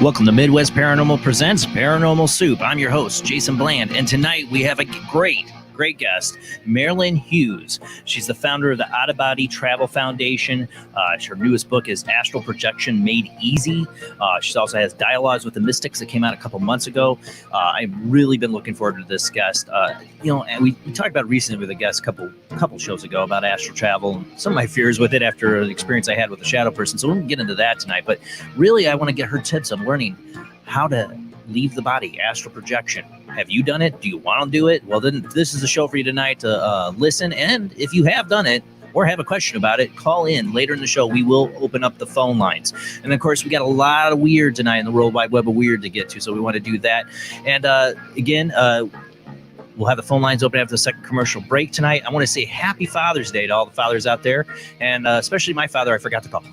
Welcome to Midwest Paranormal Presents Paranormal Soup. I'm your host, Jason Bland, and tonight we have a great guest, Marilynn Hughes. She's the founder of the Out of Body Travel Foundation. Her newest book is Astral Projection Made Easy. She also has Dialogues with the Mystics that came out a couple months ago. I've really been looking forward to this guest. And we talked about recently with a guest a couple shows ago about astral travel and some of my fears with it after the experience I had with the shadow person. So we'll get into that tonight. But really, I want to get her tips on learning how to leave the body, astral projection. Have you done it? Do you want to do it? Well, then this is the show for you tonight to listen. And if you have done it or have a question about it, call in later in the show. We will open up the phone lines. And of course, we got a lot of weird tonight in the World Wide Web of weird to get to. So we want to do that. And again, we'll have the phone lines open after the second commercial break tonight. I want to say happy Father's Day to all the fathers out there, and especially my father. I forgot to call.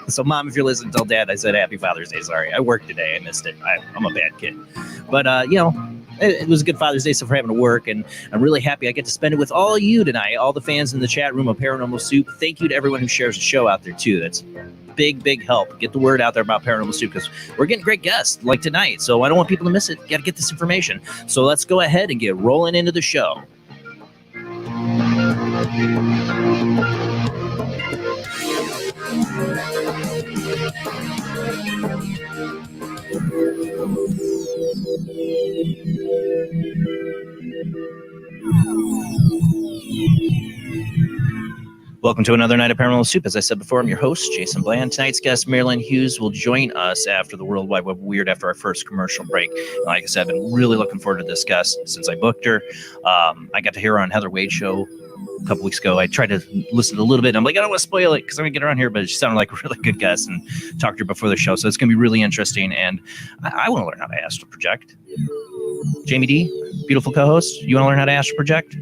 So, Mom, if you're listening, tell Dad I said happy Father's Day. Sorry, I worked today. I missed it. I'm a bad kid. But, it was a good Father's Day, so for having to work, and I'm really happy I get to spend it with all you tonight, all the fans in the chat room of Paranormal Soup. Thank you to everyone who shares the show out there, too. That's big help. Get the word out there about Paranormal Soup, because we're getting great guests like tonight, so I don't want people to miss it. Got to get this information. So let's go ahead and get rolling into the show. Welcome to another night of Paranormal Soup. As I said before, I'm your host, Jason Bland. Tonight's guest, Marilynn Hughes, will join us after the World Wide Web Weird after our first commercial break. Like I said, I've been really looking forward to this guest since I booked her. I got to hear her on Heather Wade's show a couple weeks ago. I tried to listen a little bit. I'm like, I don't want to spoil it because I'm going to get her on here, but she sounded like a really good guest and talked to her before the show. So it's going to be really interesting. And I want to learn how to astral project. Jamie D, beautiful co-host, you want to learn how to astral project?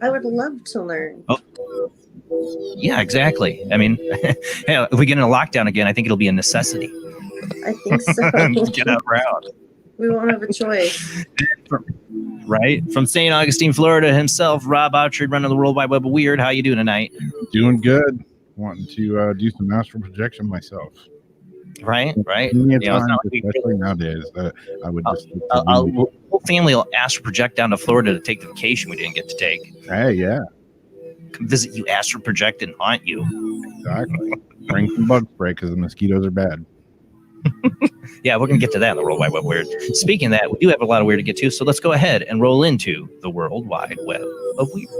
I would love to learn. Oh. Yeah, exactly. I mean, if we get in a lockdown again, I think it'll be a necessity. I think so. Get out around. We won't have a choice. Right? From St. Augustine, Florida himself, Rob Ouchard, running the World Wide Web of Weird. How you doing tonight? Doing good. Wanting to do some astral projection myself. Right. Especially nowadays, that I would just whole family will astral project down to Florida to take the vacation we didn't get to take. Hey, yeah. Come visit you, astral project, and haunt you. Exactly. Bring some bug spray because the mosquitoes are bad. Yeah, we're going to get to that in the World Wide Web Weird. Speaking of that, we do have a lot of weird to get to, so let's go ahead and roll into the World Wide Web of Weird.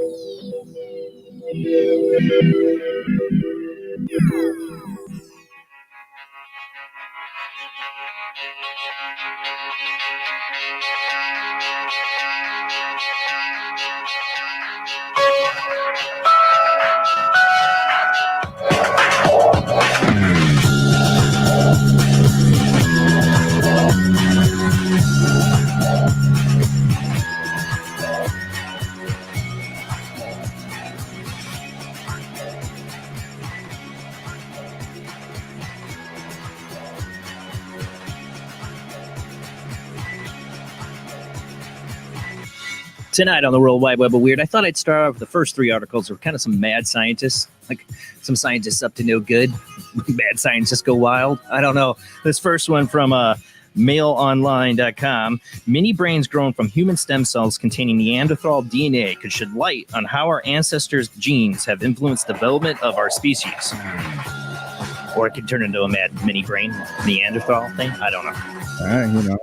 Tonight on the World Wide Web of Weird, I thought I'd start off with the first three articles. Were kind of some mad scientists, like some scientists up to no good. Mad scientists go wild. I don't know. This first one from mailonline.com. Mini brains grown from human stem cells containing Neanderthal DNA could shed light on how our ancestors' genes have influenced the development of our species. Or it could turn into a mad mini brain Neanderthal thing. I don't know.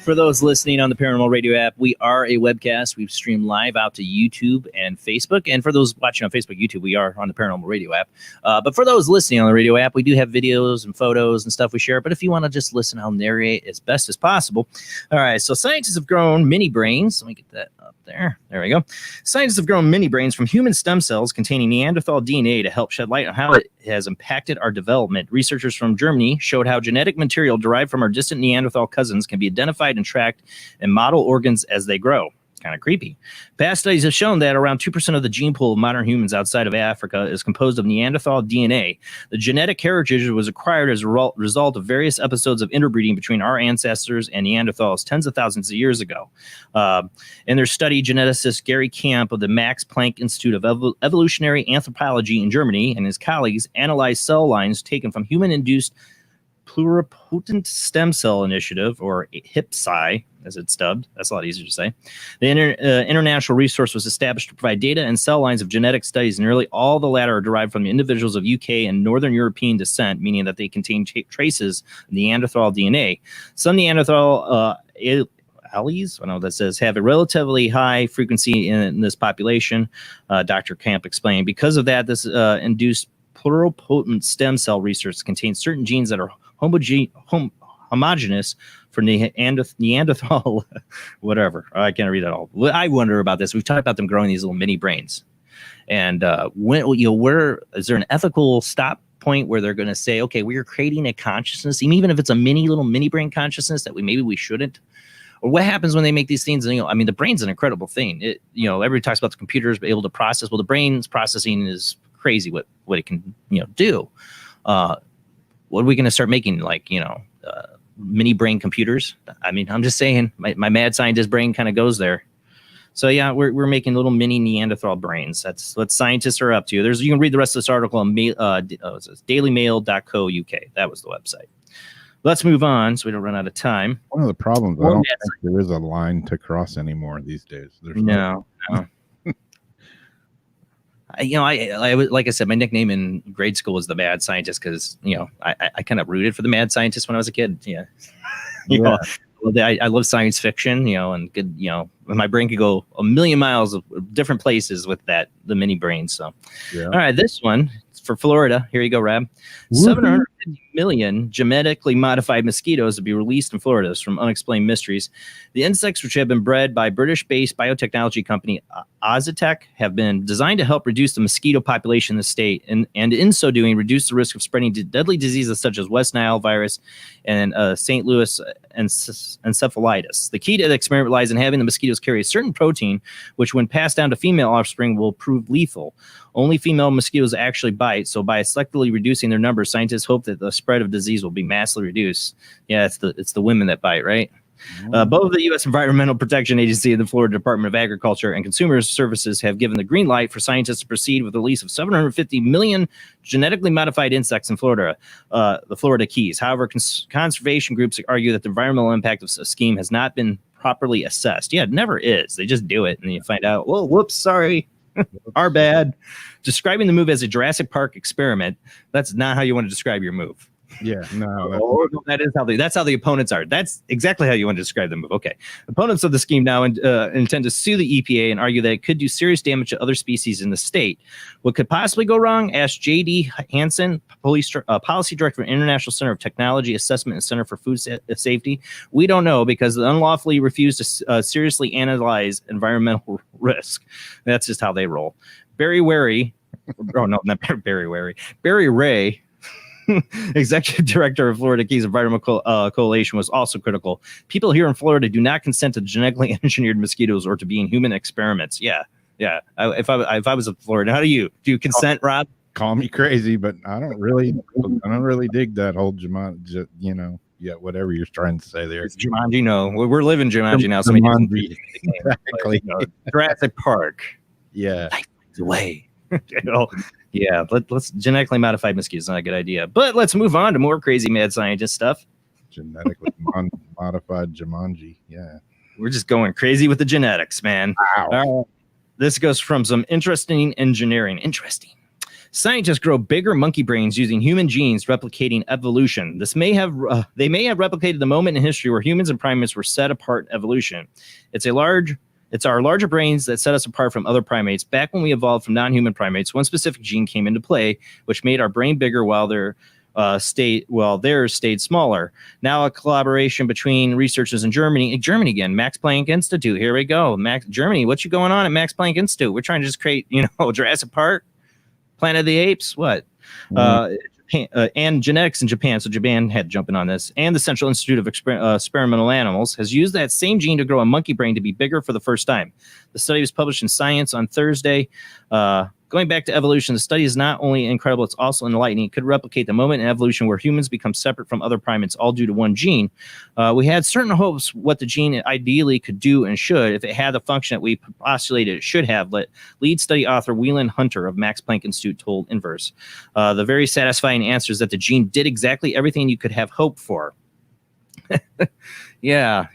For those listening on the Paranormal Radio app, we are a webcast. We stream live out to YouTube and Facebook. And for those watching on Facebook, YouTube, we are on the Paranormal Radio app. But for those listening on the radio app, we do have videos and photos and stuff we share. But if you want to just listen, I'll narrate as best as possible. All right. So scientists have grown mini brains. Let me get that up there. There we go. Scientists have grown mini brains from human stem cells containing Neanderthal DNA to help shed light on how it has impacted our development. Researchers from Germany showed how genetic material derived from our distant Neanderthal cousins can be identified and tracked in model organs as they grow. Kind of creepy. Past studies have shown that around 2% of the gene pool of modern humans outside of Africa is composed of Neanderthal DNA. The genetic heritage was acquired as a result of various episodes of interbreeding between our ancestors and Neanderthals tens of thousands of years ago. In their study, geneticist Gary Camp of the Max Planck Institute of Evolutionary Anthropology in Germany and his colleagues analyzed cell lines taken from human-induced pluripotent stem cell initiative, or HIPSI, as it's dubbed. That's a lot easier to say. The international resource was established to provide data and cell lines of genetic studies. Nearly all the latter are derived from individuals of UK and Northern European descent, meaning that they contain traces of Neanderthal DNA. Some Neanderthal alleles, I don't know what that says, have a relatively high frequency in this population, Dr. Camp explained. Because of that, this induced pluripotent stem cell research contains certain genes that are homogeneous for Neanderthal, whatever. I can't read it all. I wonder about this. We've talked about them growing these little mini brains, and where is there an ethical stop point where they're going to say, okay, we are creating a consciousness, even if it's a little mini brain consciousness that maybe we shouldn't? Or what happens when they make these things? I mean, the brain's an incredible thing. Everybody talks about the computers able to process. Well, the brain's processing is crazy. What it can do. What are we going to start making, mini brain computers? I mean, I'm just saying, my mad scientist brain kind of goes there. So yeah, we're making little mini Neanderthal brains. That's what scientists are up to. You can read the rest of this article on dailymail.co.uk. That was the website. Let's move on so we don't run out of time. One of the problems, I don't think there is a line to cross anymore these days. There's no. I like I said, my nickname in grade school was the mad scientist because, I kind of rooted for the mad scientist when I was a kid. Yeah. I love science fiction, and good, my brain could go a million miles of different places with the mini brain. So, All right, this one for Florida. Here you go, Rab. 750 million genetically modified mosquitoes to be released in Florida. This is from Unexplained Mysteries. The insects, which have been bred by British-based biotechnology company Ozitech, have been designed to help reduce the mosquito population in the state, and in so doing, reduce the risk of spreading deadly diseases such as West Nile virus and St. Louis encephalitis. The key to the experiment lies in having the mosquitoes carry a certain protein, which, when passed down to female offspring, will prove lethal. Only female mosquitoes actually bite, so by selectively reducing their numbers, scientists hope that the spread of disease will be massively reduced. Yeah, it's the women that bite, right? Both the U.S. Environmental Protection Agency and the Florida Department of Agriculture and Consumer Services have given the green light for scientists to proceed with the release of 750 million genetically modified insects in Florida, the Florida Keys. However, conservation groups argue that the environmental impact of the scheme has not been properly assessed. Yeah, it never is. They just do it, and you find out, well, whoops, sorry. Our bad. Describing the move as a Jurassic Park experiment, that's not how you want to describe your move. Yeah, no. That's how the opponents are. That's exactly how you want to describe the move. Okay. Opponents of the scheme now intend to sue the EPA and argue that it could do serious damage to other species in the state. What could possibly go wrong? Asked J.D. Hansen, policy director of International Center of Technology Assessment and Center for Food Safety. We don't know because they unlawfully refused to seriously analyze environmental risk. That's just how they roll. Barry Ray, executive director of Florida Keys Environmental Coalition, was also critical. People here in Florida do not consent to genetically engineered mosquitoes or to being human experiments. Yeah. If I was in Florida, how do you consent, Rob? Call me crazy, but I don't really dig that whole Jumanji, whatever you're trying to say there. It's Jumanji, no. We're living Jumanji now. So Jumanji, exactly. Jurassic Park. Yeah. Life finds a way. Yeah, let's genetically modified mosquitoes is not a good idea. But let's move on to more crazy mad scientist stuff. Genetically modified Jumanji. Yeah. We're just going crazy with the genetics, man. Wow. All right. This goes from some interesting engineering. Interesting. Scientists grow bigger monkey brains using human genes, replicating evolution. They may have replicated the moment in history where humans and primates were set apart in evolution. It's our larger brains that set us apart from other primates. Back when we evolved from non-human primates, one specific gene came into play, which made our brain bigger while theirs stayed smaller. Now a collaboration between researchers in Germany again, Max Planck Institute. Here we go. Germany, what you going on at Max Planck Institute? We're trying to just create, Jurassic Park, Planet of the Apes, what? And genetics in Japan, so Japan had jumping on this, and the Central Institute of Experimental Animals has used that same gene to grow a monkey brain to be bigger for the first time. The study was published in Science on Thursday. Going back to evolution, the study is not only incredible, it's also enlightening. It could replicate the moment in evolution where humans become separate from other primates, all due to one gene. We had certain hopes what the gene ideally could do and should if it had the function that we postulated it should have. Lead study author Whelan Hunter of Max Planck Institute told Inverse. The very satisfying answer is that the gene did exactly everything you could have hoped for. Yeah.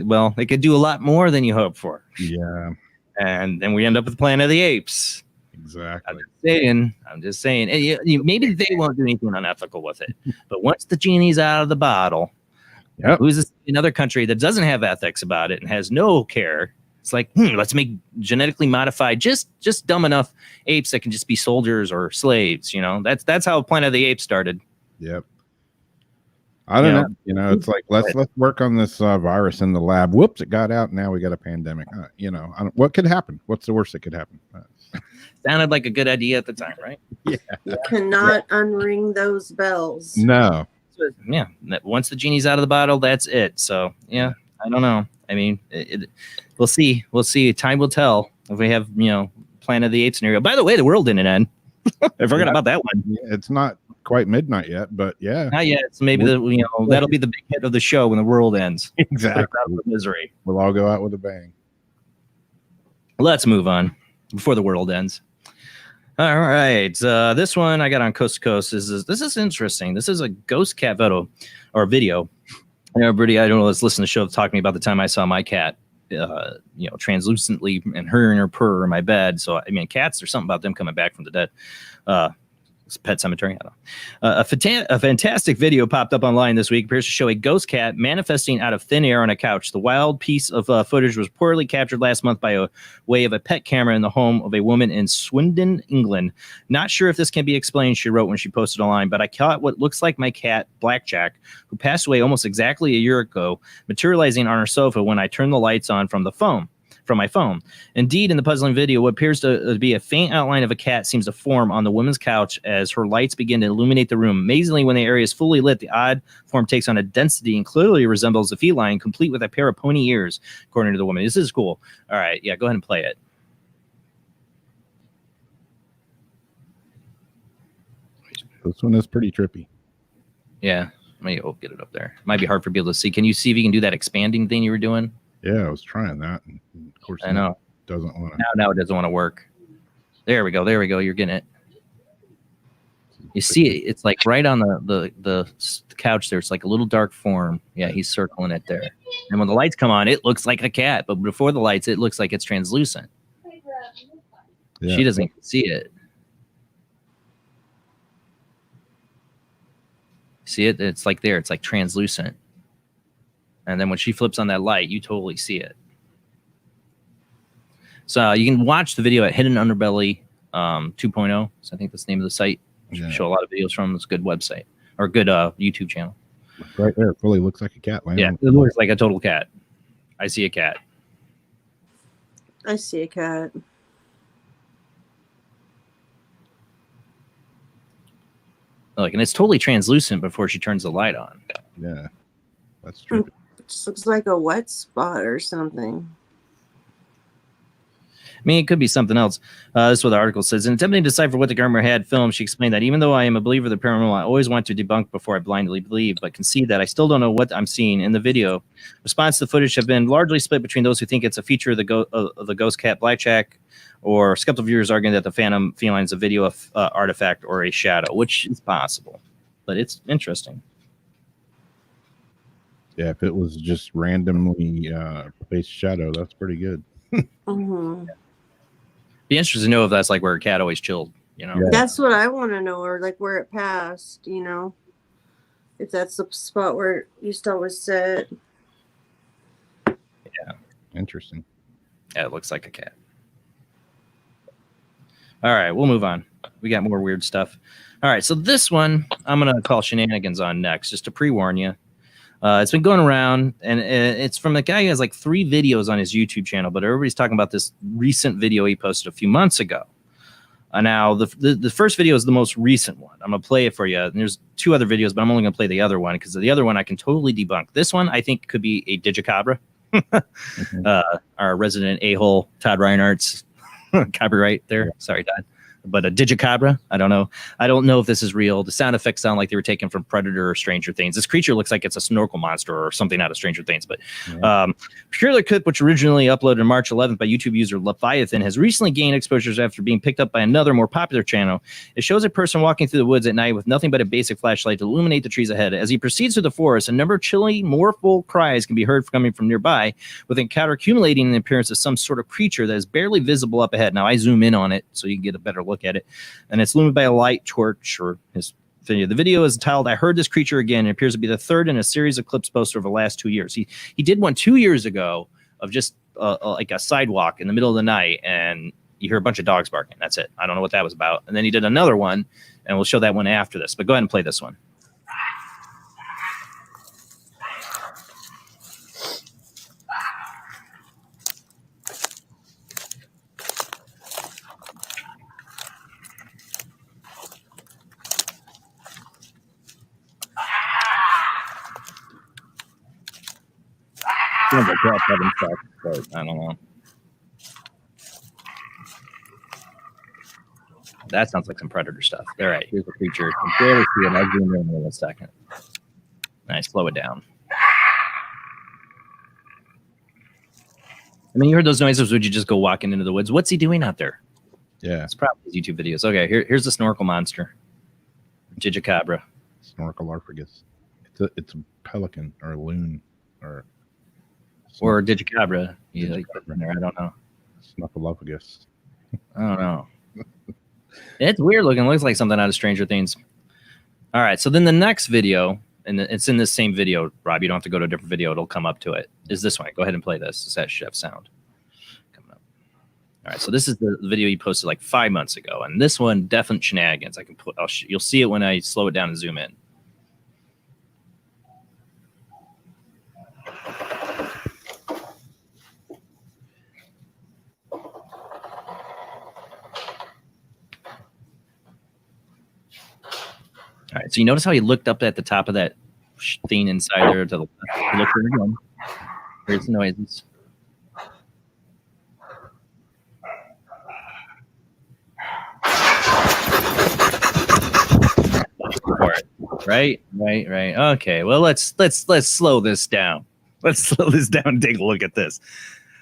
Well, it could do a lot more than you hoped for. Yeah. And then we end up with Planet of the Apes. Exactly. I'm just saying. Maybe they won't do anything unethical with it, but once the genie's out of the bottle, who's another country that doesn't have ethics about it and has no care? It's like, let's make genetically modified, just dumb enough apes that can just be soldiers or slaves. That's how Planet of the Apes started. Yep. I don't know. It's like let's work on this virus in the lab. Whoops, it got out. Now we got a pandemic. What could happen? What's the worst that could happen? Sounded like a good idea at the time, right? Yeah. You cannot unring those bells. No. Yeah. Once the genie's out of the bottle, that's it. So yeah, I don't know. I mean, we'll see. We'll see. Time will tell if we have Planet of the Apes scenario. By the way, the world didn't end. I forgot about that one. Yeah, it's not quite midnight yet, but yeah. Not yet. So maybe that'll be the big hit of the show when the world ends. Exactly. Out of misery. We'll all go out with a bang. Let's move on before the world ends. All right. This one I got on Coast to Coast. This is interesting. This is a ghost cat video. Everybody, I don't know, let's listen to the show talking to me about the time I saw my cat, translucently and her and her purr in my bed. So, I mean, cats, there's something about them coming back from the dead. It's Pet Cemetery. I don't know. A fantastic video popped up online this week. Appears to show a ghost cat manifesting out of thin air on a couch. The wild piece of footage was reportedly captured last month by way of a pet camera in the home of a woman in Swindon, England. Not sure if this can be explained, she wrote when she posted online, but I caught what looks like my cat, Blackjack, who passed away almost exactly a year ago, materializing on her sofa when I turned the lights on from my phone. Indeed, in the puzzling video, what appears to be a faint outline of a cat seems to form on the woman's couch as her lights begin to illuminate the room. Amazingly, when the area is fully lit, the odd form takes on a density and clearly resembles a feline, complete with a pair of pony ears, according to the woman. This is cool. All right, yeah, go ahead and play it. This one is pretty trippy. Yeah, let me get it up there. It might be hard for people to see. Can you see if you can do that expanding thing you were doing? Yeah, I was trying that. And of course, I know. Doesn't want to. Now it doesn't want to work. There we go. You're getting it. You see it. It's like right on the couch there. It's like a little dark form. Yeah, he's circling it there. And when the lights come on, it looks like a cat. But before the lights, it looks like it's translucent. Yeah. She doesn't even see it. See it? It's like there. It's like translucent. And then when she flips on that light, you totally see it. So you can watch the video at Hidden Underbelly 2.0. So I think that's the name of the site. Yeah. Show a lot of videos from. It's a good website or a good YouTube channel. Right there, it fully looks like a cat. Yeah, it looks like a total cat. I see a cat. I see a cat. Look, and it's totally translucent before she turns the light on. Yeah, that's true. It just looks like a wet spot or something. I mean, it could be something else. This is what the article says. In attempting to decipher what the Garmer had filmed, she explained that even though I am a believer of the paranormal, I always want to debunk before I blindly believe, but concede that I still don't know what I'm seeing in the video. Response to the footage have been largely split between those who think it's a feature of the ghost cat blackjack, or skeptical viewers arguing that the phantom feline is a video artifact or a shadow, which is possible, but it's interesting. Yeah, if it was just randomly placed shadow, that's pretty good. Mm-hmm. Be interested to know if that's like where a cat always chilled, you know? Yeah. That's what I want to know, or like where it passed, you know, if that's the spot where it used to always sit. Yeah. Interesting. Yeah, it looks like a cat. All right, we'll move on. We got more weird stuff. All right, so this one I'm going to call shenanigans on next, just to pre-warn you. It's been going around, and it's from a guy who has like 3 videos on his YouTube channel, but everybody's talking about this recent video he posted a few months ago. Now, the first video is the most recent one. I'm going to play it for you. And there's 2 other videos, but I'm only going to play the other one because the other one I can totally debunk. This one, I think, could be a digicabra. Our resident a-hole, Todd Reinhardt's copyright there. Yeah. Sorry, Todd. But a digicabra, I don't know. I don't know if this is real. The sound effects sound like they were taken from Predator or Stranger Things. This creature looks like it's a snorkel monster or something out of Stranger Things. But Particular clip, which originally uploaded on March 11th by YouTube user Leviathan, has recently gained exposures after being picked up by another more popular channel. It shows a person walking through the woods at night with nothing but a basic flashlight to illuminate the trees ahead. As he proceeds through the forest, a number of chilly, mournful cries can be heard coming from nearby, with the encounter accumulating in the appearance of some sort of creature that is barely visible up ahead. Now, I zoom in on it so you can get a better look at it. And it's illuminated by a light torch or his video. The video is titled, "I Heard This Creature Again." It appears to be the third in a series of clips posted over the last 2 years. He did one 2 years ago of just like a sidewalk in the middle of the night, and you hear a bunch of dogs barking. That's it. I don't know what that was about. And then he did another one, and we'll show that one after this. But go ahead and play this one. Sounds like cats having sex, but I don't know. That sounds like some Predator stuff. All right, here's the creature. You can barely see it. I'll zoom in a second. Nice, slow it down. I mean, you heard those noises. Would you just go walking into the woods? What's he doing out there? Yeah, it's probably his YouTube videos. Okay, here's the snorkel monster, Digicabra. Snorkelarphagus. It's a pelican or a loon or Digicabra. Like there. I don't know. Snuffleupagus. I don't know. It's weird looking. It looks like something out of Stranger Things. All right. So then the next video, and it's in this same video, Rob. You don't have to go to a different video. It'll come up to it. Is this one? Go ahead and play this. It's that chef sound coming up. All right. So this is the video he posted like 5 months ago, and this one, definite shenanigans. I can put. You'll see it when I slow it down and zoom in. All right, so you notice how he looked up at the top of that thing inside there to the left. He looked at it again. Here's the noises. Right. Okay, well let's slow this down. Let's slow this down and take a look at this.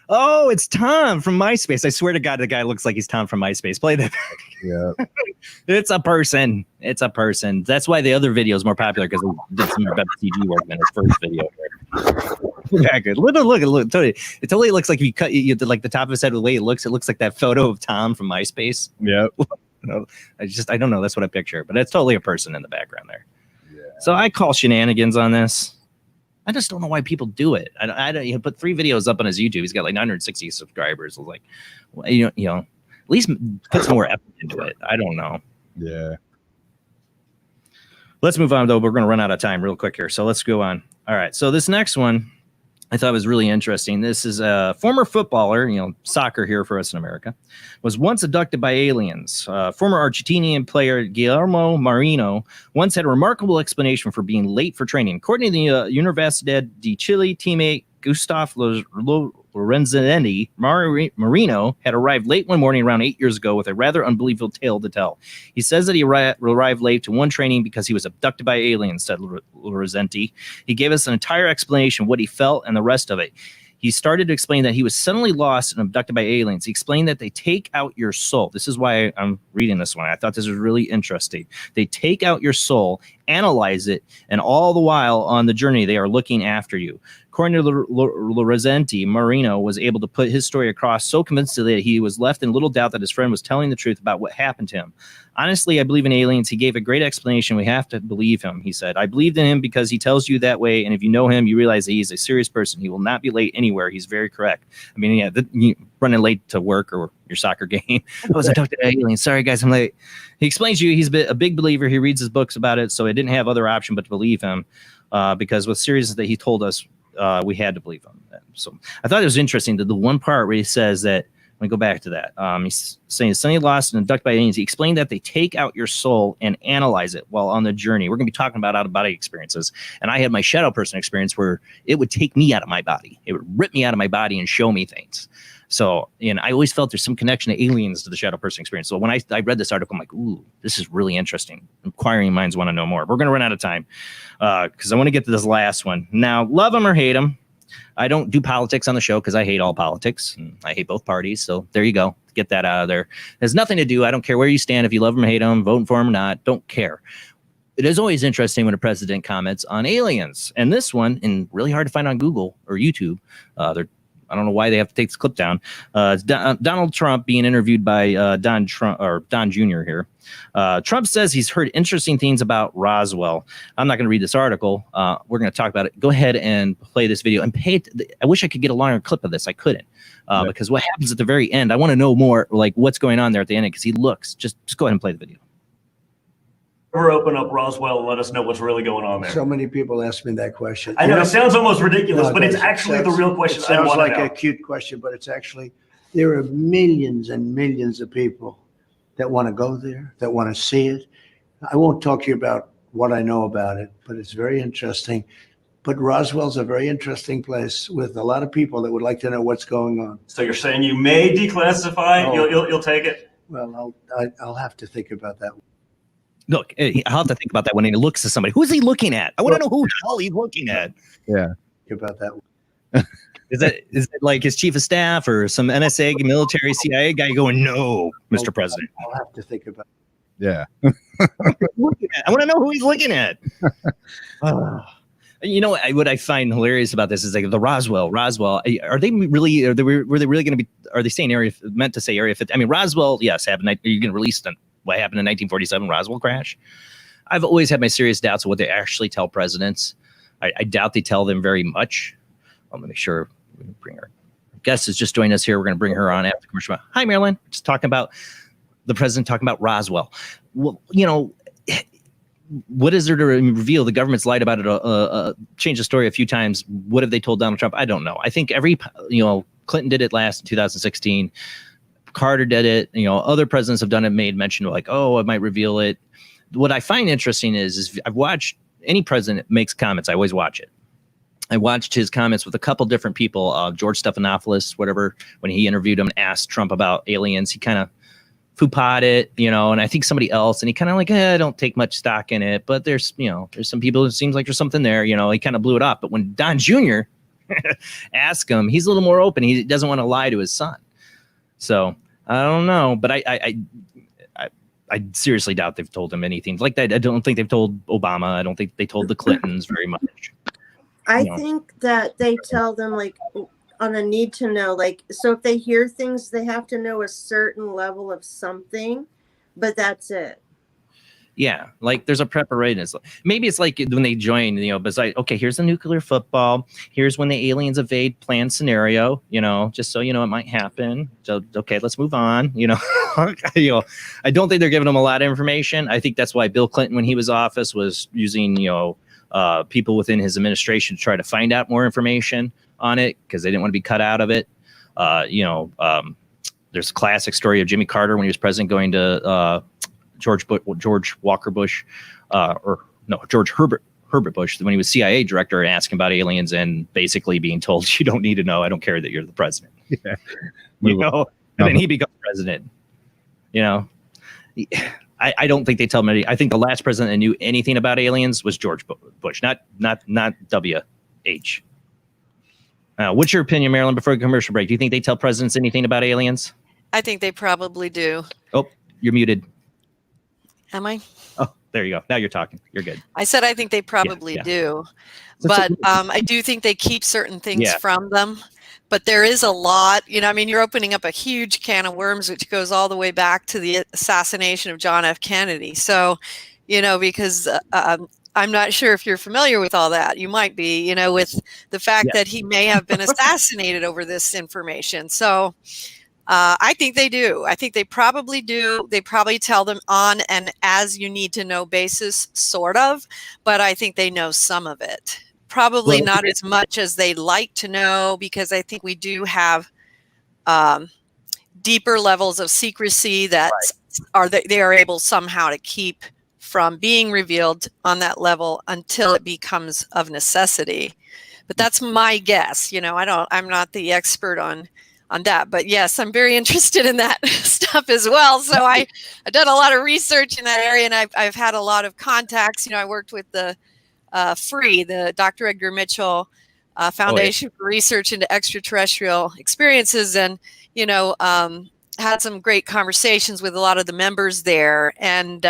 Oh, it's Tom from MySpace. I swear to God, the guy looks like he's Tom from MySpace. Play that back. Yeah. It's a person. It's a person. That's why the other video is more popular, because he did some better CG work than his first video. Yeah, good. Look. It totally looks like if you cut you did like the top of his head, the way it looks like that photo of Tom from MySpace. Yeah. I don't know. That's what I picture, but it's totally a person in the background there. Yeah. So I call shenanigans on this. I just don't know why people do it. I don't. He put 3 videos up on his YouTube. He's got like 960 subscribers. I was like, well, you know, at least put some more effort into it. I don't know. Yeah. Let's move on though. We're going to run out of time real quick here. So let's go on. All right. So this next one I thought was really interesting. This is a former footballer, soccer here for us in America, was once abducted by aliens. Former Argentinian player Guillermo Marino once had a remarkable explanation for being late for training. According to the Universidad de Chile teammate Gustav Marino had arrived late one morning around 8 years ago with a rather unbelievable tale to tell. He says that he arrived late to one training because he was abducted by aliens, said Lorenzetti. He gave us an entire explanation of what he felt and the rest of it. He started to explain that he was suddenly lost and abducted by aliens. He explained that they take out your soul. This is why I'm reading this one. I thought this was really interesting. They take out your soul, analyze it, and all the while on the journey, they are looking after you. According to Lorenzetti, Marino was able to put his story across so convincingly that he was left in little doubt that his friend was telling the truth about what happened to him. Honestly, I believe in aliens. He gave a great explanation. We have to believe him, he said. I believed in him because he tells you that way, and if you know him, you realize that he's a serious person. He will not be late anywhere. He's very correct. I mean, yeah, running late to work or your soccer game. I was abducted by aliens. Sorry, guys, I'm late. He explains to you he's a big believer. He reads his books about it, so I didn't have other option but to believe him because with seriousness that he told us, we had to believe him. So I thought it was interesting that the one part where he says that, let me go back to that. He's saying suddenly lost and abducted by aliens. He explained that they take out your soul and analyze it while on the journey. We're going to be talking about out-of-body experiences. And I had my shadow person experience where it would take me out of my body. It would rip me out of my body and show me things. So, and I always felt there's some connection to aliens to the shadow person experience. So when I read this article, I'm like, ooh, this is really interesting. Inquiring minds want to know more. We're going to run out of time because I want to get to this last one. Now, love them or hate them. I don't do politics on the show because I hate all politics. And I hate both parties. So there you go. Get that out of there. There's nothing to do. I don't care where you stand. If you love them or hate them, voting for them or not, don't care. It is always interesting when a president comments on aliens. And this one, and really hard to find on Google or YouTube, I don't know why they have to take this clip down. It's Donald Trump being interviewed by Don Jr. here. Trump says he's heard interesting things about Roswell. I'm not going to read this article. We're going to talk about it. Go ahead and play this video and pay it. I wish I could get a longer clip of this. I couldn't because what happens at the very end, I want to know more like what's going on there at the end because he looks. Just go ahead and play the video. Ever open up Roswell and let us know what's really going on there? So many people ask me that question. I know it sounds almost ridiculous, but it's actually the real question. It sounds like a cute question, but it's actually, there are millions and millions of people that want to go there, that want to see it. I won't talk to you about what I know about it, but it's very interesting. But Roswell's a very interesting place with a lot of people that would like to know what's going on. So you're saying you may declassify? You'll take it? Well, I'll have to think about that. Look, I'll have to think about that when he looks at somebody. Who's he looking at? I want to know who the hell he's looking at. Yeah. About that. Is it like his chief of staff or some NSA, military, CIA guy going, no, Mr. President? I'll have to think about it. Yeah. I want to know who he's looking at. You know what I find hilarious about this is like the Roswell. Are they really? Were they really going to be? Are they saying meant to say Area 50? I mean, Roswell, yes, happened. Are you going to release what happened in 1947 Roswell crash? I've always had my serious doubts of what they actually tell presidents. I doubt they tell them very much. I'm going to make sure we bring her. Guest is just joining us here. We're going to bring her on after commercial. Hi, Marilynn. Just talking about the president talking about Roswell. Well, you know, what is there to reveal? The government's lied about it, changed the story a few times. What have they told Donald Trump? I don't know. I think Clinton did it last in 2016. Carter did it. Other presidents have done it, made mention of like, oh, it might reveal it. What I find interesting is I've watched any president makes comments. I always watch it. I watched his comments with a couple different people, George Stephanopoulos, whatever, when he interviewed him and asked Trump about aliens. He kind of foo-pawed it, and I think somebody else, and he kind of like, I don't take much stock in it, but there's some people, it seems like there's something there, he kind of blew it up. But when Don Jr. asked him, he's a little more open. He doesn't want to lie to his son. So I don't know, but I seriously doubt they've told him anything like that. I don't think they've told Obama. I don't think they told the Clintons very much. I think that they tell them like on a need to know, like, so if they hear things, they have to know a certain level of something, but that's it. Yeah, like there's a preparation. Maybe it's like when they join, but it's like, okay, here's the nuclear football. Here's when the aliens evade planned scenario, just so it might happen. So, okay, let's move on. I don't think they're giving them a lot of information. I think that's why Bill Clinton, when he was office, was using, people within his administration to try to find out more information on it because they didn't want to be cut out of it. There's a classic story of Jimmy Carter when he was president going George Herbert Herbert Bush when he was CIA director, asking about aliens and basically being told, you don't need to know. I don't care that you're the president. Yeah. You know, and then he becomes president. You know, I don't think they tell me. I think the last president that knew anything about aliens was George Bush, not W.H. What's your opinion, Marilyn, before the commercial break? Do you think they tell presidents anything about aliens? I think they probably do. Oh, you're muted. Am I? Oh, there you go. Now you're talking. You're good. I said I think they probably do. But I do think they keep certain things from them. But there is a lot, you know, I mean, you're opening up a huge can of worms, which goes all the way back to the assassination of John F. Kennedy. So, you know, because I'm not sure if you're familiar with all that. You might be, you know, with the fact that he may have been assassinated over this information. So I think they do. I think they probably do. They probably tell them on an as you need to know basis, sort of. But I think they know some of it. Probably not as much as they like to know, because I think we do have deeper levels of secrecy that they are able somehow to keep from being revealed on that level until it becomes of necessity. But that's my guess. You know, I'm not the expert on that, but yes, I'm very interested in that stuff as well. So I've done a lot of research in that area, and I've had a lot of contacts. You know, I worked with the the Dr. Edgar Mitchell Foundation for Research into Extraterrestrial Experiences, and, you know, had some great conversations with a lot of the members there. And,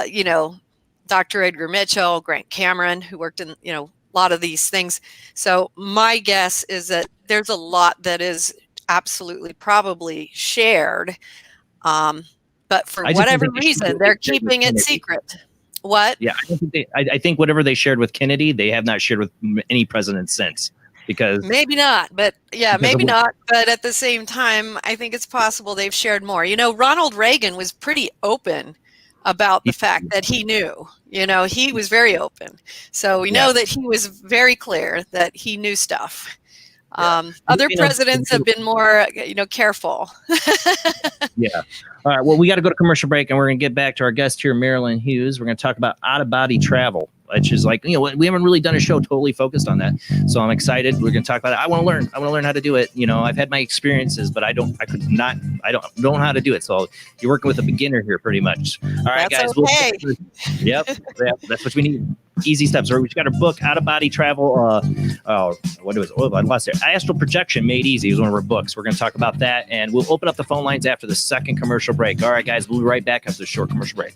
you know, Dr. Edgar Mitchell, Grant Cameron, who worked in, you know, a lot of these things. So my guess is that there's a lot that is absolutely probably shared. But for whatever reason, they're keeping it secret. What? Yeah, I think whatever they shared with Kennedy, they have not shared with any president since. Because maybe not, but yeah, maybe not. But at the same time, I think it's possible they've shared more. You know, Ronald Reagan was pretty open about the fact that he knew. You know, he was very open. So we know that he was very clear that he knew stuff. Other presidents have been more, you know, careful. Yeah. All right. Well, we got to go to commercial break, and we're going to get back to our guest here, Marilynn Hughes. We're going to talk about out-of-body travel, which is like, you know, we haven't really done a show totally focused on that. So I'm excited. We're going to talk about it. I want to learn. I want to learn how to do it. You know, I've had my experiences, but I don't know how to do it. So you're working with a beginner here pretty much. All right, that's guys. Okay. Yep. That's what we need. Easy steps. We've got our book, Out-of-Body Travel. What was it? Oh, I lost it. Astral Projection Made Easy is one of our books. We're going to talk about that, and we'll open up the phone lines after the second commercial break. All right, guys. We'll be right back after the short commercial break.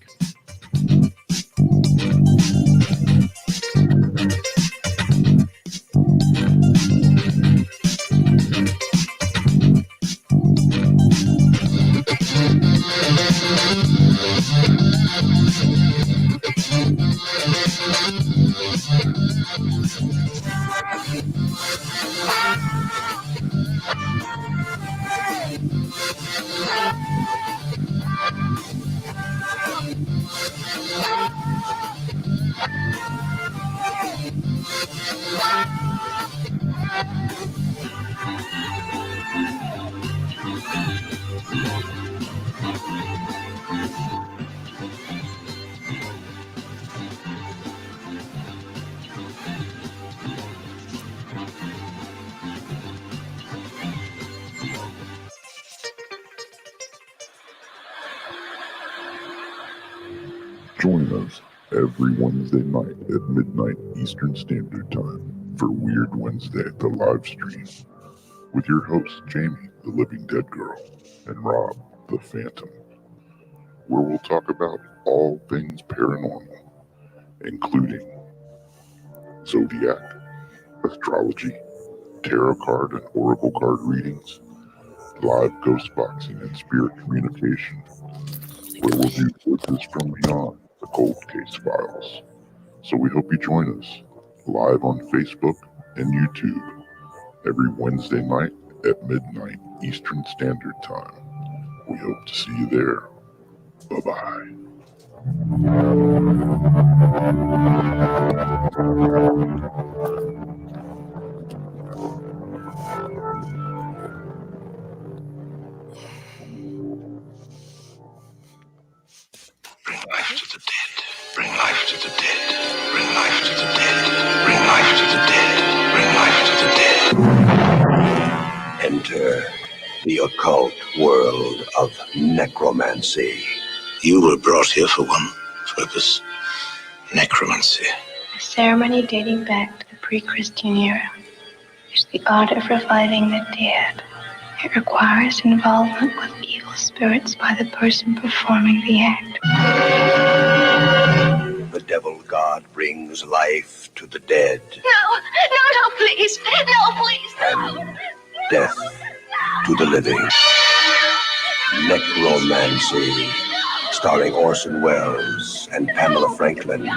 Join us every Wednesday night at midnight Eastern Standard Time for Weird Wednesday, the live stream, with your hosts Jamie, the Living Dead Girl, and Rob, the Phantom, where we'll talk about all things paranormal, including zodiac, astrology, tarot card and oracle card readings, live ghost boxing and spirit communication, where we'll do voices from beyond the Cold Case Files. So we hope you join us live on Facebook and YouTube every Wednesday night at midnight Eastern Standard Time. We hope to see you there. Bye-bye. Bring life to the dead. Bring life to the dead. Bring life to the dead. Bring life to the dead. Bring life to the dead. Enter the occult world of necromancy. You were brought here for one purpose. Necromancy. A ceremony dating back to the pre-Christian era. It's the art of reviving the dead. It requires involvement with evil spirits by the person performing the act. The devil god brings life to the dead. No, please. No, please. And death to the living. Necromancy. Starring Orson Welles and Pamela Franklin.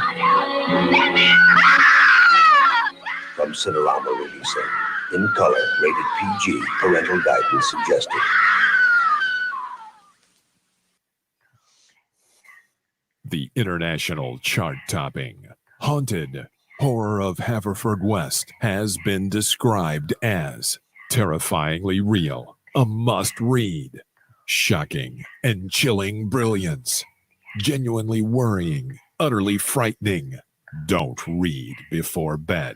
From Cinerama releasing. In color, rated PG, parental guidance suggested. The international chart-topping Haunted Horror of Haverfordwest has been described as terrifyingly real, a must-read, shocking and chilling brilliance, genuinely worrying, utterly frightening. Don't read before bed.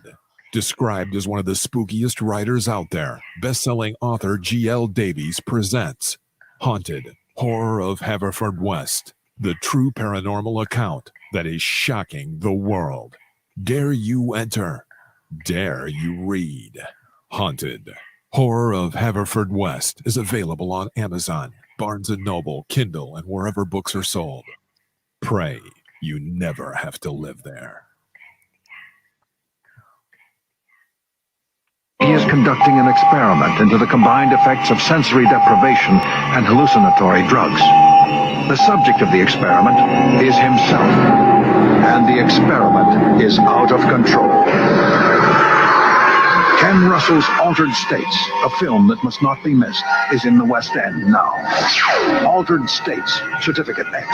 Described as one of the spookiest writers out there, best-selling author G.L. Davies presents Haunted Horror of Haverfordwest, the true paranormal account that is shocking the world. Dare you enter? Dare you read? Haunted Horror of Haverfordwest is available on Amazon, Barnes & Noble, Kindle, and wherever books are sold. Pray you never have to live there. He is conducting an experiment into the combined effects of sensory deprivation and hallucinatory drugs. The subject of the experiment is himself, and the experiment is out of control. Ken Russell's Altered States, a film that must not be missed, is in the West End now. Altered States, Certificate X.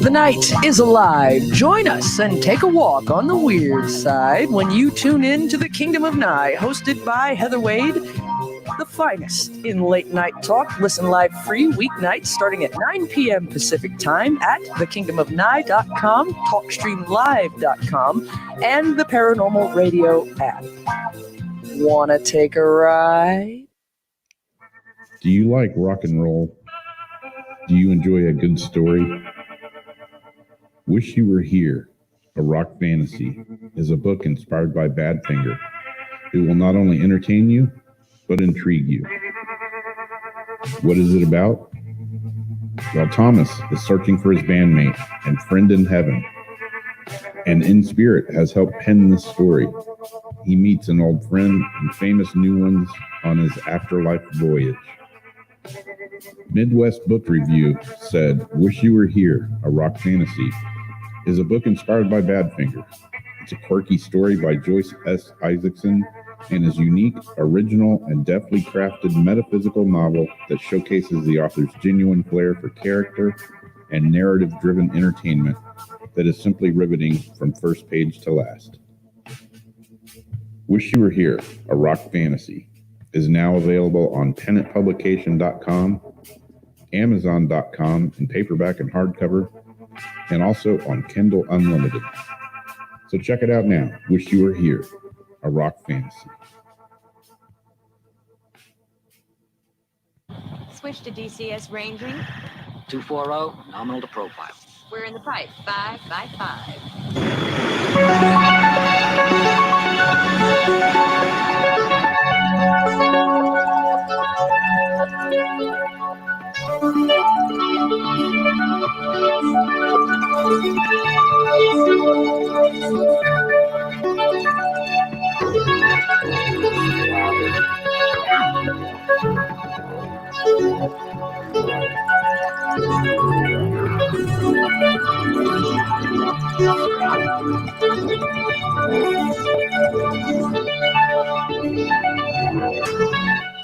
The night is alive. Join us and take a walk on the weird side when you tune in to the Kingdom of Nye, hosted by Heather Wade, the finest in late night talk. Listen live free weeknights starting at 9 p.m. Pacific time at thekingdomofnye.com, talkstreamlive.com, and the Paranormal Radio app. Wanna take a ride? Do you like rock and roll? Do you enjoy a good story? Wish You Were Here, A Rock Fantasy, is a book inspired by Badfinger. It will not only entertain you, but intrigue you. What is it about? Well, Thomas is searching for his bandmate and friend in heaven, and in spirit has helped pen this story. He meets an old friend and famous new ones on his afterlife voyage. Midwest Book Review said, Wish You Were Here, A Rock Fantasy, is a book inspired by Badfinger. It's a quirky story by Joyce S. Isaacson and is unique, original, and deftly crafted metaphysical novel that showcases the author's genuine flair for character and narrative-driven entertainment that is simply riveting from first page to last. Wish You Were Here, A Rock Fantasy is now available on pennantpublication.com, Amazon.com in paperback and hardcover, and also on Kindle Unlimited. So check it out now. Wish You Were Here, A Rock Fantasy. Switch to DCS ranging. 240, nominal to profile. We're in the pipe. 5 by 5.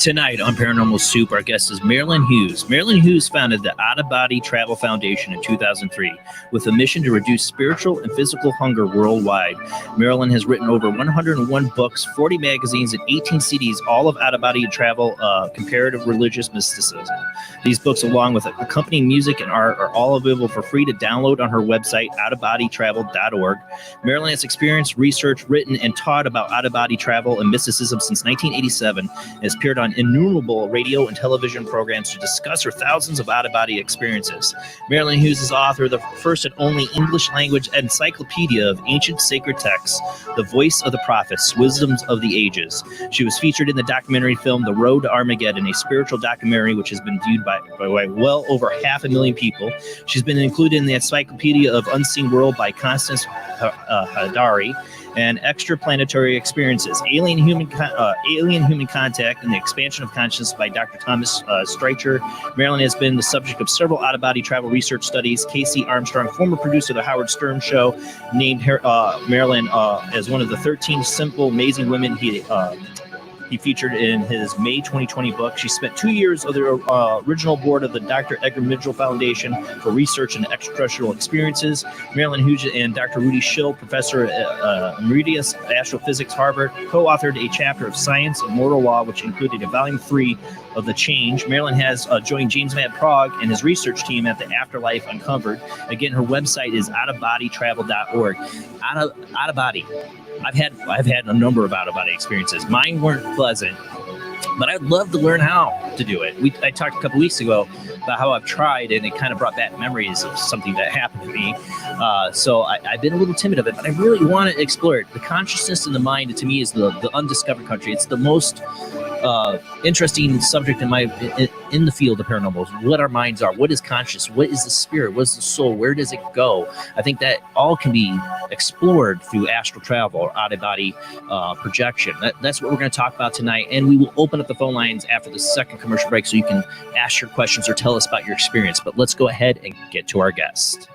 Tonight on Paranormal Soup, our guest is Marilynn Hughes. Marilynn Hughes founded the Out of Body Travel Foundation in 2003 with a mission to reduce spiritual and physical hunger worldwide. Marilynn has written over 101 books, 40 magazines, and 18 CDs, all of Out of Body Travel, comparative religious mysticism. These books, along with accompanying music and art, are all available for free to download on her website, outofbodytravel.org. Marilynn has experienced, researched, written, and taught about out-of-body travel and mysticism since 1987 and has appeared on innumerable radio and television programs to discuss her thousands of out-of-body experiences. Marilynn Hughes is author of the first and only English-language encyclopedia of ancient sacred texts, The Voice of the Prophets, Wisdoms of the Ages. She was featured in the documentary film The Road to Armageddon, a spiritual documentary which has been viewed by well over 500,000 people. She's been included in the Encyclopedia of Unseen World by Constance Hadari, and Extraplanetary Experiences, Alien Human Contact and the Expansion of Consciousness by Dr. Thomas Streicher. Marilynn has been the subject of several out-of-body travel research studies. Casey Armstrong, former producer of The Howard Stern Show, named Marilynn as one of the 13 simple, amazing women he featured in his May 2020 book. She spent 2 years of the original board of the Dr. Edgar Mitchell Foundation for Research in Extraterrestrial Experiences. Marilynn Hughes and Dr. Rudy Schill, professor emeritus at Astrophysics, Harvard, co-authored a chapter of Science and Mortal Law, which included a volume 3 of The Change. Marilynn has joined James Van Prague and his research team at the Afterlife Uncovered. Again, her website is outofbodytravel.org. Out of body. I've had a number of out-of-body experiences. Mine weren't pleasant, but I'd love to learn how to do it. I talked a couple weeks ago about how I've tried, and it kind of brought back memories of something that happened to me. So I've been a little timid of it, but I really want to explore it. The consciousness and the mind, to me, is the undiscovered country. It's the most interesting subject in the field of paranormal. What our minds are, what is conscious, what is the spirit, what is the soul, where does it go? I think that all can be explored through astral travel or out-of-body projection. That's what we're going to talk about tonight, and we will open up the phone lines after the second commercial break so you can ask your questions or tell us about your experience. But let's go ahead and get to our guest.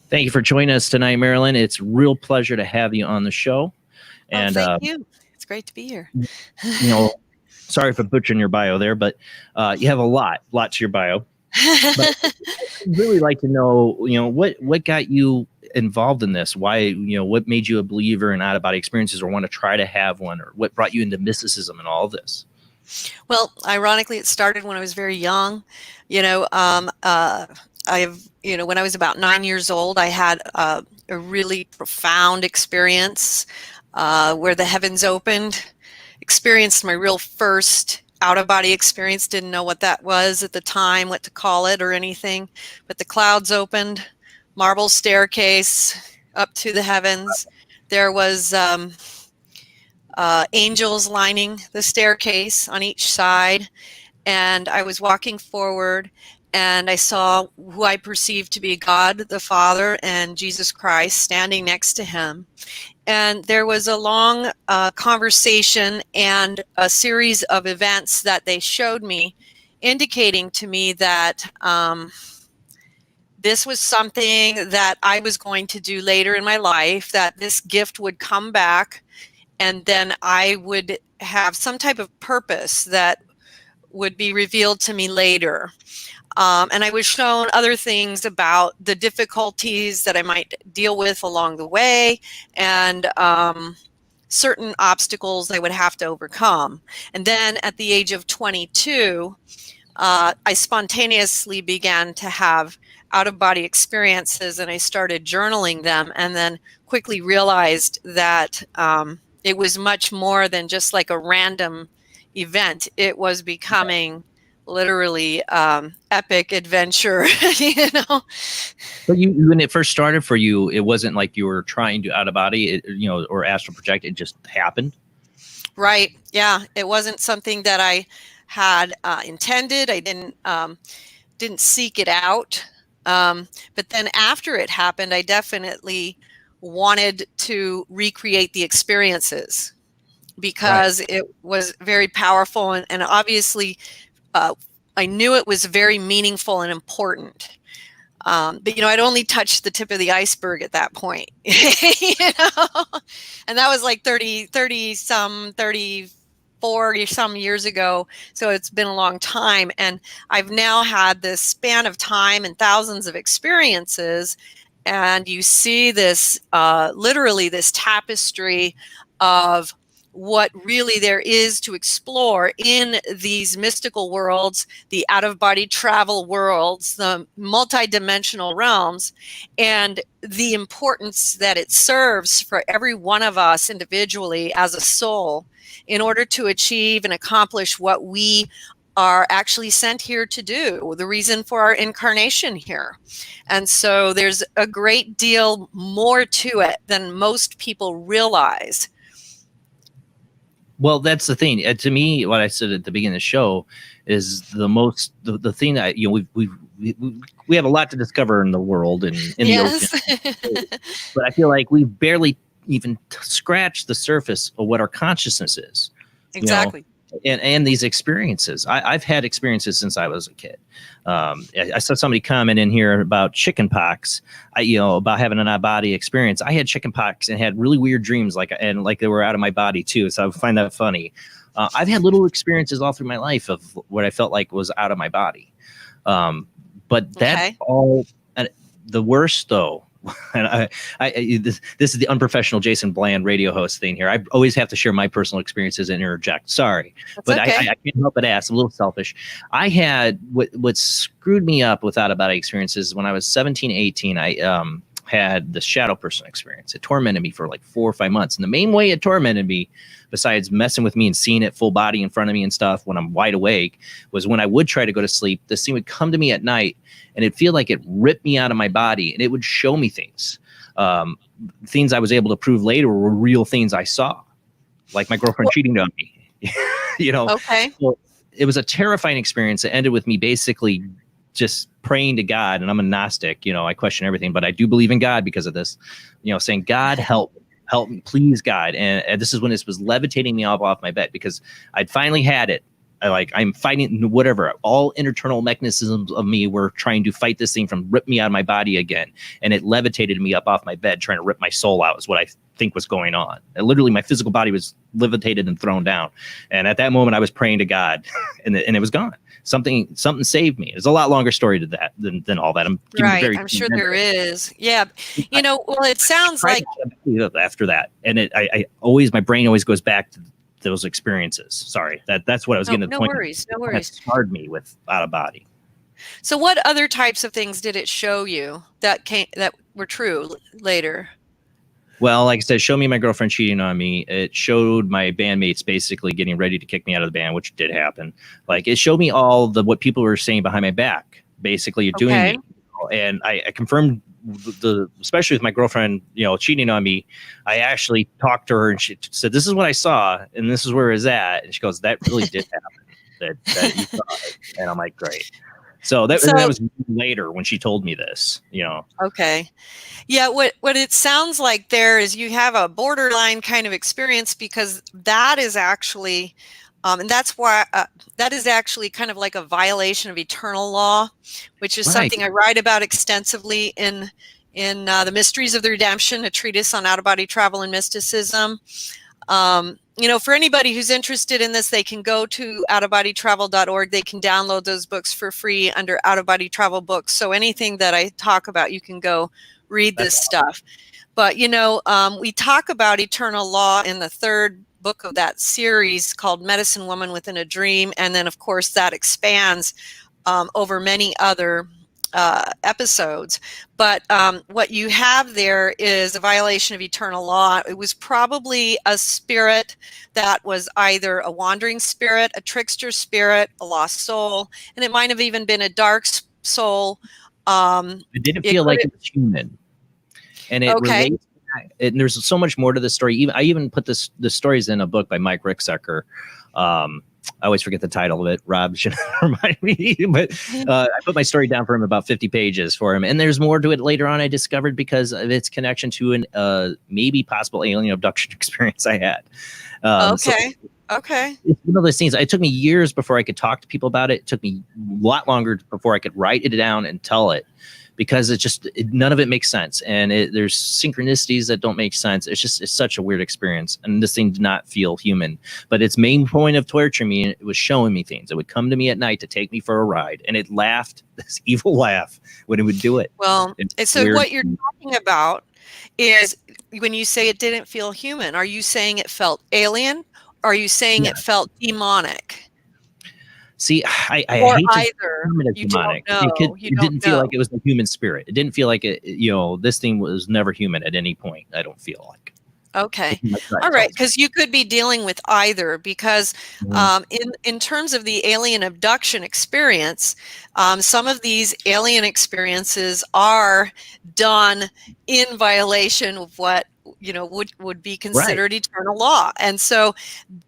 Thank you for joining us tonight, Marilynn. It's a real pleasure to have you on the show. And thank you. It's great to be here. Sorry for butchering your bio there, but you have a lot to your bio. But I'd really like to know, what got you involved in this? Why, what made you a believer in out-of-body experiences or want to try to have one, or what brought you into mysticism and all of this? Well, ironically, it started when I was very young. When I was about 9 years old, I had a really profound experience where the heavens opened. Experienced my real first out-of-body experience. Didn't know what that was at the time, what to call it or anything. But the clouds opened, marble staircase up to the heavens. There was angels lining the staircase on each side. And I was walking forward, and I saw who I perceived to be God the Father and Jesus Christ standing next to him. And there was a long conversation and a series of events that they showed me, indicating to me that this was something that I was going to do later in my life, that this gift would come back, and then I would have some type of purpose that would be revealed to me later. And I was shown other things about the difficulties that I might deal with along the way, and certain obstacles I would have to overcome. And then at the age of 22, I spontaneously began to have out-of-body experiences, and I started journaling them, and then quickly realized that it was much more than just like a random event. It was becoming literally epic adventure. But when it first started for you, it wasn't like you were trying to out-of-body, or astral project. It just happened. Right. Yeah. It wasn't something that I had intended. I didn't seek it out. But then after it happened, I definitely wanted to recreate the experiences, because it was very powerful, and obviously I knew it was very meaningful and important. But I'd only touched the tip of the iceberg at that point, and that was like 34 some years ago. So it's been a long time. And I've now had this span of time and thousands of experiences. And you see this, literally this tapestry of what really there is to explore in these mystical worlds, the out-of-body travel worlds, the multidimensional realms, and the importance that it serves for every one of us individually as a soul in order to achieve and accomplish what we are actually sent here to do, the reason for our incarnation here. And so there's a great deal more to it than most people realize. Well, that's the thing. To me, what I said at the beginning of the show is the thing that we have a lot to discover in the world and in the ocean. But I feel like we've barely even scratched the surface of what our consciousness is. Exactly. And these experiences. I've had experiences since I was a kid. I saw somebody comment in here about chicken pox. About having an out-of-body experience. I had chicken pox and had really weird dreams, like they were out of my body too. So I find that funny. I've had little experiences all through my life of what I felt like was out of my body. But that's all. The worst though. And this is the unprofessional Jason Bland radio host thing here. I always have to share my personal experiences and interject. Sorry, but okay. I can't help but ask. I'm a little selfish. I had what screwed me up with out-of-body experiences when I was 17, 18. I had the shadow person experience. It tormented me for like 4 or 5 months. And the main way it tormented me, besides messing with me and seeing it full body in front of me and stuff when I'm wide awake, was when I would try to go to sleep, this thing would come to me at night and it'd feel like it ripped me out of my body and it would show me things. Things I was able to prove later were real things I saw, like my girlfriend cheating on me. Okay. So it was a terrifying experience. It ended with me basically just praying to God, and I'm a Gnostic, I question everything, but I do believe in God because of this, saying, God, help me, please, God. And this is when this was levitating me off my bed because I'd finally had it. I'm fighting whatever, all internal mechanisms of me were trying to fight this thing from rip me out of my body again. And it levitated me up off my bed, trying to rip my soul out is what I think was going on. And literally my physical body was levitated and thrown down. And at that moment I was praying to God and it was gone. Something saved me. There's a lot longer story to that than all that. I'm sure there is. Yeah. Well, it sounds like after that. And I always, my brain always goes back to those experiences. Sorry, that's what I was getting to the point. No worries. That scarred me with out of body. So what other types of things did it show you that were true later? Well, like I said, show me my girlfriend cheating on me. It showed my bandmates basically getting ready to kick me out of the band, which did happen. Like it showed me all what people were saying behind my back, basically doing me. And I confirmed especially with my girlfriend, cheating on me. I actually talked to her and she said, "This is what I saw, and this is where it was at." And she goes, "That really did happen. that you saw it." And I'm like, "Great." So that was later when she told me this, Okay. Yeah. What it sounds like there is you have a borderline kind of experience because that is actually, and that's why that is actually kind of like a violation of eternal law, which is something I write about extensively in The Mysteries of the Redemption, a treatise on out-of-body travel and mysticism. For anybody who's interested in this, they can go to outofbodytravel.org. They can download those books for free under out-of-body travel books. So anything that I talk about, you can go read this stuff. But, we talk about eternal law in the third book of that series called Medicine Woman Within a Dream. And then, of course, that expands over many other episodes. But what you have there is a violation of eternal law. It was probably a spirit that was either a wandering spirit, a trickster spirit, a lost soul, and it might have even been a dark soul. It didn't feel like it was human. And it relates. And there's so much more to the story. I even put the stories in a book by Mike Ricksecker. I always forget the title of it. Rob should remind me, but I put my story down for him, about 50 pages for him. And there's more to it later on, I discovered, because of its connection to an maybe possible alien abduction experience I had. Okay. It's one of those things. It took me years before I could talk to people about it. It took me a lot longer before I could write it down and tell it, because none of it makes sense. And there's synchronicities that don't make sense. It's such a weird experience. And this thing did not feel human. But its main point of torturing me, it was showing me things. It would come to me at night to take me for a ride. And it laughed, this evil laugh, when it would do it. Well, It's so weird. what you're talking about is when you say it didn't feel human, are you saying it felt alien? Or are you saying it felt demonic? See, I Or hate to either. term it as You demonic. don't know. It didn't feel like it was the human spirit. It didn't feel like it, this thing was never human at any point, I don't feel like. Okay. All right. Because you could be dealing with either, because in terms of the alien abduction experience, some of these alien experiences are done in violation of what would be considered eternal law. And so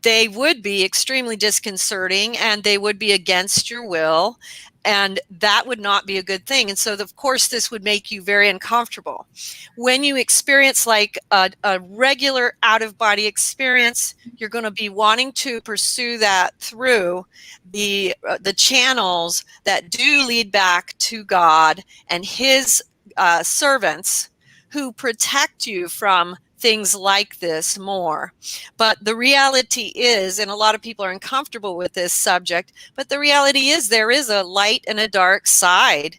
they would be extremely disconcerting, and they would be against your will, and that would not be a good thing. And so of course this would make you very uncomfortable. When you experience like a regular out-of-body experience, you're going to be wanting to pursue that through the channels that do lead back to God and his servants, who protect you from things like this more. But the reality is, and a lot of people are uncomfortable with this subject, but the reality is there is a light and a dark side.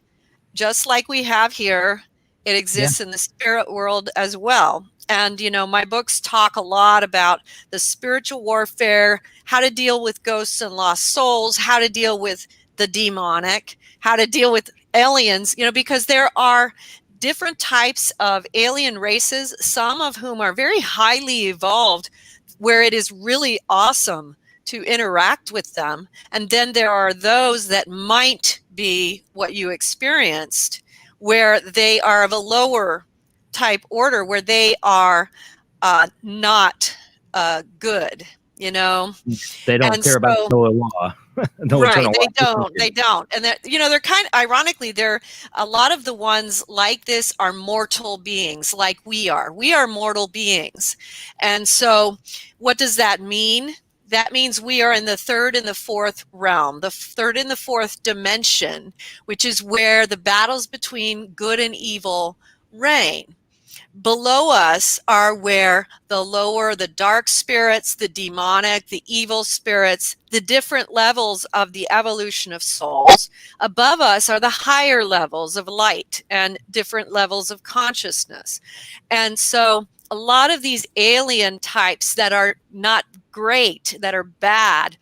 Just like we have here, it exists in the spirit world as well. And, my books talk a lot about the spiritual warfare, how to deal with ghosts and lost souls, how to deal with the demonic, how to deal with aliens, because there are different types of alien races, some of whom are very highly evolved, where it is really awesome to interact with them. And then there are those that might be what you experienced, where they are of a lower type order, where they are not good, They don't And care about so- Noah law. No right, eternal law. they don't. And they're kind of, ironically, a lot of the ones like this are mortal beings, like we are mortal beings. And so what does that mean? That means we are in the third and the fourth realm, the third and the fourth dimension, which is where the battles between good and evil reign. Below us are where the dark spirits, the demonic, the evil spirits, the different levels of the evolution of souls. Above us are the higher levels of light and different levels of consciousness. And so a lot of these alien types that are not great, that are bad,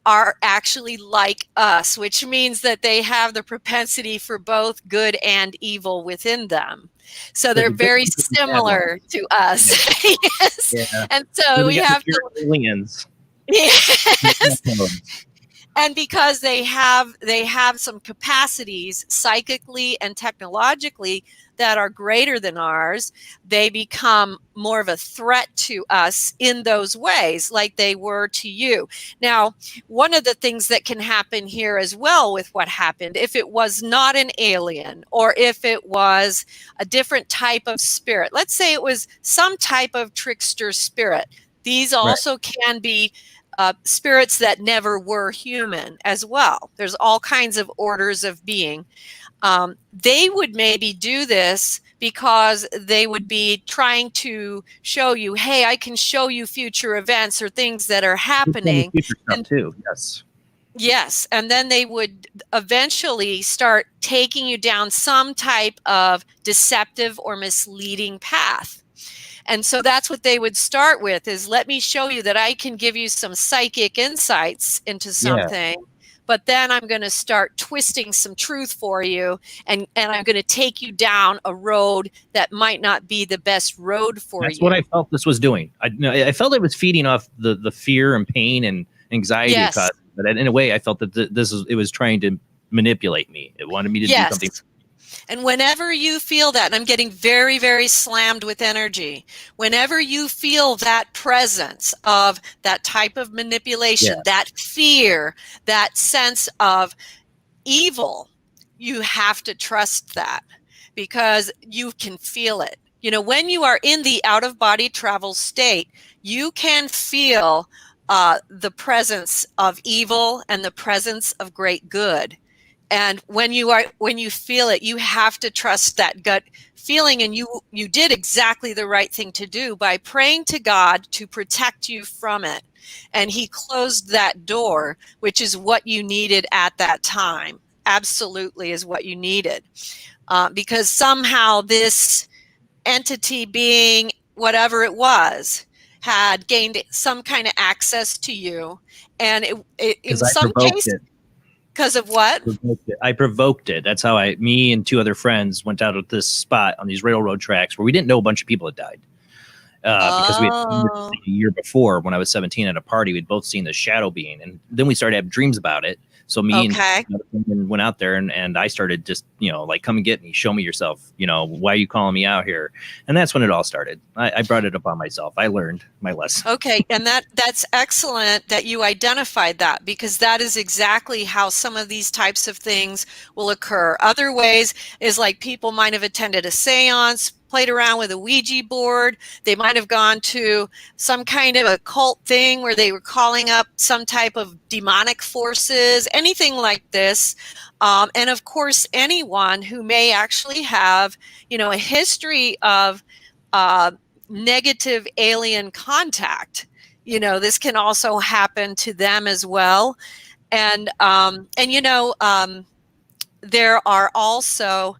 are actually like us, which means that they have the propensity for both good and evil within them. So they're very similar to us. Yes. Yeah. And so we have aliens. Yes. And because they have some capacities psychically and technologically that are greater than ours, they become more of a threat to us in those ways, like they were to you. Now, one of the things that can happen here as well with what happened, if it was not an alien, or if it was a different type of spirit, let's say it was some type of trickster spirit, these also can be spirits that never were human as well. There's all kinds of orders of being. They would maybe do this because they would be trying to show you, hey, I can show you future events or things that are happening. Future stuff too. Yes. Yes. And then they would eventually start taking you down some type of deceptive or misleading path. And so that's what they would start with, is let me show you that I can give you some psychic insights into something, but then I'm going to start twisting some truth for you, and I'm going to take you down a road that might not be the best road for you. That's what I felt this was doing. I felt it was feeding off the fear and pain and anxiety. Yes. But in a way, I felt that it was trying to manipulate me. It wanted me to do something. And whenever you feel that, and I'm getting very, very slammed with energy, whenever you feel that presence of that type of manipulation, that fear, that sense of evil, you have to trust that, because you can feel it. When you are in the out-of-body travel state, you can feel the presence of evil and the presence of great good. And when you feel it, you have to trust that gut feeling. And you did exactly the right thing to do by praying to God to protect you from it. And he closed that door, which is what you needed at that time. Absolutely is what you needed. Because somehow this entity, being whatever it was, had gained some kind of access to you. And it in some cases, because of what? I provoked it. That's how me and 2 other friends went out at this spot on these railroad tracks where we didn't know a bunch of people had died. Because we had seen this a year before when I was 17 at a party. We'd both seen the shadow being, and then we started having dreams about it. So me and went out there and I started just, like, come and get me, show me yourself, why are you calling me out here? And that's when it all started. I brought it upon myself. I learned my lesson. Okay. And that's excellent that you identified that, because that is exactly how some of these types of things will occur. Other ways is like people might have attended a seance, played around with a Ouija board. They might have gone to some kind of a cult thing where they were calling up some type of demonic forces, anything like this. And of course, anyone who may actually have, a history of negative alien contact, this can also happen to them as well. And there are also,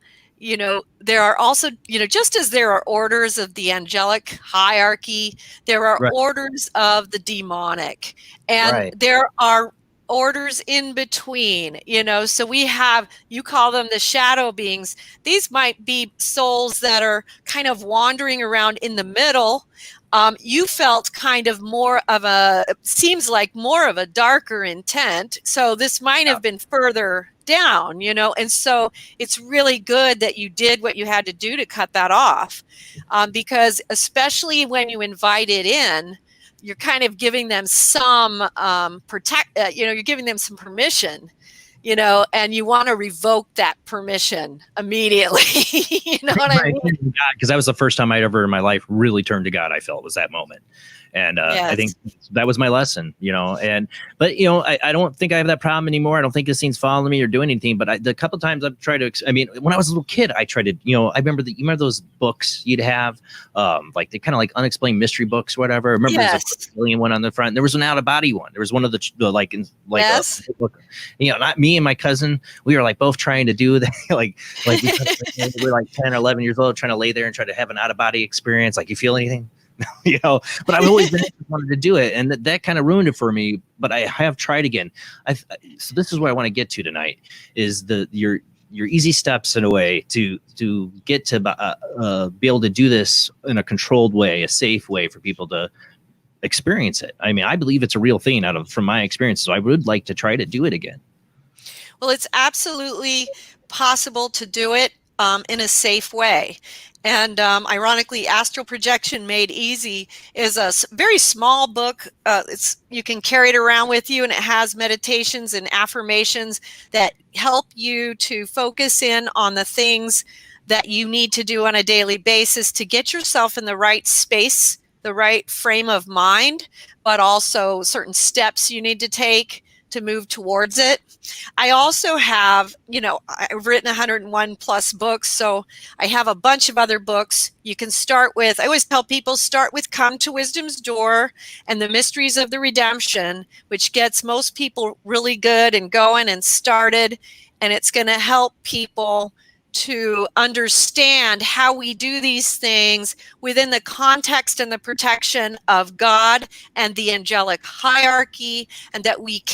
just as there are orders of the angelic hierarchy, there are orders of the demonic, and there are orders in between, so we have, you call them the shadow beings. These might be souls that are kind of wandering around in the middle. You felt kind of seems like more of a darker intent. So this might have been further down, and so it's really good that you did what you had to do to cut that off. Because especially when you invite it in, you're kind of giving them some you're giving them some permission, and you want to revoke that permission immediately. You know what I mean? Because that was the first time I'd ever in my life really turned to God. I felt was that moment. And yes. I think that was my lesson, but I don't think I have that problem anymore. I don't think this thing's following me or doing anything, but the couple times I've tried to, when I was a little kid, I tried to, I remember you remember those books you'd have, like they kind of like unexplained mystery books, or whatever. I remember there's a alien one on the front. There was an out of body one. There was one of the not me and my cousin. We were like both trying to do that. like we're like 10 or 11 years old, trying to lay there and try to have an out of body experience. Like, you feel anything? But I've always wanted to do it, and that kind of ruined it for me. But I have tried again. So this is where I want to get to tonight: is your easy steps in a way to get to be able to do this in a controlled way, a safe way for people to experience it. I believe it's a real thing from my experience. So I would like to try to do it again. Well, it's absolutely possible to do it in a safe way. And ironically, Astral Projection Made Easy is a very small book. You can carry it around with you, and it has meditations and affirmations that help you to focus in on the things that you need to do on a daily basis to get yourself in the right space, the right frame of mind, but also certain steps you need to take to move towards it. I also have, I've written 101 plus books, so I have a bunch of other books you can start with. I always tell people, start with Come to Wisdom's Door and The Mysteries of the Redemption, which gets most people really good and going and started, and it's going to help people to understand how we do these things within the context and the protection of God and the angelic hierarchy, and that we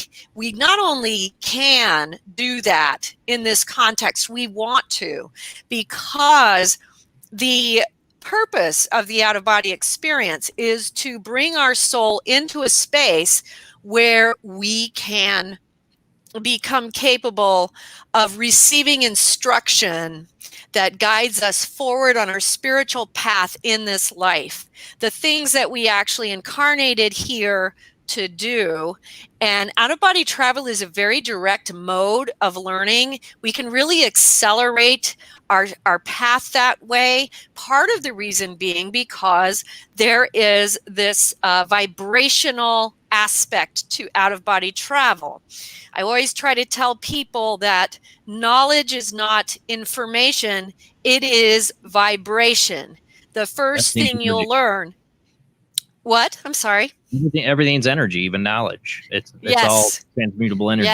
not only can do that in this context, we want to, because the purpose of the out-of-body experience is to bring our soul into a space where we can become capable of receiving instruction that guides us forward on our spiritual path in this life. The things that we actually incarnated here to do. And out-of-body travel is a very direct mode of learning. We can really accelerate our path that way. Part of the reason being because there is this vibrational aspect to out-of-body travel. I always try to tell people that knowledge is not information, it is vibration. The first thing you'll learn. What? I'm sorry. Everything's energy, even knowledge. It's all transmutable energy.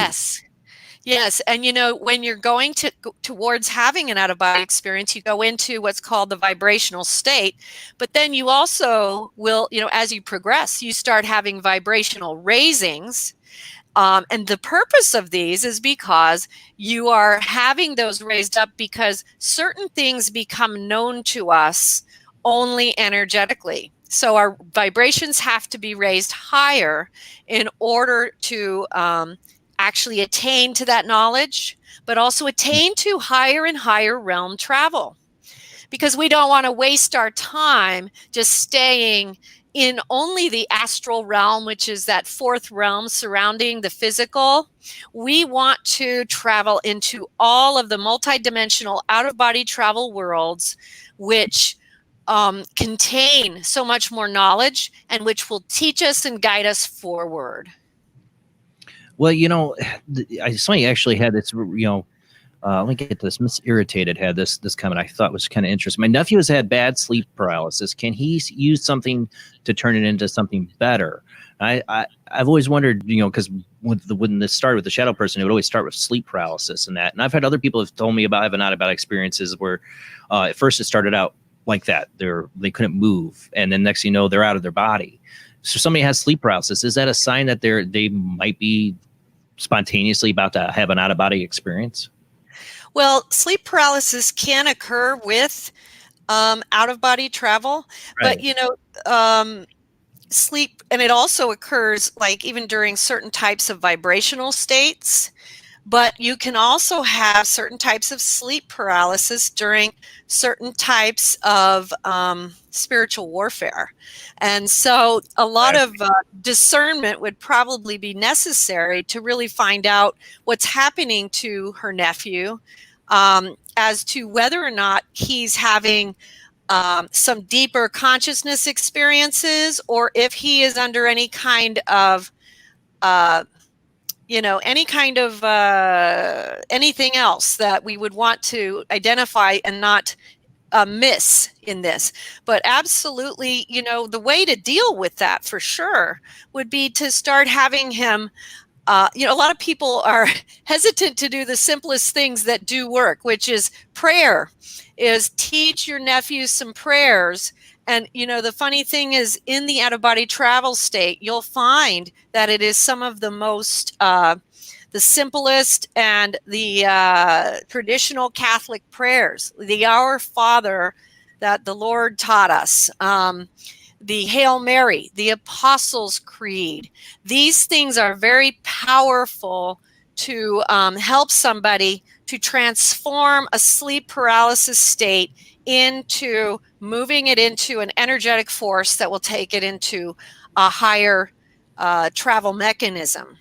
Yes. And when you're going towards having an out-of-body experience, you go into what's called the vibrational state. But then you also will, as you progress, you start having vibrational raisings. And the purpose of these is because you are having those raised up because certain things become known to us only energetically. So our vibrations have to be raised higher in order to actually attain to that knowledge, but also attain to higher and higher realm travel. Because we don't want to waste our time just staying in only the astral realm, which is that fourth realm surrounding the physical. We want to travel into all of the multidimensional out-of-body travel worlds, which contain so much more knowledge and which will teach us and guide us forward. Well, somebody actually had this, let me get this. Miss Irritated had this comment I thought was kind of interesting. My nephew has had bad sleep paralysis. Can he use something to turn it into something better? I've always wondered, because when this started with the shadow person, it would always start with sleep paralysis and that. And I've had other people have told me about having out-of-body experiences where at first it started out like that. They couldn't move, and then next thing you know, they're out of their body. So somebody has sleep paralysis. Is that a sign that they might be spontaneously about to have an out-of-body experience? Well, sleep paralysis can occur with out-of-body travel, right. But sleep, and it also occurs like even during certain types of vibrational states. But you can also have certain types of sleep paralysis during certain types of spiritual warfare. And so a lot of discernment would probably be necessary to really find out what's happening to her nephew as to whether or not he's having some deeper consciousness experiences, or if he is under any kind of anything else that we would want to identify and not miss in this. But absolutely, the way to deal with that for sure would be to start having him, a lot of people are hesitant to do the simplest things that do work, which is prayer, is teach your nephew some prayers. And, the funny thing is, in the out-of-body travel state, you'll find that it is some of the most, the simplest and the traditional Catholic prayers. The Our Father that the Lord taught us, the Hail Mary, the Apostles' Creed. These things are very powerful to help somebody to transform a sleep paralysis state into moving it into an energetic force that will take it into a higher travel mechanism.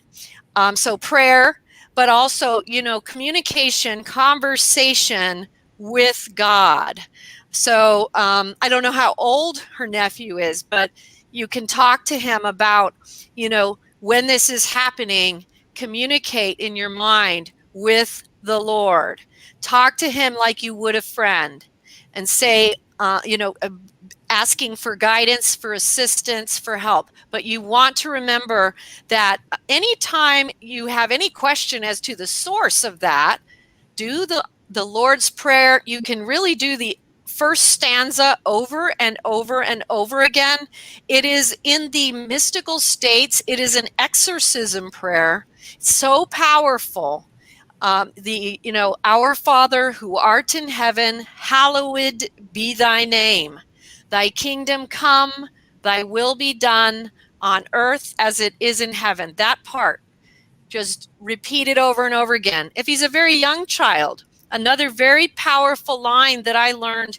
So prayer, but also, communication, conversation with God. So I don't know how old her nephew is, but you can talk to him about, when this is happening, communicate in your mind with the Lord. Talk to him like you would a friend and say, asking for guidance, for assistance, for help. But you want to remember that anytime you have any question as to the source of that, do the Lord's Prayer. You can really do the first stanza over and over and over again. It is in the mystical states. It is an exorcism prayer. It's so powerful. Our Father who art in heaven, hallowed be thy name. Thy kingdom come, thy will be done on earth as it is in heaven. That part, just repeat it over and over again. If he's a very young child, another very powerful line that I learned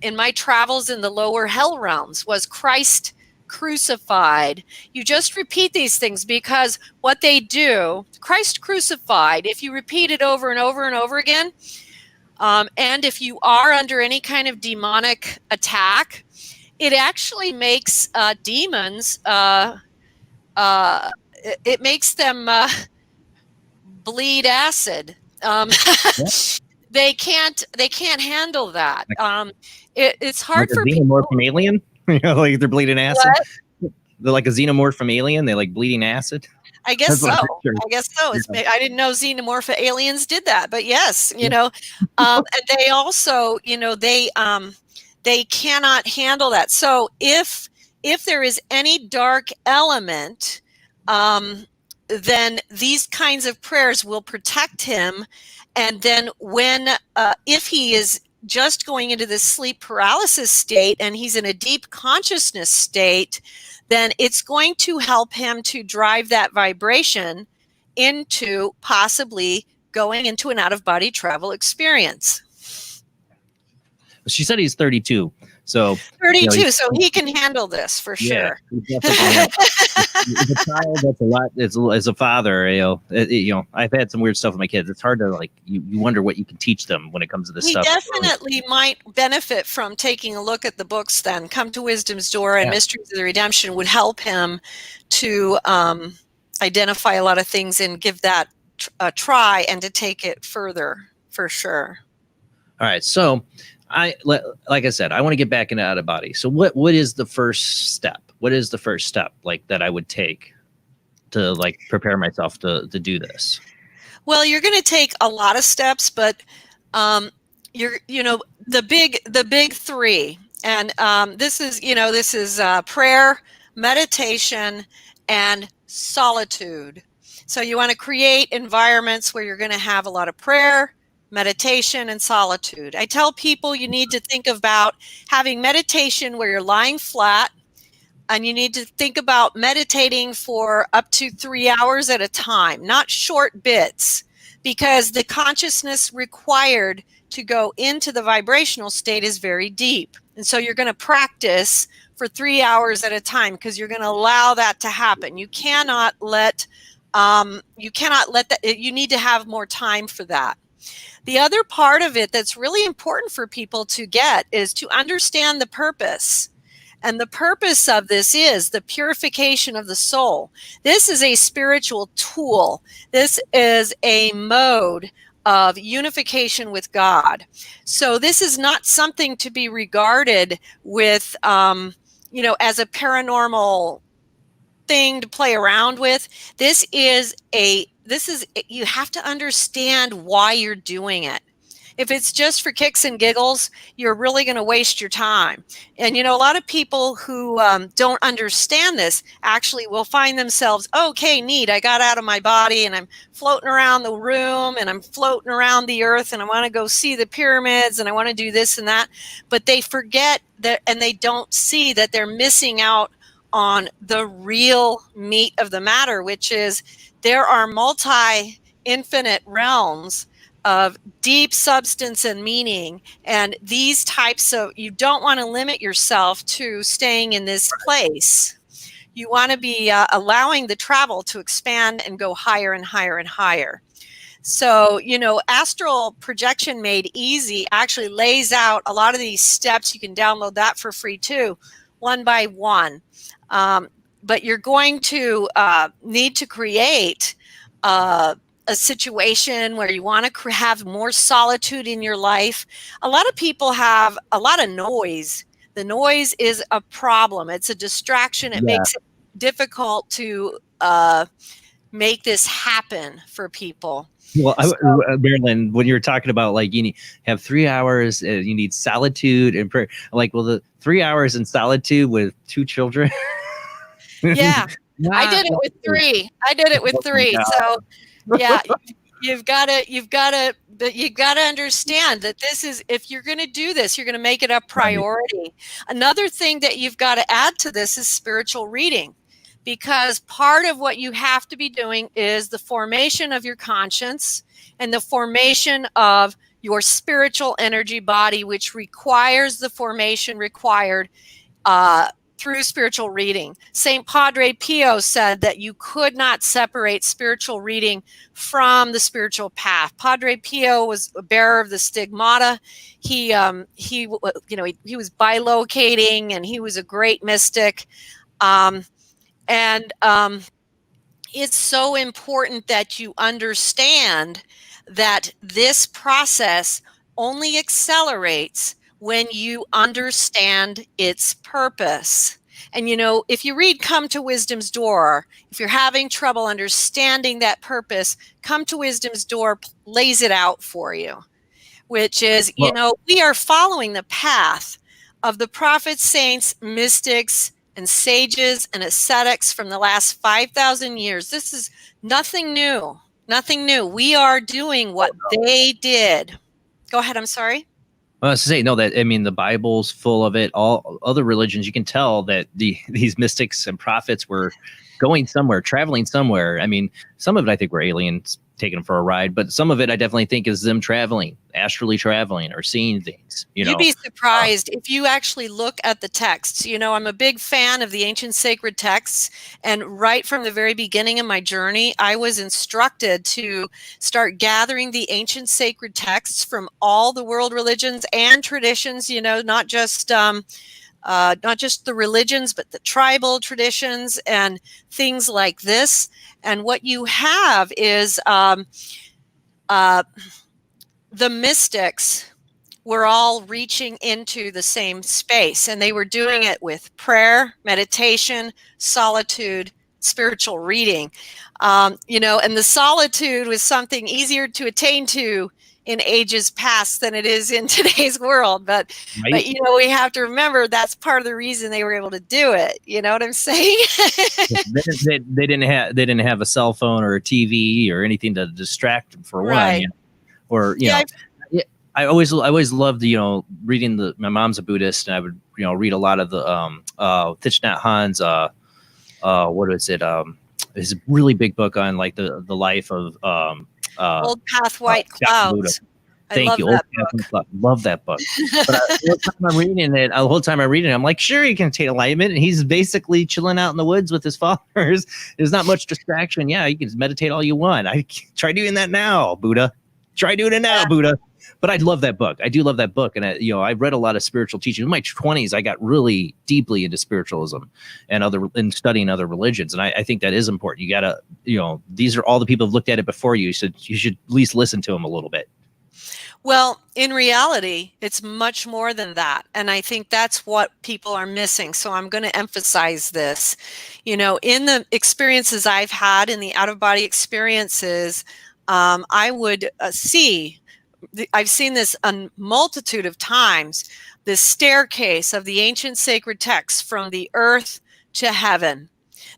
in my travels in the lower hell realms was Christ crucified. You just repeat these things, because what they do, Christ crucified, if you repeat it over and over and over again, and if you are under any kind of demonic attack, it actually makes demons, it makes them bleed acid. They can't handle that. It's hard like for a people. xenomorph from Alien. Like they're bleeding acid. What? They're like a xenomorph from Alien. They like bleeding acid. I guess That's so. what I'm sure. I guess so. I didn't know xenomorph aliens did that, but yes, and they also, they cannot handle that. So if there is any dark element, then these kinds of prayers will protect him. And then if he is just going into this sleep paralysis state and he's in a deep consciousness state, then it's going to help him to drive that vibration into possibly going into an out-of-body travel experience. She said he's 32. So 32, so he can handle this for sure. As a child, that's a lot. As a father, I've had some weird stuff with my kids. It's hard to you wonder what you can teach them when it comes to this stuff. He definitely might benefit from taking a look at the books. Then Come to Wisdom's Door and Mysteries of the Redemption would help him to identify a lot of things and give that a try and to take it further for sure. All right, so like I said, I want to get back into out of body. So what is the first step? What is the first step that I would take to prepare myself to do this? Well, you're going to take a lot of steps, but the big three, and this is prayer, meditation, and solitude. So you want to create environments where you're going to have a lot of prayer, meditation, and solitude. I tell people you need to think about having meditation where you're lying flat, and you need to think about meditating for up to 3 hours at a time, not short bits, because the consciousness required to go into the vibrational state is very deep. And so you're going to practice for 3 hours at a time because you're going to allow that to happen. You cannot let that, you need to have more time for that. The other part of it that's really important for people to get is to understand the purpose. And the purpose of this is the purification of the soul. This is a spiritual tool. This is a mode of unification with God. So this is not something to be regarded with, as a paranormal thing to play around with. You have to understand why you're doing it. If it's just for kicks and giggles, you're really going to waste your time. And, a lot of people who don't understand this actually will find themselves, okay, neat, I got out of my body and I'm floating around the room and I'm floating around the earth and I want to go see the pyramids and I want to do this and that. But they forget that, and they don't see that they're missing out on the real meat of the matter, which is there are infinite realms of deep substance and meaning. And these types of, you don't want to limit yourself to staying in this place. You want to be allowing the travel to expand and go higher and higher and higher. So, Astral Projection Made Easy actually lays out a lot of these steps. You can download that for free too, one by one. But you're going to need to create a situation where you want to have more solitude in your life. A lot of people have a lot of noise. The noise is a problem. It's a distraction. It makes it difficult to make this happen for people. Well, Marilynn, when you were talking about you have 3 hours, you need solitude and prayer. The 3 hours in solitude with 2 children. Yeah, I did it with three. So, yeah, you've got to understand that this is, if you're going to do this, you're going to make it a priority. Another thing that you've got to add to this is spiritual reading. Because part of what you have to be doing is the formation of your conscience and the formation of your spiritual energy body, which requires the formation required through spiritual reading. St. Padre Pio said that you could not separate spiritual reading from the spiritual path. Padre Pio was a bearer of the stigmata. He was bilocating, and he was a great mystic. It's so important that you understand that this process only accelerates when you understand its purpose. And if you read Come to Wisdom's Door, if you're having trouble understanding that purpose, Come to Wisdom's Door lays it out for you, which is, we are following the path of the prophets, saints, mystics, and sages and ascetics from the last 5,000 years. This is nothing new, nothing new. We are doing what they did. Go ahead. I'm sorry. Well, I was to say, no, the Bible's full of it. All other religions, you can tell that these mystics and prophets were going somewhere, traveling somewhere. I mean, some of it I think were aliens taking them for a ride, but some of it I definitely think is them traveling, astrally traveling, or seeing things. You'd be surprised if you actually look at the texts. I'm a big fan of the ancient sacred texts, and right from the very beginning of my journey, I was instructed to start gathering the ancient sacred texts from all the world religions and traditions. Not just the religions, but the tribal traditions and things like this. And what you have is the mystics were all reaching into the same space, and they were doing it with prayer, meditation, solitude, spiritual reading. And the solitude was something easier to attain to in ages past than it is in today's world. But we have to remember that's part of the reason they were able to do it. You know what I'm saying? they didn't have a cell phone or a TV or anything to distract them for one. I always loved, reading my mom's a Buddhist, and I would, read a lot of the Thich Nhat Hanh's what is it? His really big book on like the life of Old Path White Clouds. Thank you. Love that book. But the whole time I'm reading it, I'm like, sure, he can attain enlightenment, and he's basically chilling out in the woods with his followers. There's not much distraction. Yeah, you can meditate all you want. I try doing that now, Buddha. Try doing it now, Buddha. But I love that book. I do love that book. And I read a lot of spiritual teaching. In my 20s, I got really deeply into spiritualism and studying other religions. And I think that is important. You gotta, these are all the people who've looked at it before you. So you should at least listen to them a little bit. Well, in reality, it's much more than that. And I think that's what people are missing. So I'm going to emphasize this. In the experiences I've had, in the out-of-body experiences, I would I've seen this a multitude of times, this staircase of the ancient sacred texts from the earth to heaven.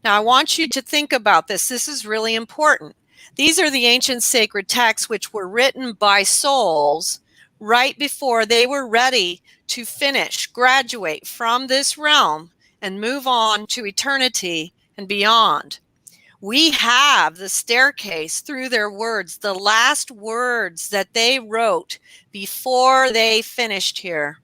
Now, I want you to think about this. This is really important. These are the ancient sacred texts which were written by souls right before they were ready to graduate from this realm and move on to eternity and beyond. We have the staircase through their words, the last words that they wrote before they finished here.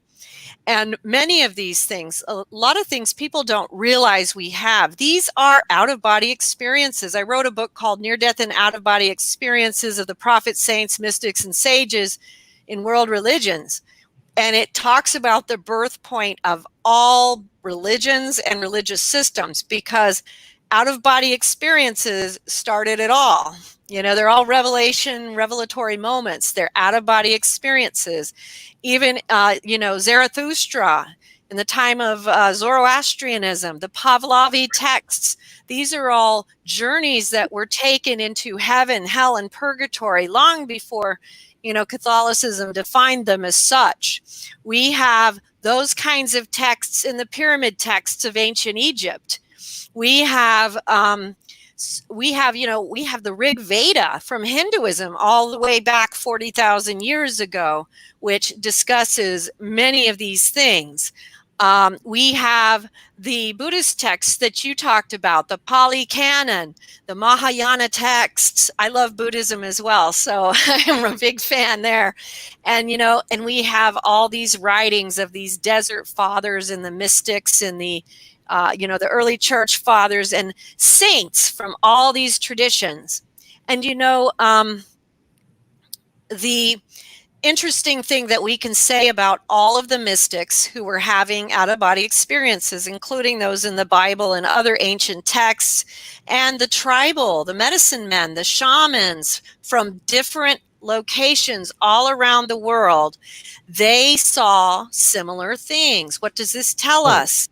And many of these things, a lot of things people don't realize we have. These are out-of-body experiences. I wrote a book called Near-Death and Out-of-Body Experiences of the Prophets, Saints, Mystics, and Sages in World Religions. And it talks about the birth point of all religions and religious systems, because out-of-body experiences started it all. They're all revelatory moments. They're out-of-body experiences. Even, Zarathustra in the time of Zoroastrianism, the Pavlovi texts, these are all journeys that were taken into heaven, hell, and purgatory long before, Catholicism defined them as such. We have those kinds of texts in the pyramid texts of ancient Egypt. We have the Rig Veda from Hinduism all the way back 40,000 years ago, which discusses many of these things. We have the Buddhist texts that you talked about, the Pali Canon, the Mahayana texts. I love Buddhism as well, so I'm a big fan there. And, and we have all these writings of these desert fathers and the mystics and the the early church fathers and saints from all these traditions. And, the interesting thing that we can say about all of the mystics who were having out-of-body experiences, including those in the Bible and other ancient texts, and the medicine men, the shamans from different locations all around the world, they saw similar things. What does this tell us?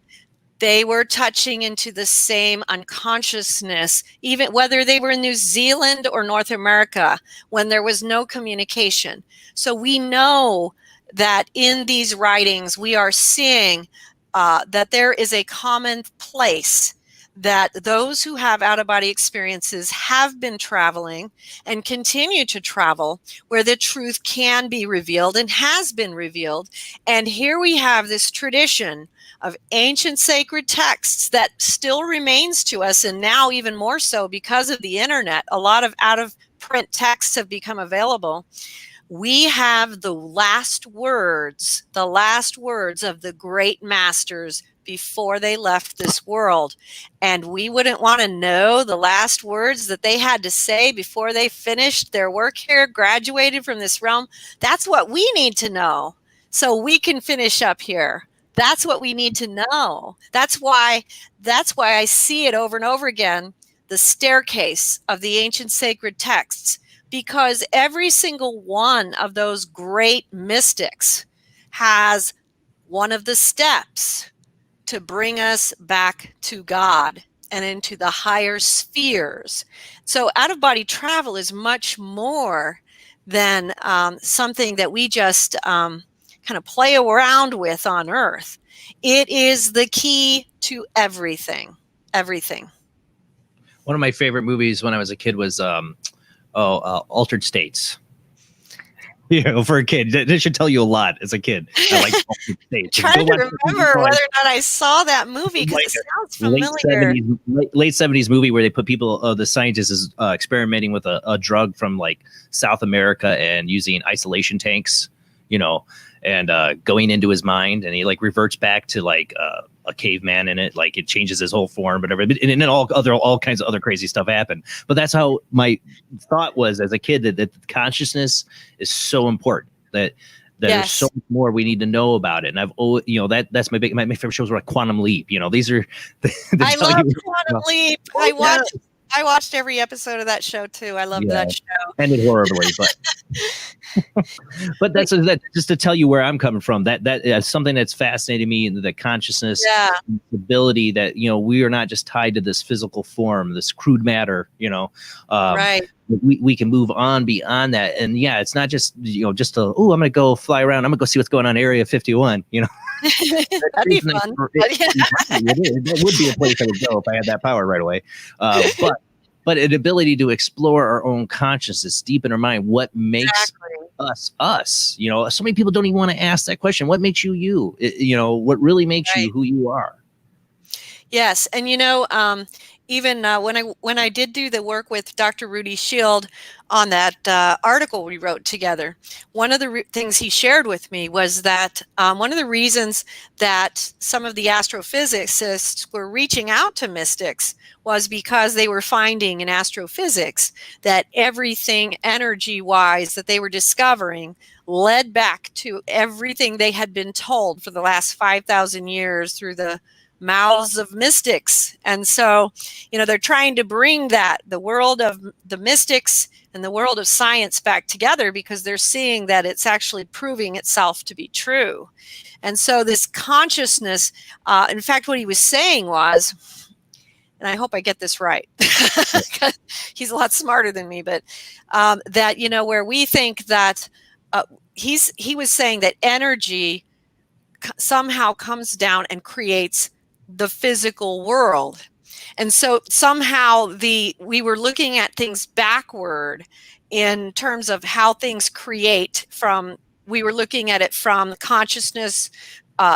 They were touching into the same unconsciousness, even whether they were in New Zealand or North America, when there was no communication. So we know that in these writings, we are seeing that there is a common place, that those who have out-of-body experiences have been traveling and continue to travel, where the truth can be revealed and has been revealed. And here we have this tradition of ancient sacred texts that still remains to us, and now even more so because of the internet. A lot of out-of-print texts have become available. We have the last words of the great masters before they left this world. And we wouldn't want to know the last words that they had to say before they finished their work here, graduated from this realm. That's what we need to know, so we can finish up here. That's what we need to know. That's why I see it over and over again, the staircase of the ancient sacred texts, because every single one of those great mystics has one of the steps to bring us back to God and into the higher spheres. So out-of-body travel is much more than something that we just kind of play around with on Earth. It is the key to everything. One of my favorite movies when I was a kid was Altered States. For a kid, this should tell you a lot as a kid. I like Altered States. Trying to remember whether or not I saw that movie, because it sounds familiar. Late 70s movie where they put people, the scientist is experimenting with a drug from like South America and using isolation tanks, and going into his mind, and he like reverts back to like a caveman in it. Like it changes his whole form, whatever. And then all kinds of other crazy stuff happened. But that's how my thought was as a kid, that consciousness is so important, that there's so much more we need to know about it. And I've always, that's my favorite shows were like Quantum Leap. These are. I love Quantum Leap. I watched every episode of that show too. I loved that show. Ended horribly, but but that's just to tell you where I'm coming from. That is something that's fascinated me, the consciousness, the ability that we are not just tied to this physical form, this crude matter. Right. We can move on beyond that, and it's not just I'm gonna go fly around. I'm gonna go see what's going on in Area 51. That'd be fun. That would be a place I would go if I had that power right away. But an ability to explore our own consciousness deep in our mind, what makes us us. So many people don't even want to ask that question. What makes you you? What really makes you who you are? Yes, and even when I did do the work with Dr. Rudy Shield on that article we wrote together, one of the things he shared with me was that one of the reasons that some of the astrophysicists were reaching out to mystics was because they were finding in astrophysics that everything energy-wise that they were discovering led back to everything they had been told for the last 5,000 years through the mouths of mystics. And so, they're trying to bring the world of the mystics and the world of science back together, because they're seeing that it's actually proving itself to be true. And so this consciousness, in fact, what he was saying was, and I hope I get this right, he's a lot smarter than me, but that, where we think that he was saying that energy somehow comes down and creates the physical world. And so somehow we were looking at things backward in terms of how things create we were looking at it from consciousness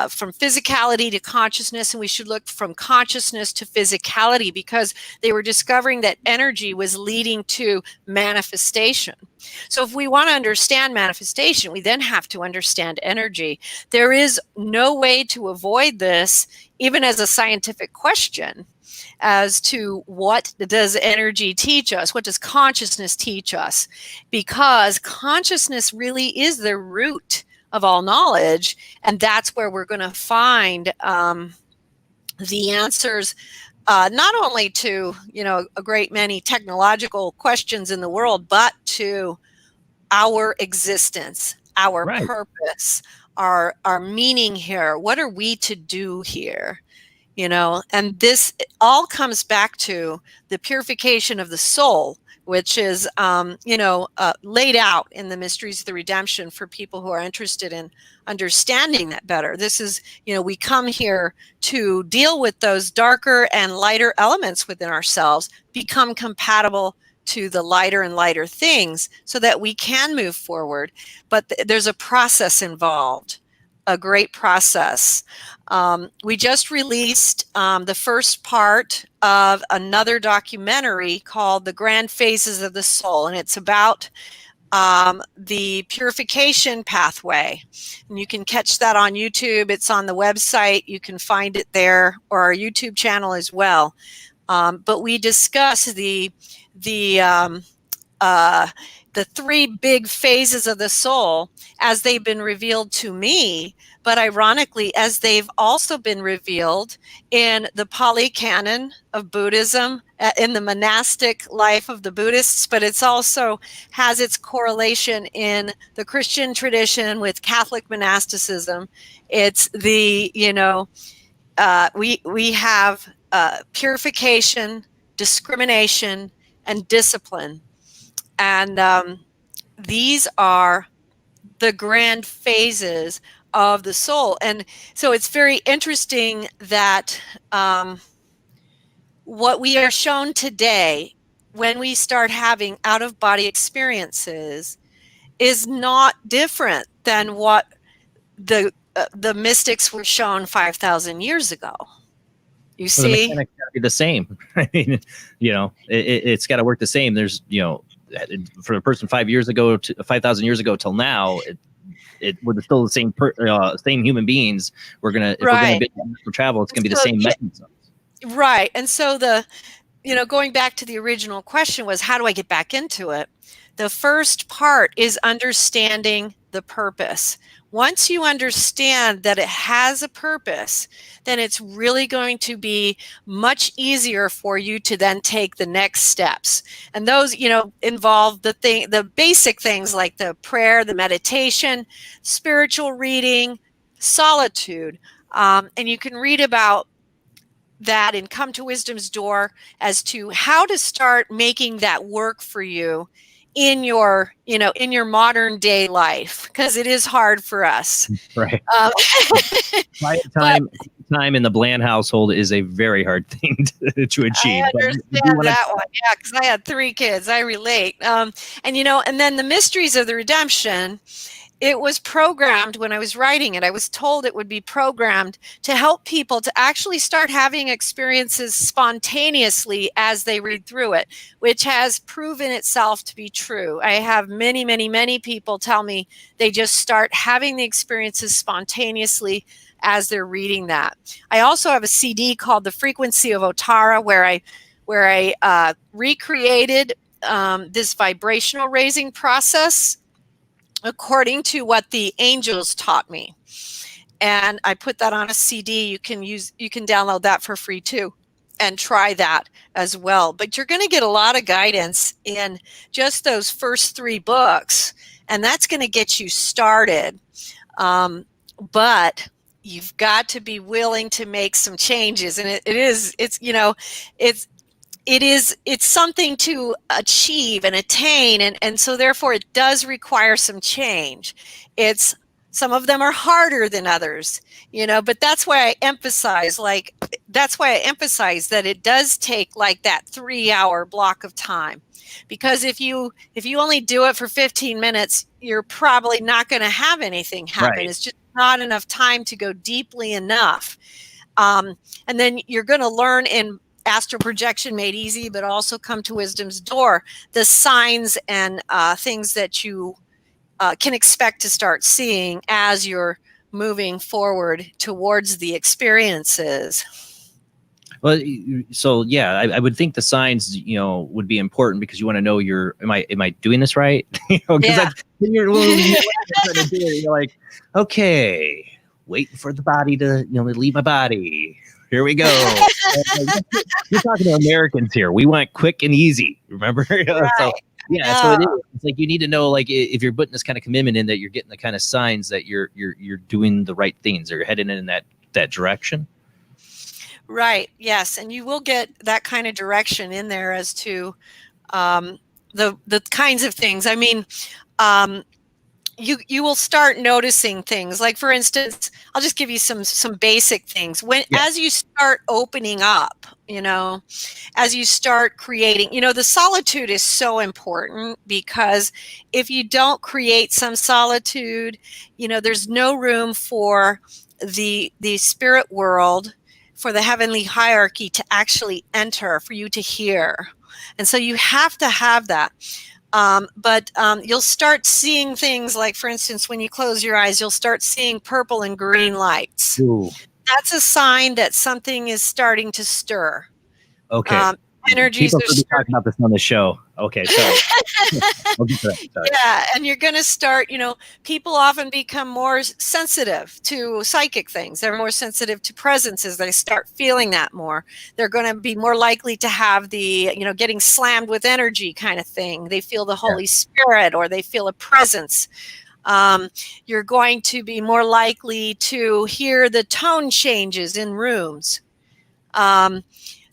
from physicality to consciousness, and we should look from consciousness to physicality, because they were discovering that energy was leading to manifestation. So if we want to understand manifestation, we then have to understand energy. There is no way to avoid this, even as a scientific question, as to what does energy teach us? What does consciousness teach us? Because consciousness really is the root of all knowledge, and that's where we're going to find the answers, not only to a great many technological questions in the world, but to our existence, our purpose, our meaning here. What are we to do here? And this all comes back to the purification of the soul, which is, laid out in the Mysteries of the Redemption for people who are interested in understanding that better. This is, we come here to deal with those darker and lighter elements within ourselves, become compatible to the lighter and lighter things so that we can move forward. But there's a process involved, a great process. We just released the first part of another documentary called The Grand Phases of the Soul, and it's about the purification pathway. And you can catch that on YouTube. It's on the website. You can find it there, or our YouTube channel as well. But we discuss the three big phases of the soul as they've been revealed to me, but ironically, as they've also been revealed in the Pali Canon of Buddhism, in the monastic life of the Buddhists, but it's also has its correlation in the Christian tradition with Catholic monasticism. It's the, we have purification, discrimination, and discipline. And these are the grand phases of the soul. And so it's very interesting that what we are shown today, when we start having out-of-body experiences, is not different than what the mystics were shown 5,000 years ago. You see? The mechanics got to be the same. I mean, it's got to work the same. There's, for a person 5,000 years ago till now, we're still the same same human beings. If we're gonna be for travel, it's gonna be the same mechanism. Right. And so going back to the original question was, how do I get back into it? The first part is understanding the purpose. Once you understand that it has a purpose, then it's really going to be much easier for you to then take the next steps. And those, involve the basic things like the prayer, the meditation, spiritual reading, solitude. And you can read about that and Come to Wisdom's Door as to how to start making that work for you in your modern day life, because it is hard for us. Right. Time in the Bland household is a very hard thing to achieve. I understand that one. Yeah, because I had 3 kids. I relate. And then the Mysteries of the Redemption, it was programmed when I was writing it. I was told it would be programmed to help people to actually start having experiences spontaneously as they read through it, which has proven itself to be true. I have many, many, many people tell me they just start having the experiences spontaneously as they're reading that. I also have a CD called The Frequency of Otara, where I recreated this vibrational raising process according to what the angels taught me. And I put that on a CD. You can download that for free too and try that as well. But you're going to get a lot of guidance in just those first 3 books, and that's going to get you started. But you've got to be willing to make some changes. And it's something to achieve and attain, and so therefore it does require some change. Some of them are harder than others, but that's why I emphasize that it does take like that 3-hour block of time, because if you only do it for 15 minutes, you're probably not going to have anything happen. Right. It's just not enough time to go deeply enough. And then you're going to learn in Astral Projection Made Easy, but also Come to Wisdom's Door, the signs and things that you can expect to start seeing as you're moving forward towards the experiences. Well, so yeah, I would think the signs, would be important because you want to know am I doing this right? Because you're like, okay, waiting for the body to leave my body. Here we go. You're talking to Americans here. We want quick and easy. Remember? Right. So yeah, so it is. It's like you need to know, like, if you're putting this kind of commitment in, that you're getting the kind of signs that you're doing the right things, or you're heading in that direction. Right. Yes, and you will get that kind of direction in there as to the kinds of things. I mean, you will start noticing things. Like, for instance, I'll just give you some basic things. As you start opening up, as you start creating, the solitude is so important, because if you don't create some solitude, there's no room for the spirit world, for the heavenly hierarchy to actually enter, for you to hear. And so you have to have that. But you'll start seeing things like, for instance, when you close your eyes, you'll start seeing purple and green lights. Ooh. That's a sign that something is starting to stir. Okay. Energies People should be talking about this on the show. Okay, sorry. Sorry. Yeah, and you're going to start, people often become more sensitive to psychic things. They're more sensitive to presences. They start feeling that more. They're going to be more likely to have the, getting slammed with energy kind of thing. They feel the Holy Spirit, or they feel a presence. You're going to be more likely to hear the tone changes in rooms.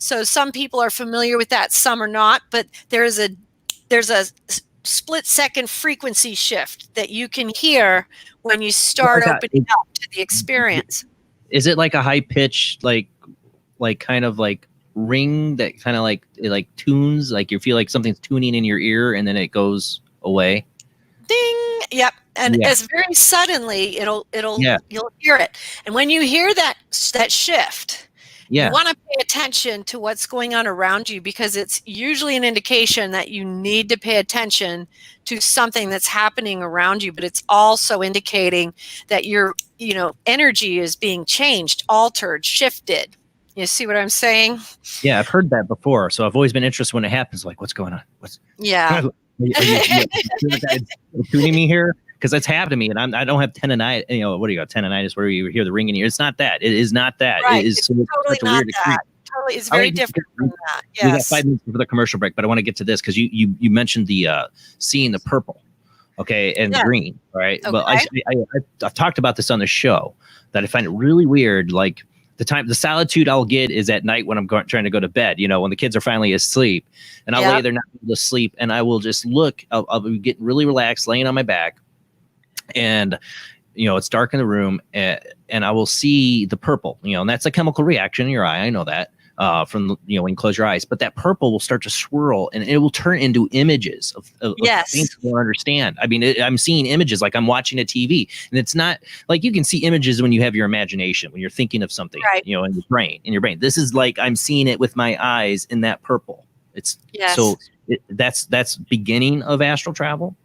So some people are familiar with that, some are not, but there's a split second frequency shift that you can hear when you start opening up to the experience. Is it like a high pitch, like kind of like ring that kind of like tunes, like you feel like something's tuning in your ear and then it goes away? Ding. Yep. And as very suddenly you'll hear it. And when you hear that shift, you want to pay attention to what's going on around you, because it's usually an indication that you need to pay attention to something that's happening around you, but it's also indicating that your, energy is being changed, altered, shifted. You see what I'm saying? Yeah, I've heard that before. So I've always been interested when it happens, like, what's going on? Are you tuning me here? Because that's happened to me, and I don't have tendonitis. What do you got? Tendonitis, where you hear the ring in your ear. It's not that. It is not that. Right. It is totally not that. Totally, it's very different from that. Yes. We got 5 minutes for the commercial break, but I want to get to this because you mentioned the seeing the purple, okay, and green. All right. Okay. Well, I've talked about this on the show, that I find it really weird. Like, the solitude I'll get is at night when I'm trying to go to bed, when the kids are finally asleep, and I'll lay there not able to sleep, and I will just look. I'll be getting really relaxed, laying on my back. And, it's dark in the room, and I will see the purple, and that's a chemical reaction in your eye. I know that from, when you close your eyes, but that purple will start to swirl, and it will turn into images of things you don't understand. I mean, I'm seeing images like I'm watching a TV, and it's not like you can see images when you have your imagination, when you're thinking of something, in your brain. This is like I'm seeing it with my eyes in that purple. That's beginning of astral travel.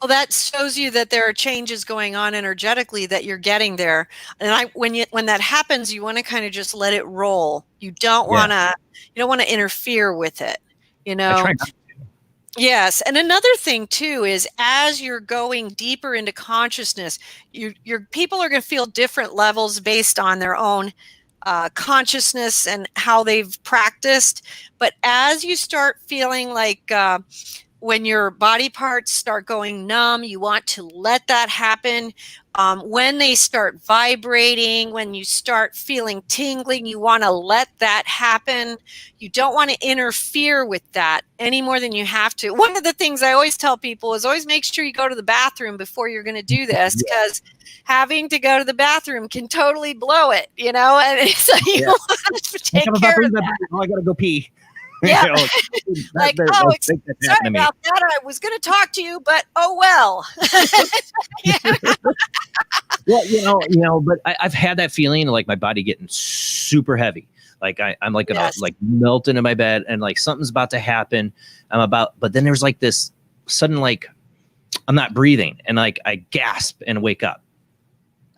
Well, that shows you that there are changes going on energetically, that you're getting there. And when that happens, you want to kind of just let it roll. You don't want to interfere with it. I try not to. Yes, and another thing too is, as you're going deeper into consciousness, your people are going to feel different levels based on their own consciousness and how they've practiced. But as you start feeling like when your body parts start going numb, you want to let that happen. When they start vibrating, when you start feeling tingling, you want to let that happen. You don't want to interfere with that any more than you have to. One of the things I always tell people is always make sure you go to the bathroom before you're going to do this, because having to go to the bathroom can totally blow it, and so you want to take care of that. I got to go pee. Yeah. You know, Like, that- oh, that's- that's sorry happened to me. about that. I was going to talk to you, but oh well. Well, but I've had that feeling like my body getting super heavy. Like I'm like gonna like melt into my bed, and like something's about to happen. But then there's like this sudden like I'm not breathing, and like I gasp and wake up.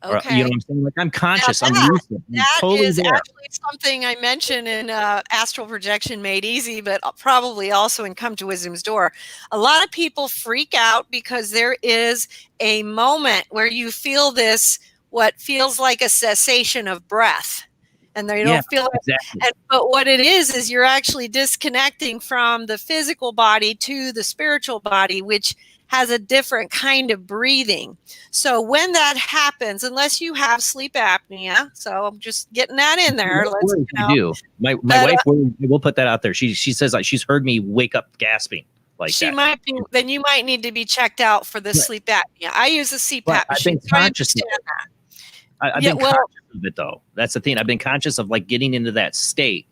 Okay. Or, you know what I'm saying? Like I'm conscious. I'm lucid. I'm That totally is there. actually something I mentioned in Astral Projection Made Easy, but probably also in Come to Wisdom's Door. A lot of people freak out because there is a moment where you feel this, what feels like a cessation of breath. And they don't feel exactly. but what it is you're actually disconnecting from the physical body to the spiritual body, which has a different kind of breathing. So when that happens, unless you have sleep apnea, so I'm just getting that in there. I do. My wife will put that out there. She says like she's heard me wake up gasping like she that. might be. Then you might need to be checked out for the sleep apnea. I use a CPAP But I've machine. been So I conscious of understand that. I've been conscious of it though. That's the thing. I've been conscious of like getting into that state,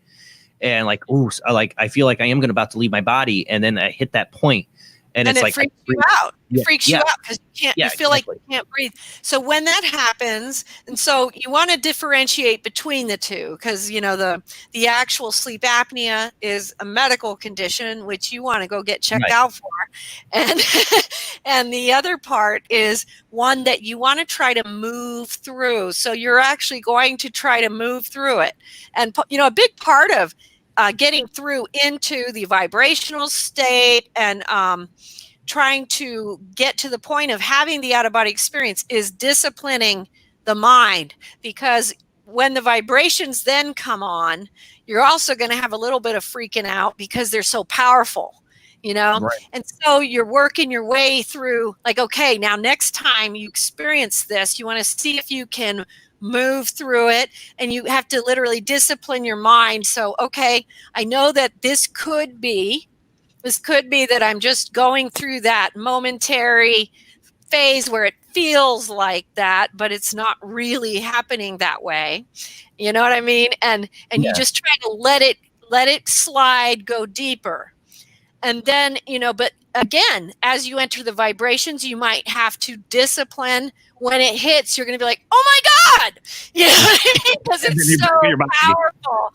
and like, ooh, I feel like I am about to leave my body, and then I hit that point. And it's it like freaks you out. It freaks you out because you can't. You feel like you can't breathe. So when that happens, and so you want to differentiate between the two, because the actual sleep apnea is a medical condition which you want to go get checked out for, and and the other part is one that you want to try to move through. So you're actually going to try to move through it, and a big part of getting through into the vibrational state and trying to get to the point of having the out-of-body experience is disciplining the mind, because when the vibrations then come on, you're also going to have a little bit of freaking out because they're so powerful, and so you're working your way through like, okay, now next time you experience this, you want to see if you can move through it, and you have to literally discipline your mind. So, okay, I know that this could be that I'm just going through that momentary phase where it feels like that, but it's not really happening that way. You know what I mean? And you just try to let it slide, go deeper. And then, but again, as you enter the vibrations, you might have to discipline. When it hits, you're going to be like, oh my God, you know what I mean? Because it's so powerful,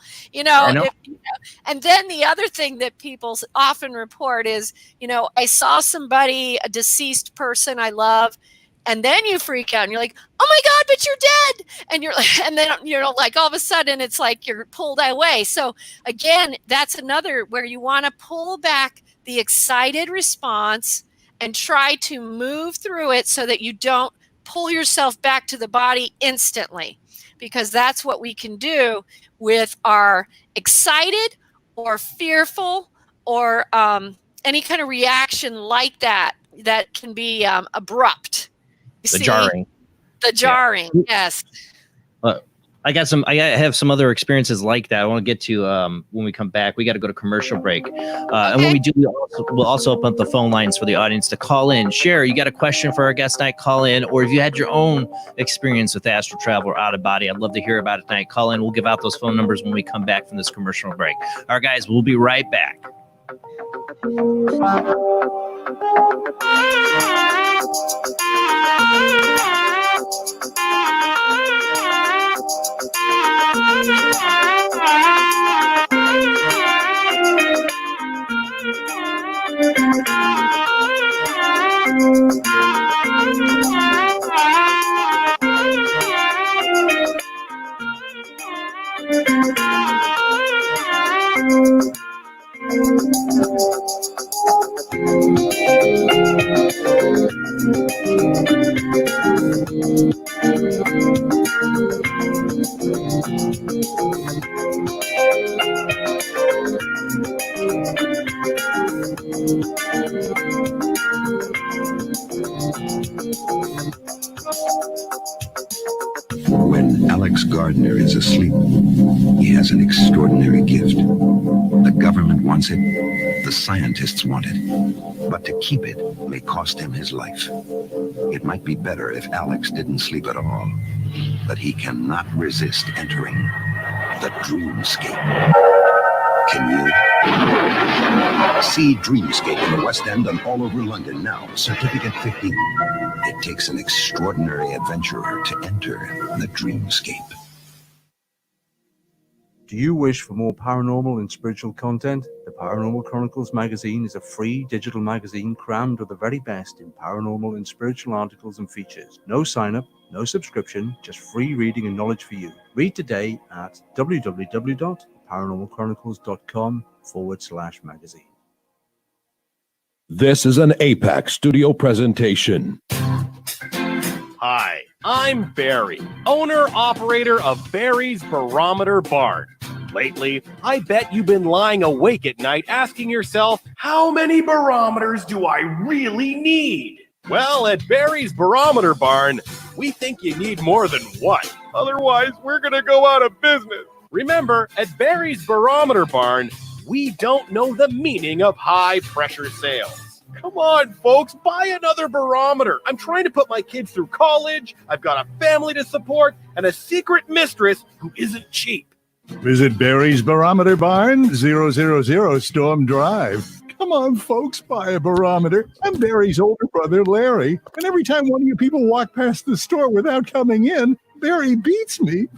and then the other thing that people often report is, I saw somebody, a deceased person I love, and then you freak out and you're like, oh my God, but you're dead. And you're like, and then, like all of a sudden it's like you're pulled away. So again, that's another where you want to pull back the excited response and try to move through it so that you don't pull yourself back to the body instantly, because that's what we can do with our excited or fearful or any kind of reaction like that can be abrupt. The jarring. The jarring, yes. I have some other experiences like that I want to get to when we come back. We got to go to commercial break. And when we do, we'll also open up the phone lines for the audience to call in. Share, you got a question for our guest tonight, call in. Or if you had your own experience with astral travel or out of body, I'd love to hear about it tonight. Call in. We'll give out those phone numbers when we come back from this commercial break. All right, guys, we'll be right back. When Alex Gardner is asleep, he has an extraordinary gift. The government wants it, the scientists want it, but to keep it may cost him his life. It might be better if Alex didn't sleep at all, but he cannot resist entering the dreamscape. Can you? See Dreamscape in the West End and all over London now. Certificate 15. It takes an extraordinary adventurer to enter the Dreamscape. Do you wish for more paranormal and spiritual content? The Paranormal Chronicles magazine is a free digital magazine crammed with the very best in paranormal and spiritual articles and features. No sign-up, no subscription, just free reading and knowledge for you. Read today at www.paranormalchronicles.com/magazine. This is an APAC studio presentation. Hi, I'm Barry, owner-operator of Barry's Barometer Barn. Lately, I bet you've been lying awake at night asking yourself, how many barometers do I really need? Well, at Barry's Barometer Barn, we think you need more than one. Otherwise, we're going to go out of business. Remember, at Barry's Barometer Barn, we don't know the meaning of high-pressure sales. Come on, folks, buy another barometer. I'm trying to put my kids through college. I've got a family to support and a secret mistress who isn't cheap. Visit Barry's Barometer Barn, 000 Storm Drive. Come on, folks, buy a barometer. I'm Barry's older brother, Larry. And every time one of you people walk past the store without coming in, Barry beats me.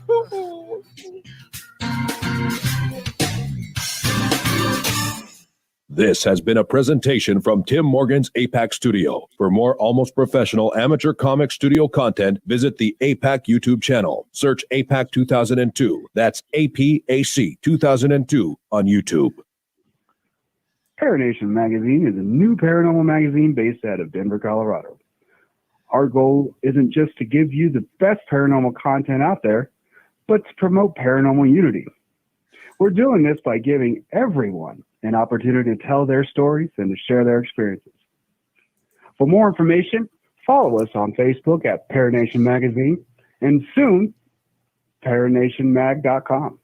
This has been a presentation from Tim Morgan's APAC Studio. For more almost professional amateur comic studio content, visit the APAC YouTube channel. Search APAC 2002. That's APAC 2002 on YouTube. Paranation Magazine is a new paranormal magazine based out of Denver, Colorado. Our goal isn't just to give you the best paranormal content out there, but to promote paranormal unity. We're doing this by giving everyone an opportunity to tell their stories and to share their experiences. For more information, follow us on Facebook at Paranation Magazine and soon, paranationmag.com.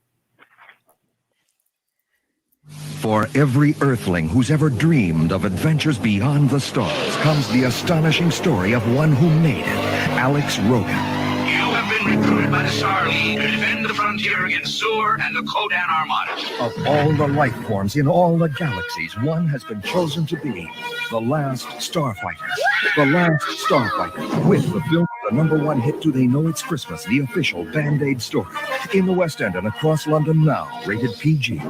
For every Earthling who's ever dreamed of adventures beyond the stars comes the astonishing story of one who made it, Alex Rogan. You have been recruited by the Star League to defend the frontier against Sur and the Kodan Armada. Of all the life forms in all the galaxies, one has been chosen to be the last starfighter. The last starfighter, with the film the #1 hit Do They Know It's Christmas, the official Band-Aid story. In the West End and across London now, rated PG.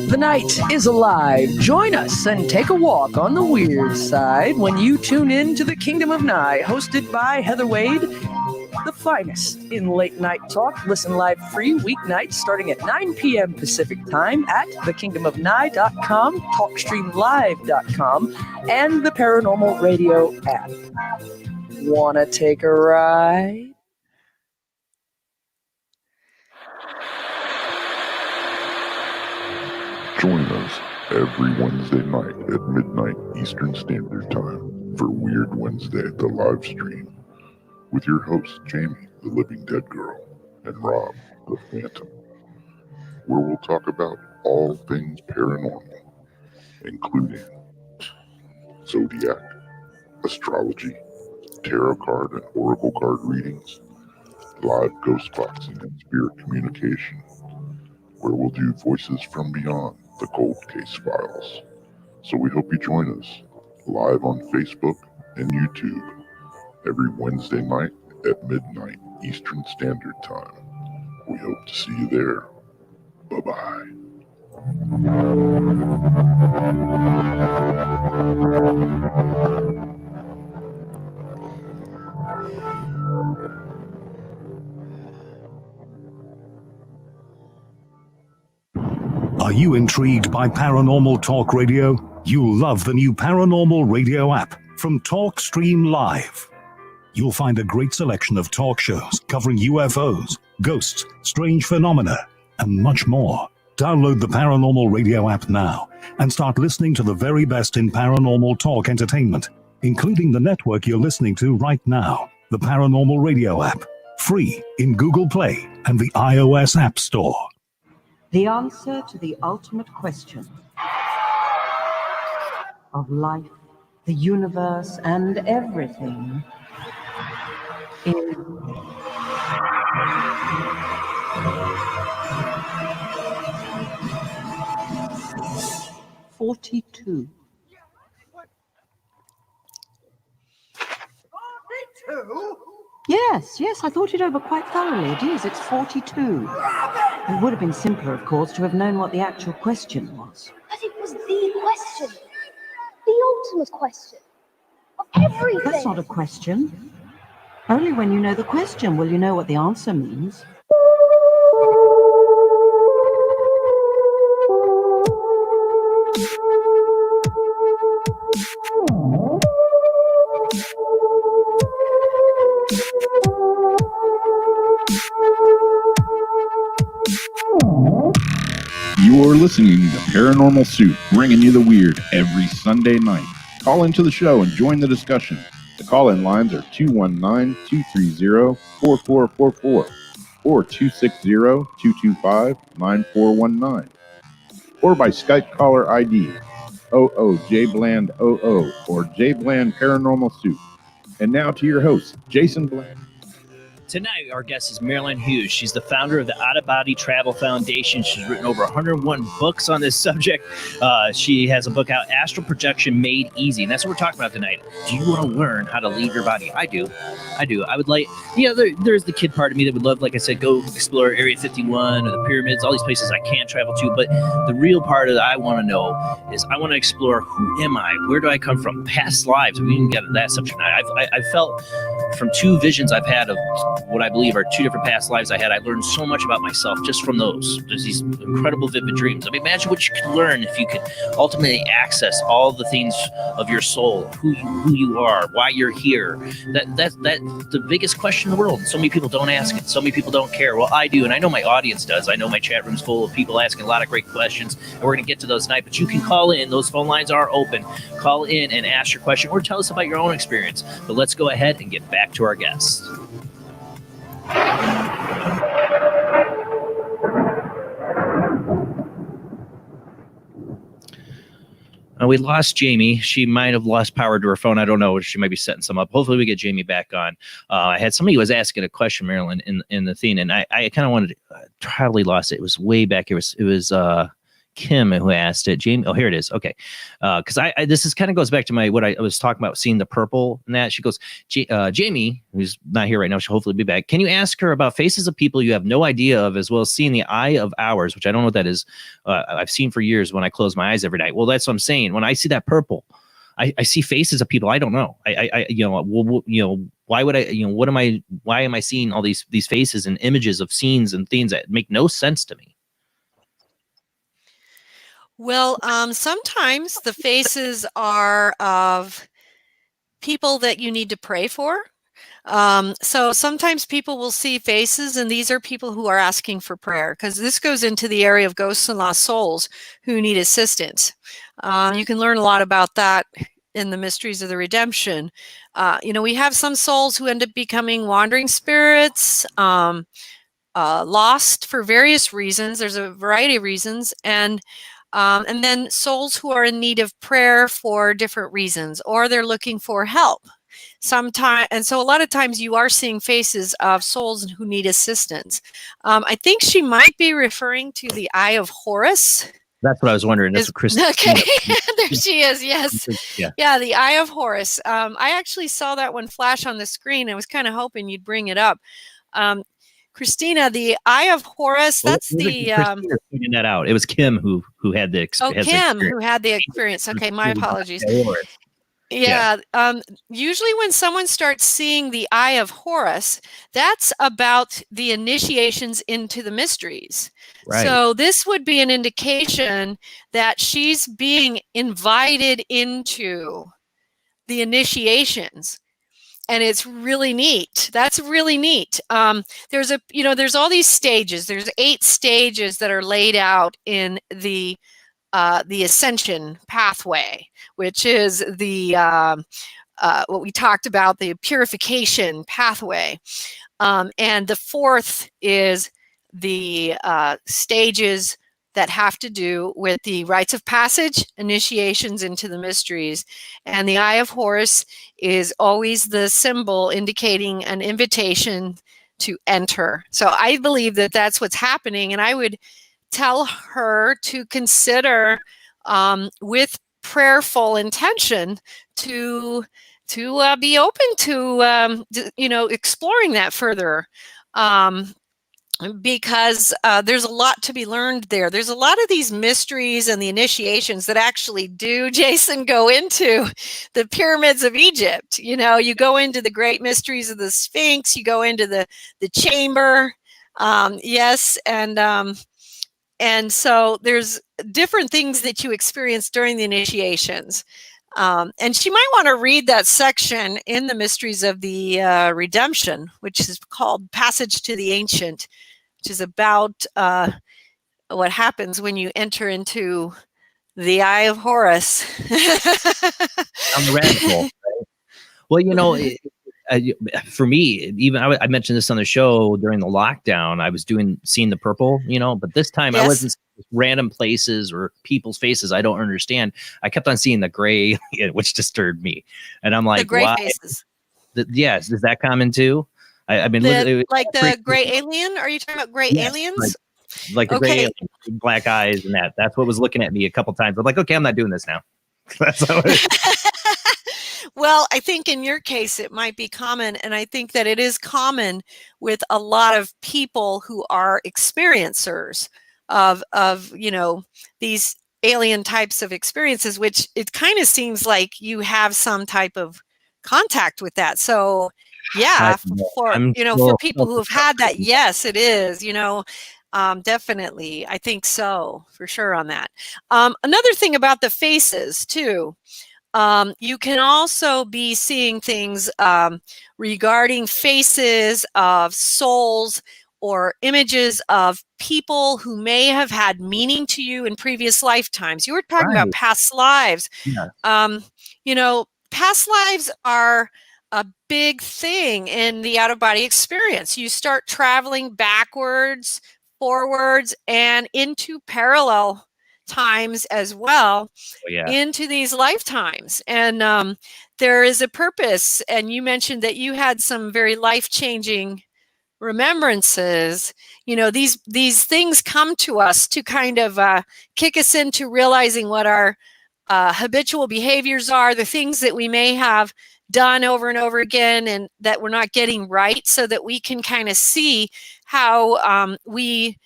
The night is alive. Join us and take a walk on the weird side when you tune in to the Kingdom of Nye, hosted by Heather Wade, the finest in late night talk. Listen live free weeknights starting at 9 p.m. Pacific time at thekingdomofnye.com, talkstreamlive.com, and the Paranormal Radio app. Wanna take a ride? Join us every Wednesday night at midnight Eastern Standard Time for Weird Wednesday, the live stream, with your hosts Jamie, the Living Dead Girl, and Rob, the Phantom, where we'll talk about all things paranormal, including zodiac, astrology, tarot card and oracle card readings, live ghost boxing and spirit communication, where we'll do voices from beyond the cold case files. So we hope you join us live on Facebook and YouTube every Wednesday night at midnight Eastern Standard Time. We hope to see you there. Bye-bye. Are you intrigued by Paranormal Talk Radio? You'll love the new Paranormal Radio app from TalkStream Live. You'll find a great selection of talk shows covering UFOs, ghosts, strange phenomena, and much more. Download the Paranormal Radio app now and start listening to the very best in paranormal talk entertainment, including the network you're listening to right now, the Paranormal Radio app, free in Google Play and the iOS App Store. The answer to the ultimate question of life, the universe, and everything in 42. Yes, I thought it over quite thoroughly. It is, it's 42. It would have been simpler, of course, to have known what the actual question was. But it was the question. The ultimate question. Of everything. That's not a question. Only when you know the question will you know what the answer means. You're listening to Paranormal Soup, bringing you the weird every Sunday night. Call into the show and join the discussion. The call-in lines are 219-230-4444 or 260-225-9419 or by Skype caller ID 00JBland00 or JBland Paranormal Soup. And now to your host, Jason Bland. Tonight, our guest is Marilynn Hughes. She's the founder of the Out of Body Travel Foundation. She's written over 101 books on this subject. She has a book out, Astral Projection Made Easy. And that's what we're talking about tonight. Do you want to learn how to leave your body? I do. I would like, there's the kid part of me that would love, like I said, go explore Area 51 or the pyramids, all these places I can't travel to. But the real part that I want to know is I want to explore, who am I? Where do I come from? Past lives. We can get into that subject tonight. I've felt from two visions I've had of what I believe are two different past lives I had. I learned so much about myself just from those. There's these incredible vivid dreams. I mean, imagine what you could learn if you could ultimately access all the things of your soul, who you are, why you're here. That's the biggest question in the world. So many people don't ask it. So many people don't care. Well, I do, and I know my audience does. I know my chat room's full of people asking a lot of great questions, and we're going to get to those tonight. But you can call in. Those phone lines are open. Call in and ask your question or tell us about your own experience. But let's go ahead and get back to our guest. We lost Jamie. She might have lost power to her phone. I don't know. She might be setting some up. Hopefully we get Jamie back on. I had somebody who was asking a question, Marilynn, in the thing, and I kind of wanted to, totally lost it. It was way back. It was Kim who asked it. Jamie. Oh, here it is. Okay. Because this is kind of goes back to what I was talking about, seeing the purple and that. She goes, Jamie, who's not here right now, she'll hopefully be back. Can you ask her about faces of people you have no idea of, as well as seeing the eye of hours, which I don't know what that is. I've seen for years when I close my eyes every night. Well, that's what I'm saying. When I see that purple, I see faces of people I don't know. Why would I, why am I seeing all these faces and images of scenes and things that make no sense to me? Well, sometimes the faces are of people that you need to pray for. So sometimes people will see faces, and these are people who are asking for prayer, because this goes into the area of ghosts and lost souls who need assistance. You can learn a lot about that in the Mysteries of the Redemption. We have some souls who end up becoming wandering spirits, lost for various reasons. There's a variety of reasons, and then souls who are in need of prayer for different reasons, or they're looking for help. And so a lot of times you are seeing faces of souls who need assistance. I think she might be referring to the Eye of Horus. That's what I was wondering. That's what Christina. Okay, there she is. Yes. Yeah, the Eye of Horus. I actually saw that one flash on the screen. I was kind of hoping you'd bring it up. Christina, the Eye of Horus, that's the... Christina figuring that out. It was Kim who had the experience. Kim who had the experience. Okay, my apologies. Yeah. Usually when someone starts seeing the Eye of Horus, that's about the initiations into the mysteries. Right. So this would be an indication that she's being invited into the initiations. And it's really neat. That's really neat. There's all these stages. There's 8 stages that are laid out in the ascension pathway, which is the what we talked about, the purification pathway. And the 4th is the stages that have to do with the rites of passage, initiations into the mysteries. And the Eye of Horus is always the symbol indicating an invitation to enter. So I believe that that's what's happening. And I would tell her to consider with prayerful intention to be open to exploring that further, because there's a lot to be learned there. There's a lot of these mysteries and the initiations that actually do, Jason, go into the pyramids of Egypt. You go into the great mysteries of the Sphinx, you go into the chamber, yes, and so there's different things that you experience during the initiations. And she might want to read that section in the Mysteries of the Redemption, which is called Passage to the Ancient, which is about what happens when you enter into the Eye of Horus. On the rabbit hole. Right? Well, for me, even I mentioned this on the show during the lockdown. I was seeing the purple, but this time I wasn't seeing random places or people's faces I don't understand. I kept on seeing the gray, which disturbed me, and I'm like, the gray why? faces. Yes, is that common too? I've been like the gray alien. Are you talking about gray aliens? Like the gray alien, black eyes, and that's what was looking at me a couple times. I'm like, okay, I'm not doing this now. That's how it is. Well, I think in your case it might be common, and I think that it is common with a lot of people who are experiencers of these alien types of experiences, which it kind of seems like you have some type of contact with that. So yeah, for people who have had that, yes, it is, definitely. I think so, for sure on that. Another thing about the faces too, you can also be seeing things regarding faces of souls or images of people who may have had meaning to you in previous lifetimes. You were talking about past lives. Yeah. Past lives are a big thing in the out-of-body experience. You start traveling backwards, forwards, and into parallel times as well. Into these lifetimes, and there is a purpose. And you mentioned that you had some very life-changing remembrances. These things come to us to kind of kick us into realizing what our habitual behaviors are, the things that we may have done over and over again and that we're not getting right, so that we can kind of see how we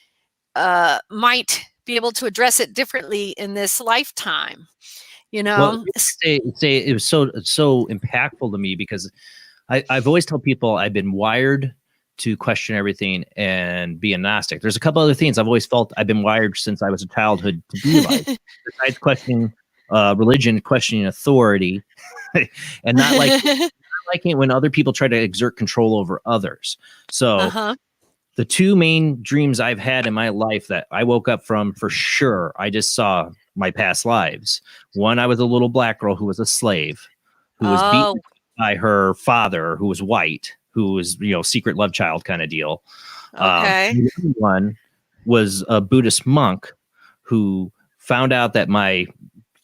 might be able to address it differently in this lifetime. Well, say it was so impactful to me because I've always told people I've been wired to question everything and be a Gnostic. There's a couple other things I've always felt I've been wired since I was a childhood to be like. Besides questioning religion, questioning authority, and not liking when other people try to exert control over others. So the two main dreams I've had in my life that I woke up from, for sure, I just saw my past lives. One, I was a little black girl who was a slave, who was beaten by her father, who was white, who was, secret love child kind of deal. Okay. The other one was a Buddhist monk who found out that my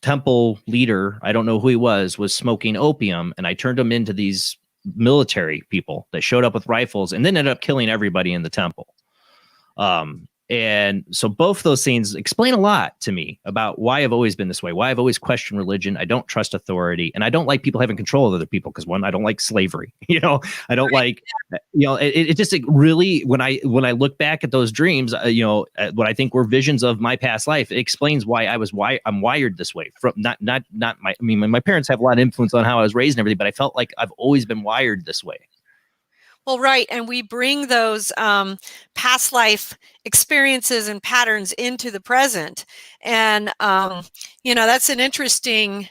temple leader, I don't know who he was smoking opium, and I turned him into these military people that showed up with rifles and then ended up killing everybody in the temple. And so both those scenes explain a lot to me about why I've always been this way, why I've always questioned religion. I don't trust authority, and I don't like people having control of other people because, one, I don't like slavery. I don't like, it just really, when I look back at those dreams, what I think were visions of my past life, it explains why I'm wired this way. From my parents have a lot of influence on how I was raised and everything, but I felt like I've always been wired this way. Well, right. And we bring those past life experiences and patterns into the present. And, that's an interesting,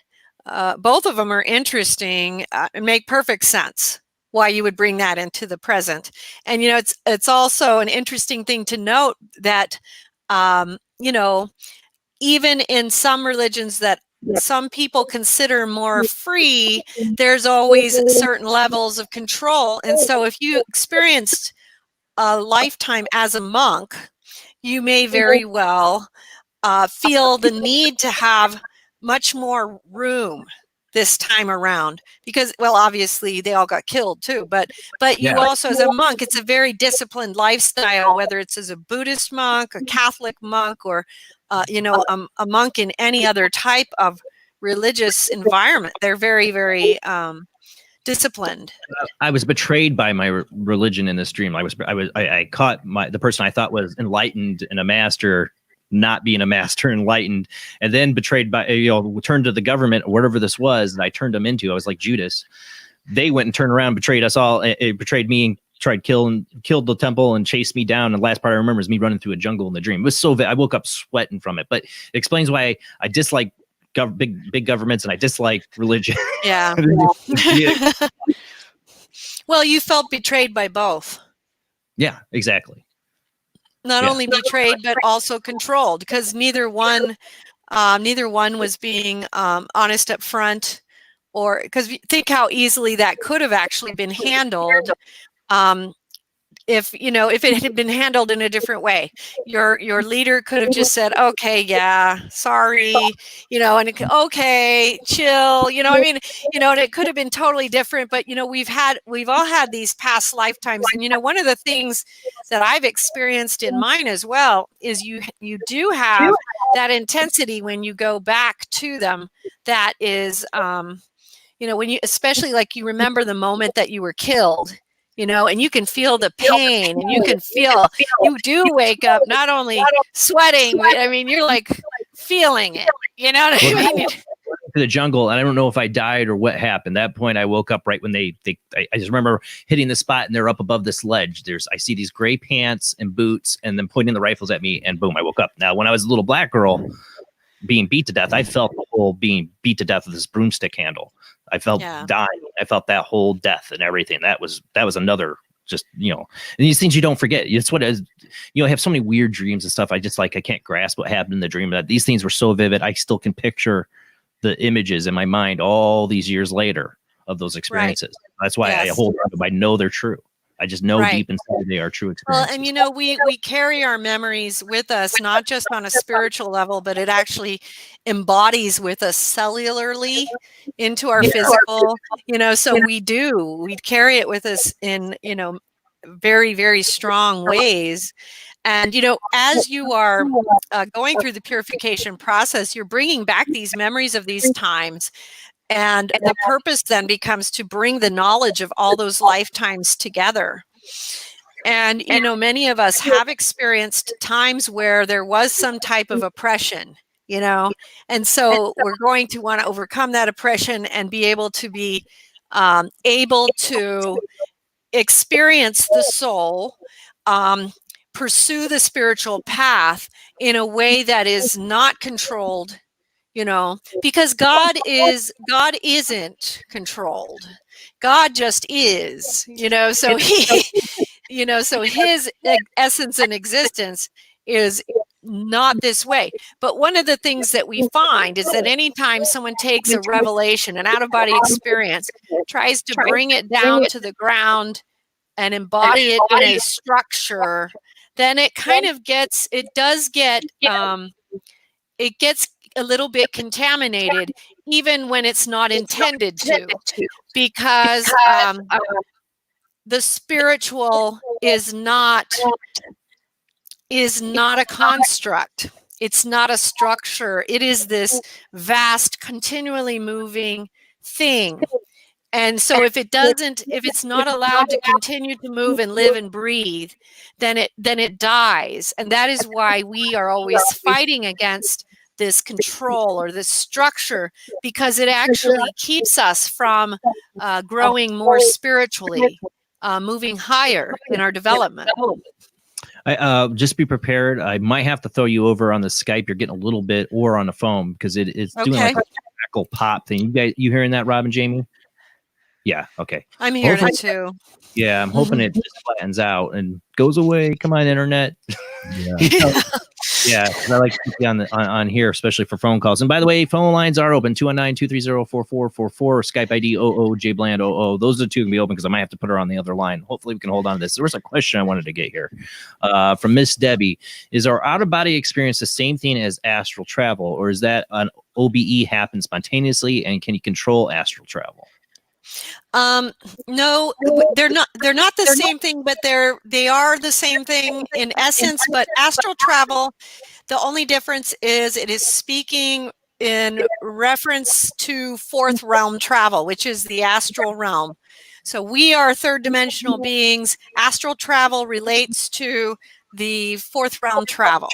both of them are interesting and make perfect sense why you would bring that into the present. And, it's also an interesting thing to note that, even in some religions that some people consider more free, there's always certain levels of control. And so if you experienced a lifetime as a monk, you may very well feel the need to have much more room this time around, because, well, obviously they all got killed too, but you also, as a monk, it's a very disciplined lifestyle, whether it's as a Buddhist monk, a Catholic monk, or a monk in any other type of religious environment. They're very, very disciplined. I was betrayed by my religion in this dream. I caught the person I thought was enlightened and a master not being a master enlightened, and then betrayed by, turned to the government or whatever this was that I turned them into. I was like Judas. They went and turned around, betrayed us all. It betrayed me and tried killed the temple and chased me down. And the last part I remember is me running through a jungle in the dream. It was so I woke up sweating from it, but it explains why I dislike big governments and I dislike religion. Yeah. Well, you felt betrayed by both. Yeah, exactly. Not only betrayed, but also controlled, because neither one was being honest up front, or because think how easily that could have actually been handled. If it had been handled in a different way, your leader could have just said, okay, yeah, sorry, and okay, chill, and it could have been totally different. But we've all had these past lifetimes, and one of the things that I've experienced in mine as well is you do have that intensity when you go back to them. That is, when you, especially like you remember the moment that you were killed. And you can feel the pain, and you do wake up not only sweating, but I mean, you're like feeling it, you know what I mean? To the jungle, and I don't know if I died or what happened. At that point, I woke up right when I just remember hitting the spot, and they're up above this ledge. I see these gray pants and boots, and then pointing the rifles at me, and boom, I woke up. Now, when I was a little black girl being beat to death, I felt the whole being beat to death with this broomstick handle. I felt dying. I felt that whole death and everything. That was another, just, and these things you don't forget. It's what is, I have so many weird dreams and stuff. I can't grasp what happened in the dream. That these things were so vivid. I still can picture the images in my mind all these years later of those experiences. Right. That's why I hold on to them. I know they're true. I just know deep inside they are true experiences. Well, and we carry our memories with us, not just on a spiritual level, but it actually embodies with us cellularly into our physical, so we carry it with us in, very, very strong ways. And, as you are going through the purification process, you're bringing back these memories of these times. And the purpose then becomes to bring the knowledge of all those lifetimes together. And, many of us have experienced times where there was some type of oppression, and so we're going to want to overcome that oppression and be able to be able to experience the soul, pursue the spiritual path in a way that is not controlled, because God isn't controlled. God just is, so so his essence and existence is not this way. But one of the things that we find is that anytime someone takes a revelation, an out-of-body experience, tries to bring it down to the ground and embody it in a structure, then it kind of gets a little bit contaminated, even when it's not intended to, because the spiritual is not a construct. It's not a structure. It is this vast, continually moving thing. And so if it's not allowed to continue to move and live and breathe, then it dies. And that is why we are always fighting against this control or this structure, because it actually keeps us from growing more spiritually, moving higher in our development. Just be prepared. I might have to throw you over on the Skype. You're getting a little bit, or on the phone, because it's doing like a crackle pop thing. You hearing that, Rob and Jamie? Yeah. Okay. I'm hearing it too. Yeah, I'm hoping it just flattens out and goes away. Come on, internet. Yeah. Yeah, 'cause I like to keep you on here, especially for phone calls. And by the way, phone lines are open 219-230-4444 or Skype ID OOJBland00. Those are the two can be open because I might have to put her on the other line. Hopefully, we can hold on to this. There was a question I wanted to get here from Miss Debbie. Is our out of body experience the same thing as astral travel, or is that an OBE happen spontaneously? And can you control astral travel? No, they're not the same thing, but they are the same thing in essence. But astral travel, the only difference is it is speaking in reference to fourth realm travel, which is the astral realm. So we are third dimensional beings. Astral travel relates to the fourth realm travel.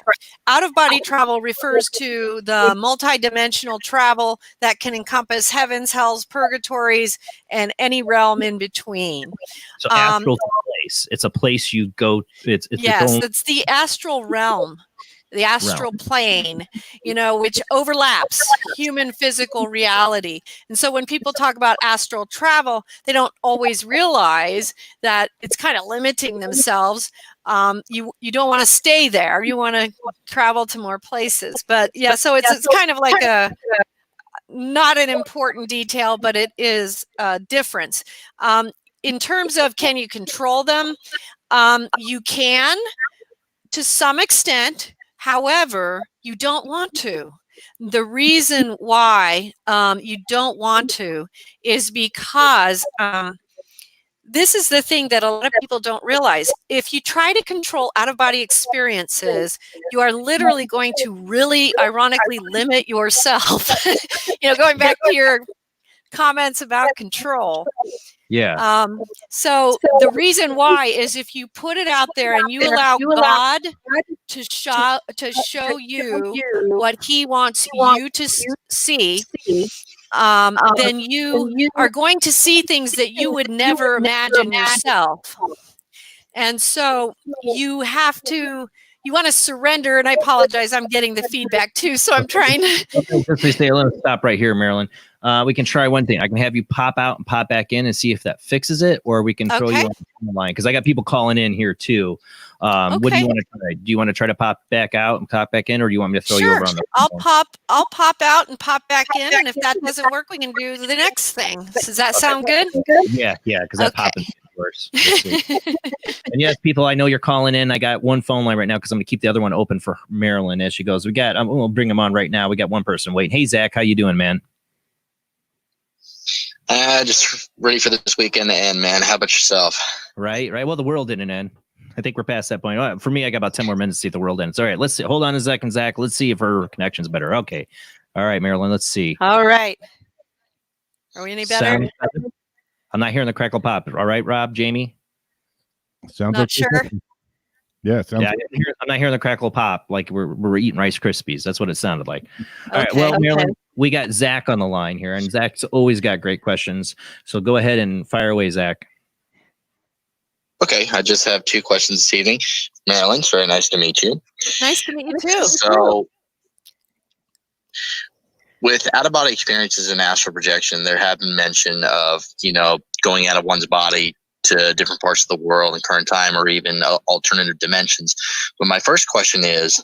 Out of body travel refers to the multidimensional travel that can encompass heavens, hells, purgatories, and any realm in between. So astral is a place. It's a place you go. It's yes, it's the astral realm. The astral plane, which overlaps human physical reality. And so when people talk about astral travel, they don't always realize that it's kind of limiting themselves. You don't want to stay there. You want to travel to more places. But yeah, so it's kind of like not an important detail, but it is a difference. In terms of can you control them? You can to some extent. However, you don't want to. The reason why you don't want to is because this is the thing that a lot of people don't realize. If you try to control out-of-body experiences, you are literally going to really ironically limit yourself. Going back to your comments about control. Yeah. So the reason why is if you put it out there and you allow God to show you what He wants you to see, then you are going to see things that you would never imagine yourself. And so you want to surrender. And I apologize, I'm getting the feedback too, so I'm trying to. Let's stop right here, Marilyn. We can try one thing. I can have you pop out and pop back in and see if that fixes it, or we can throw you on the line because I got people calling in here too. What do you want to try? Do you want to try to pop back out and pop back in, or do you want me to throw you over on the phone? I'll pop out and pop back in, and if that doesn't work, we can do the next thing. Does that sound good? Yeah, because that popping worse. And yes, people, I know you're calling in. I got one phone line right now because I'm going to keep the other one open for Marilyn as she goes. We'll bring him on right now. We got one person waiting. Hey, Zach, how you doing, man? Just ready for this weekend to end, man. How about yourself? Right. Well, the world didn't end. I think we're past that point. For me, I got about 10 more minutes to see if the world ends. All right, let's see. Hold on a second, Zach. Let's see if her connection's better. Okay. All right, Marilyn, let's see. All right. Are we any better? I'm not hearing the crackle pop. All right, Rob, Jamie? Sounds not like sure. Yeah, sounds yeah. I'm not hearing the crackle pop like we're eating Rice Krispies. That's what it sounded like. All right. Well, Marilyn, we got Zach on the line here, and Zach's always got great questions. So go ahead and fire away, Zach. Okay, I just have two questions this evening. Marilyn, it's very nice to meet you. Nice to meet you too. So, with out-of-body experiences and astral projection, there have been mention of, going out of one's body to different parts of the world in current time or even alternative dimensions. But my first question is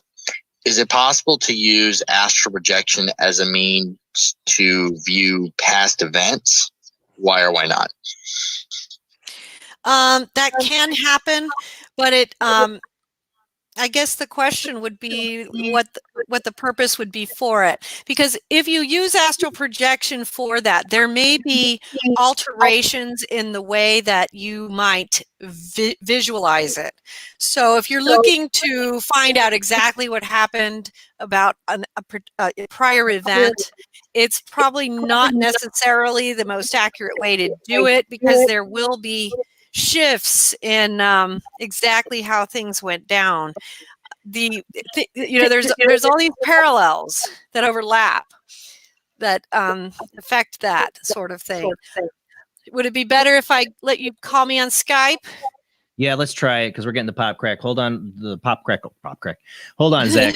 it possible to use astral projection as a means to view past events? Why or why not? That can happen, but I guess the question would be what the purpose would be for it. Because if you use astral projection for that, there may be alterations in the way that you might visualize it. So if you're looking to find out exactly what happened about a prior event, it's probably not necessarily the most accurate way to do it because there will be shifts in exactly how things went down. There's all these parallels that overlap that affect that sort of thing. Would it be better if I let you call me on Skype? Yeah, let's try it because we're getting the pop crack. Hold on, the pop crack. Hold on, Zach.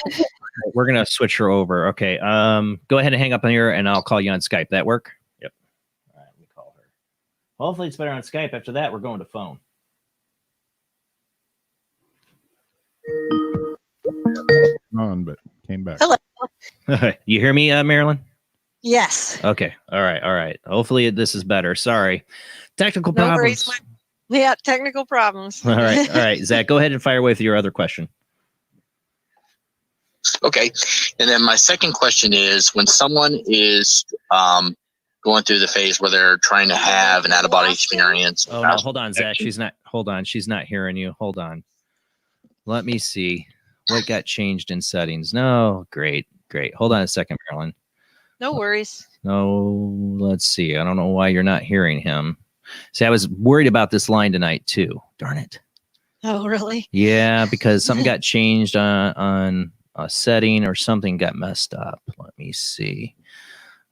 We're gonna switch her over. Okay. Go ahead and hang up on here, and I'll call you on Skype. That work? Yep. All right, let me call her. Hopefully, it's better on Skype. After that, we're going to phone. on, but came back. Hello. You hear me, Marilyn? Yes. Okay. All right. Hopefully this is better. Sorry. Technical No problems. worries. Yeah, technical problems. All right. Zach, go ahead and fire away with your other question. Okay. And then my second question is, when someone is going through the phase where they're trying to have an out-of-body experience. Oh, no. Hold on, Zach. She's not hearing you. Hold on. Let me see. What got changed in settings? No. Great. Hold on a second, Marilyn. No worries. No, let's see. I don't know why you're not hearing him. See, I was worried about this line tonight, too. Darn it. Oh, really? Yeah, because something got changed on a setting or something got messed up. Let me see.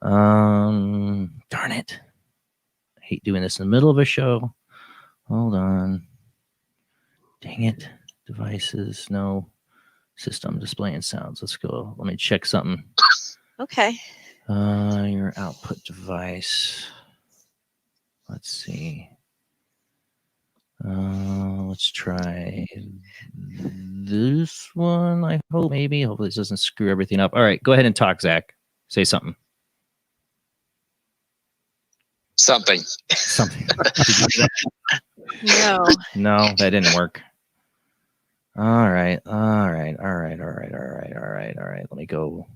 Darn it. I hate doing this in the middle of a show. Hold on. Dang it. Devices. No. System display and sounds. Let's go. Let me check something. Okay. Your output device. Let's see. Let's try this one. I hope maybe. Hopefully this doesn't screw everything up. All right, go ahead and talk, Zach. Say something. Something. No. No, that didn't work. All right. Let me go.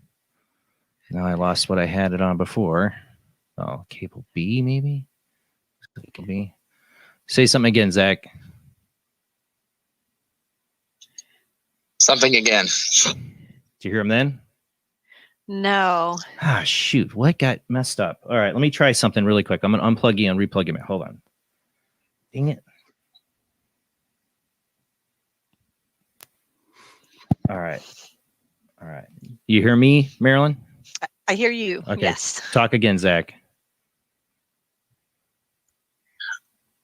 Now I lost what I had it on before. Oh, cable B, maybe? Cable B. Say something again, Zach. Something again. Did you hear him then? No. Ah, shoot. What got messed up? All right, let me try something really quick. I'm going to unplug you and replug you. Hold on. Dang it. All right. You hear me, Marilyn? I hear you. Okay. Yes. Talk again, Zach.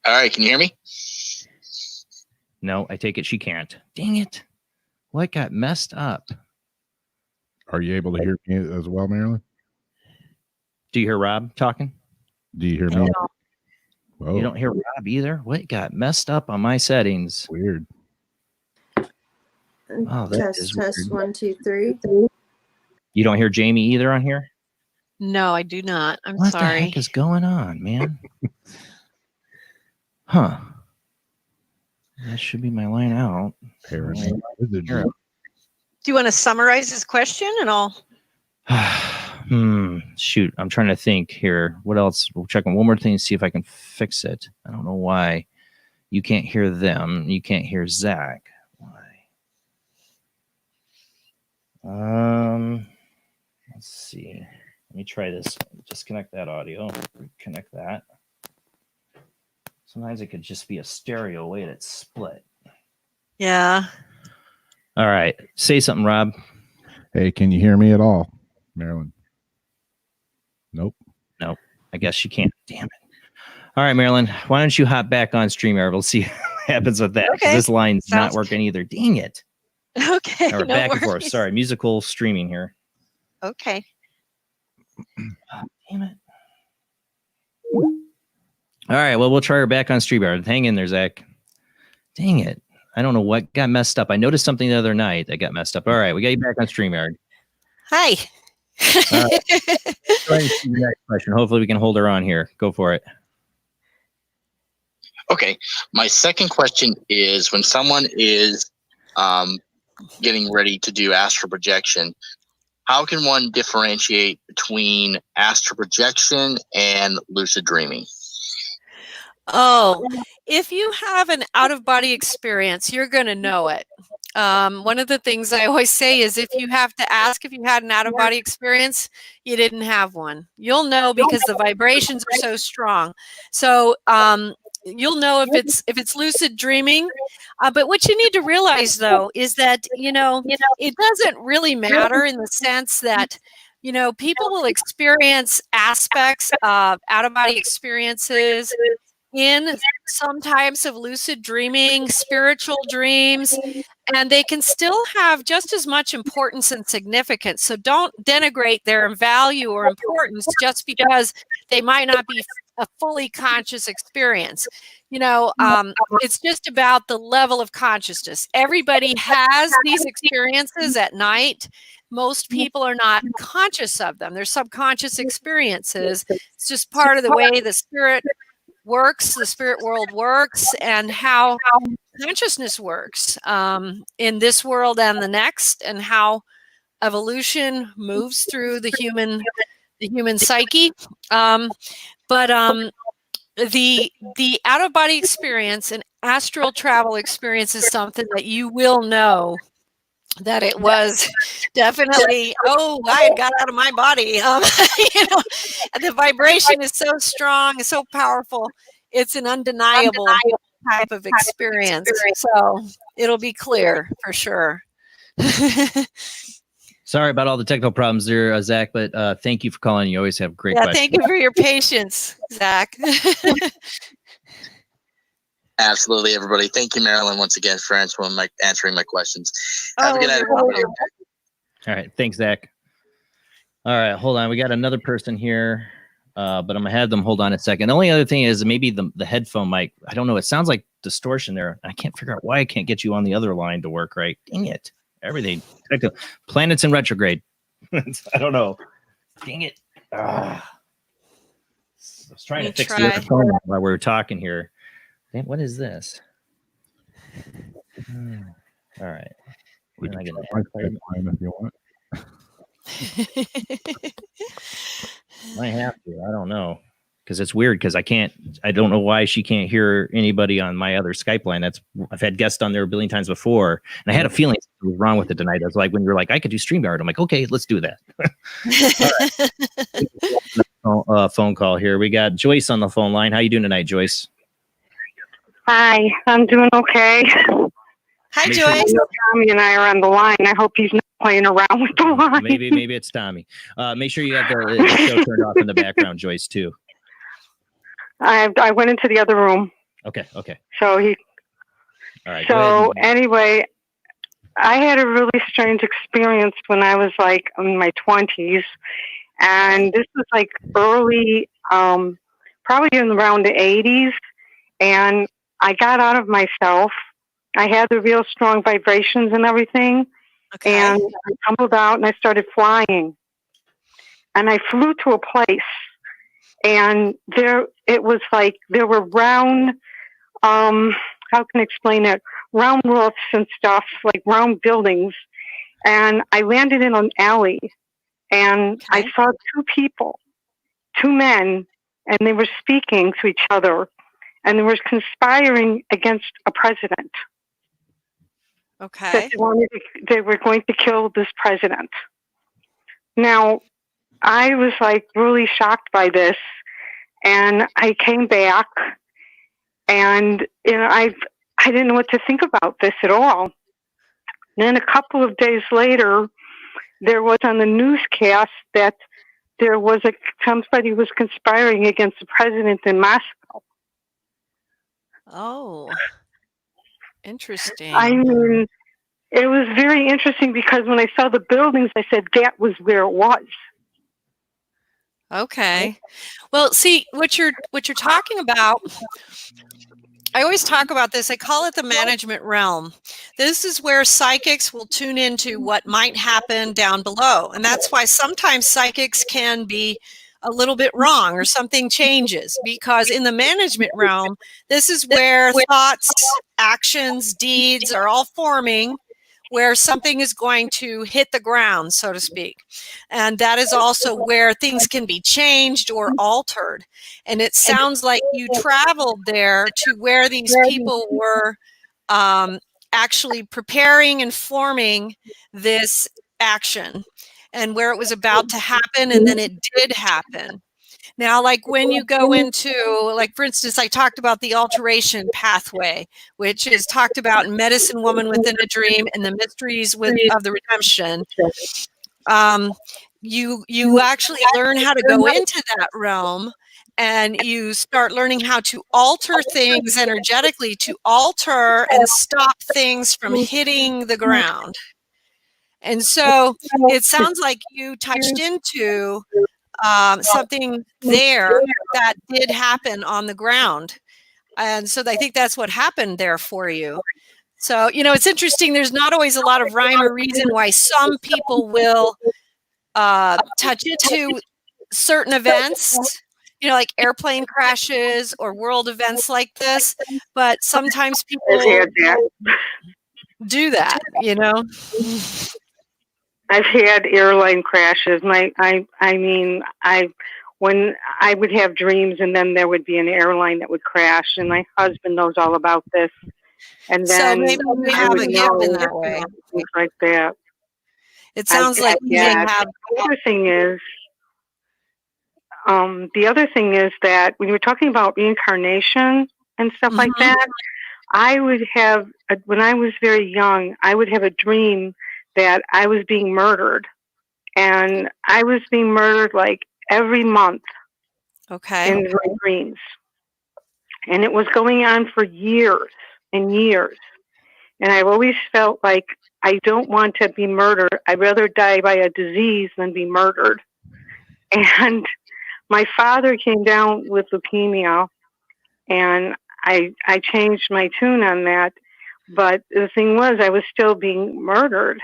All right. Can you hear me? No, I take it she can't. Dang it. What got messed up? Are you able to hear me as well, Marilyn? Do you hear Rob talking? Do you hear me? Whoa. You don't hear Rob either? What got messed up on my settings? Weird. Oh, that is Test weird. 1, 2, 3. You don't hear Jamie either on here? No, I do not. I'm What sorry. the heck is going on, man? Huh. That should be my line out. Paranormal. Do you want to summarize his question and all? Shoot, I'm trying to think here. What else? We'll check on one more thing to see if I can fix it. I don't know why you can't hear them. You can't hear Zach. Why? Let's see. Let me try this. Disconnect that audio. Reconnect that. Sometimes it could just be a stereo way that it's split. Yeah. All right. Say something, Rob. Hey, can you hear me at all, Marilyn? Nope. I guess you can't. Damn it. All right, Marilyn. Why don't you hop back on StreamYard? We'll see what happens with that. Okay. This line's not working either. Dang it. Okay. All right, no back worries. and forth. Sorry, musical streaming here. Okay. Damn it. All right, well, we'll try her back on StreamYard. Hang in there, Zach. Dang it. I don't know what got messed up. I noticed something the other night that got messed up. All right, we got you back on StreamYard. Hi. Go ahead and see the next question. Hopefully we can hold her on here. Go for it. Okay. My second question is, when someone is getting ready to do astral projection, how can one differentiate between astral projection and lucid dreaming? Oh, if you have an out-of-body experience, you're going to know it. One of the things I always say is, if you have to ask if you had an out-of-body experience, you didn't have one. You'll know because the vibrations are so strong. So you'll know if it's lucid dreaming. But what you need to realize, though, is that it doesn't really matter in the sense that people will experience aspects of out-of-body experiences in some types of lucid dreaming, spiritual dreams, and they can still have just as much importance and significance. So don't denigrate their value or importance just because they might not be a fully conscious experience. It's just about the level of consciousness. Everybody has these experiences at night. Most people are not conscious of them. They're subconscious experiences. It's just part of the way the spirit works, the spirit world works, and how consciousness works in this world and the next, and how evolution moves through the human psyche. The out of body experience and astral travel experience is something that you will know that it was definitely, I had got out of my body. The vibration is so strong, so powerful. It's an undeniable type of experience. So it'll be clear for sure. Sorry about all the technical problems there, Zach, but thank you for calling. You always have great questions. Thank you for your patience, Zach. Absolutely, everybody. Thank you, Marilynn, once again for answering my questions. Have a good night, everybody. All right. Thanks, Zach. All right. Hold on. We got another person here, but I'm going to have them hold on a second. The only other thing is maybe the headphone mic. I don't know. It sounds like distortion there. I can't figure out why I can't get you on the other line to work right. Dang it. Everything. Planets in retrograde. I don't know. Dang it. I was trying to fix the other phone while we were talking here. What is this? All right. We can try my Skype if you want. I have to. I don't know. Because it's weird because I don't know why she can't hear anybody on my other Skype line. I've had guests on there a billion times before, and I had a feeling something was wrong with it tonight. I was like, when you're like, I could do StreamYard. I'm like, okay, let's do that. Phone call here. We got Joyce on the phone line. How you doing tonight, Joyce? Hi, I'm doing okay. Hi, Joyce. Tommy and I are on the line. I hope he's not playing around with the line. Maybe it's Tommy. Make sure you have the show turned off in the background, Joyce, too. I went into the other room. Okay. So All right. So anyway, I had a really strange experience when I was like in my 20s, and this was like early, probably in around the 80s, and I got out of myself. I had the real strong vibrations and everything, and I tumbled out and I started flying, and I flew to a place. And it was like there were round, how can I explain it? Round roofs and stuff, like round buildings. And I landed in an alley, and I saw two men, and they were speaking to each other, and they were conspiring against a president. Okay. That they were going to kill this president. Now, I was like really shocked by this, and I came back, and I didn't know what to think about this at all. And then a couple of days later, there was on the newscast that there was somebody was conspiring against the president in Moscow. Oh, interesting. I mean, it was very interesting because when I saw the buildings, I said that was where it was. Okay. Well, see what you're talking about. I always talk about this. I call it the management realm. This is where psychics will tune into what might happen down below. And that's why sometimes psychics can be a little bit wrong or something changes, because in the management realm, this is where thoughts, actions, deeds are all forming, where something is going to hit the ground, so to speak. And that is also where things can be changed or altered. And it sounds like you traveled there to where these people were actually preparing and forming this action, and where it was about to happen, and then it did happen. Now, like when you go into, like, for instance, I talked about the alteration pathway, which is talked about in Medicine Woman Within a Dream and the Mysteries of the Redemption. You actually learn how to go into that realm, and you start learning how to alter things energetically, to alter and stop things from hitting the ground. And so it sounds like you touched into something there that did happen on the ground. And so I think that's what happened there for you. So, it's interesting. There's not always a lot of rhyme or reason why some people will touch into certain events, like airplane crashes or world events like this. But sometimes people do that, I've had airline crashes. When I would have dreams and then there would be an airline that would crash, and my husband knows all about this. And then so maybe we have a gift in that way. Things like that. It sounds like we have. The other thing is that when you were talking about reincarnation and stuff like that, I would have, when I was very young, I would have a dream that I was being murdered. And I was being murdered like every month. Okay. In my dreams. And it was going on for years and years. And I've always felt like I don't want to be murdered. I'd rather die by a disease than be murdered. And my father came down with leukemia, and I changed my tune on that. But the thing was, I was still being murdered.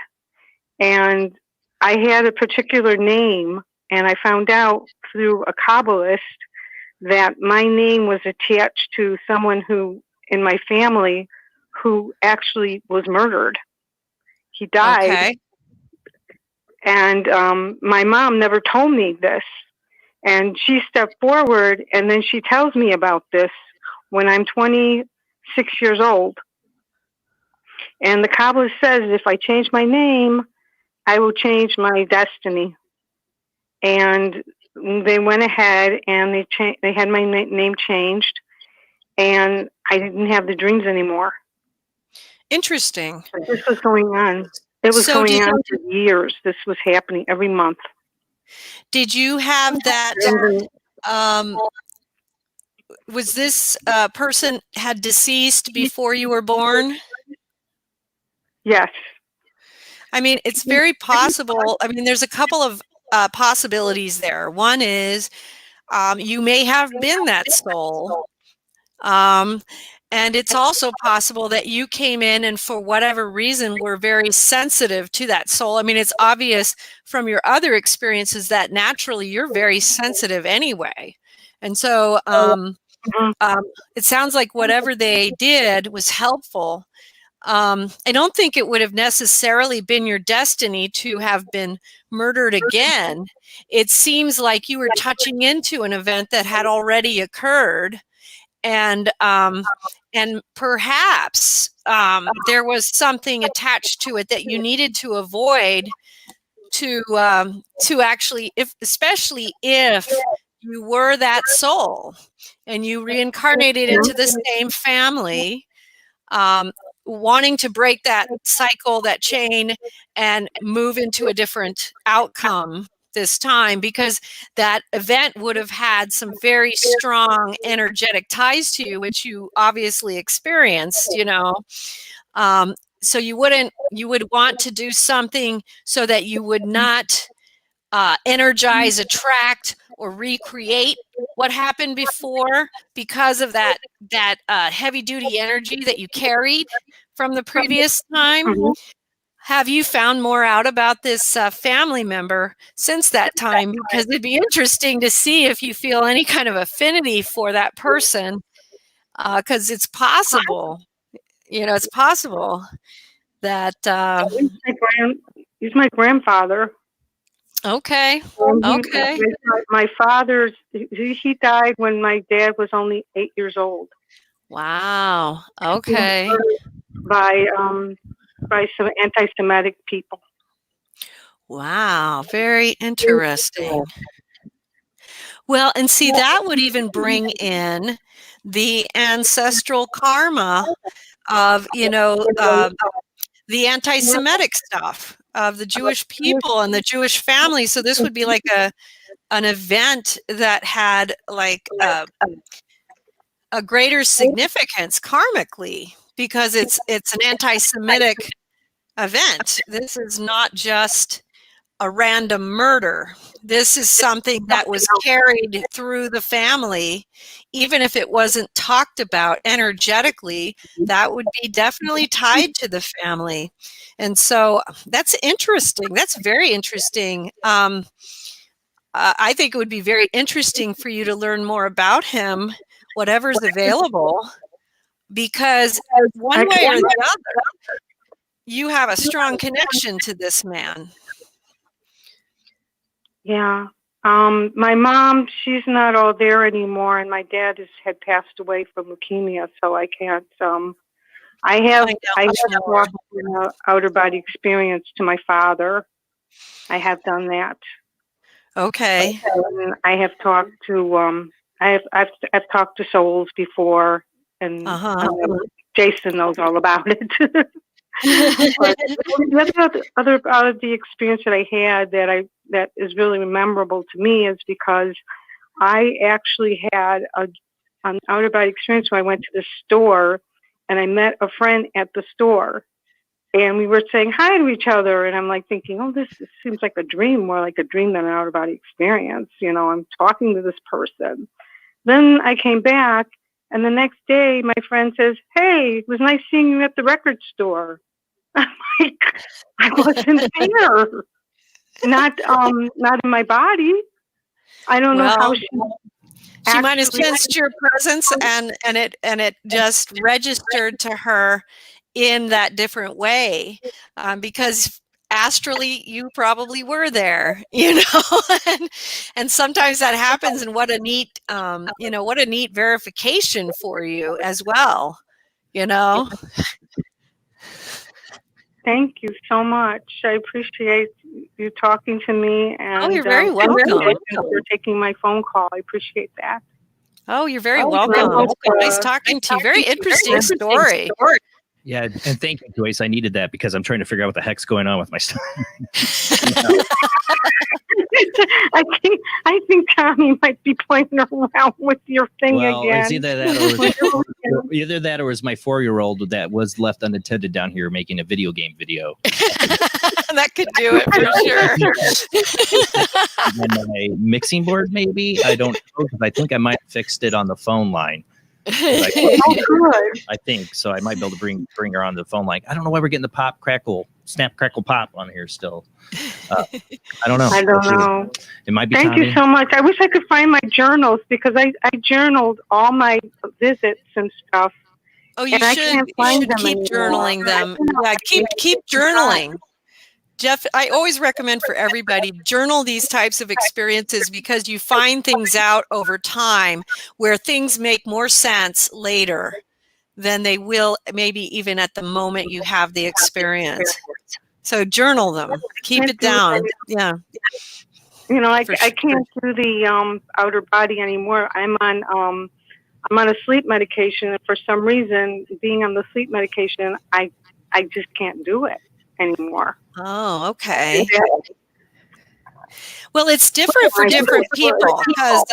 And I had a particular name, and I found out through a Kabbalist that my name was attached to someone who, in my family, who actually was murdered. He died. Okay. And my mom never told me this. And she stepped forward, and then she tells me about this when I'm 26 years old. And the Kabbalist says, if I change my name, I will change my destiny. And they went ahead and they had my name changed, and I didn't have the dreams anymore. Interesting. This was going on. It was going on for years. This was happening every month. Did you have that? Was this person had deceased before you were born? Yes. I mean, it's very possible. I mean, there's a couple of possibilities there. One is you may have been that soul. And it's also possible that you came in and for whatever reason were very sensitive to that soul. I mean, it's obvious from your other experiences that naturally you're very sensitive anyway. And so it sounds like whatever they did was helpful. I don't think it would have necessarily been your destiny to have been murdered again. It seems like you were touching into an event that had already occurred. And perhaps there was something attached to it that you needed to avoid to actually, especially if you were that soul and you reincarnated into the same family, wanting to break that cycle, that chain, and move into a different outcome this time, because that event would have had some very strong energetic ties to you, which you obviously experienced, so you would want to do something so that you would not energize, attract, or recreate what happened before because of that heavy duty energy that you carried from the previous time. Have you found more out about this family member since that time? Because it'd be interesting to see if you feel any kind of affinity for that person, because it's possible, it's possible that he's my grandfather. Okay. Okay. My father's, he died when my dad was only 8 years old. Wow. Okay. By some anti-Semitic people. Wow, very interesting. Well, and see, that would even bring in the ancestral karma of, the anti-Semitic stuff of the Jewish people and the Jewish family. So this would be like an event that had like a greater significance karmically, because it's an anti-Semitic event. This is not just a random murder. This is something that was carried through the family. Even if it wasn't talked about energetically, that would be definitely tied to the family. And so that's interesting. That's very interesting. I think it would be very interesting for you to learn more about him, whatever's available, because one way or the other, you have a strong connection to this man. Yeah. My mom, she's not all there anymore, and my dad had passed away from leukemia, so I can't. I have talked an outer body experience to my father. I have done that. Okay. And I have talked to I've talked to souls before, and Jason knows all about it. But the other out of the experience that I had that is really memorable to me is because I actually had an outer body experience where I went to the store and I met a friend at the store, and we were saying hi to each other, and I'm like thinking, oh, this seems like a dream, more like a dream than an outer body experience. You know, I'm talking to this person. Then I came back, and the next day my friend says, hey, it was nice seeing you at the record store. I'm like, I wasn't there. Not in my body. I don't know how she might have sensed your presence, and it just registered to her in that different way, because astrally you probably were there, you know. and sometimes that happens, and what a neat what a neat verification for you as well, you know. Thank you so much. I appreciate you talking to me, and you're very welcome. Thank you for taking my phone call. I appreciate that. Oh, you're very welcome. Nice talking to you. Very interesting story. Yeah, and thank you, Joyce. I needed that because I'm trying to figure out what the heck's going on with my stuff. I think Tommy might be playing around with your thing again. It's either that or it was my 4-year-old that was left unattended down here making a video game video. That could do it for sure. And my mixing board, maybe? I don't know, because I think I might have fixed it on the phone line. I think so. I might be able to bring her on the phone. Like, I don't know why we're getting the pop, crackle, snap, crackle, pop on here still. I don't know. I don't know. It might be. Thank you so much. I wish I could find my journals, because I journaled all my visits and stuff. Oh, you should keep journaling them. Yeah, keep journaling. Jeff, I always recommend for everybody, journal these types of experiences, because you find things out over time where things make more sense later than they will maybe even at the moment you have the experience. So journal them. Keep it down. Yeah. You know, I can't do the outer body anymore. I'm on a sleep medication, and for some reason, being on the sleep medication, I just can't do it anymore. Oh, okay. Well, it's different for different people, because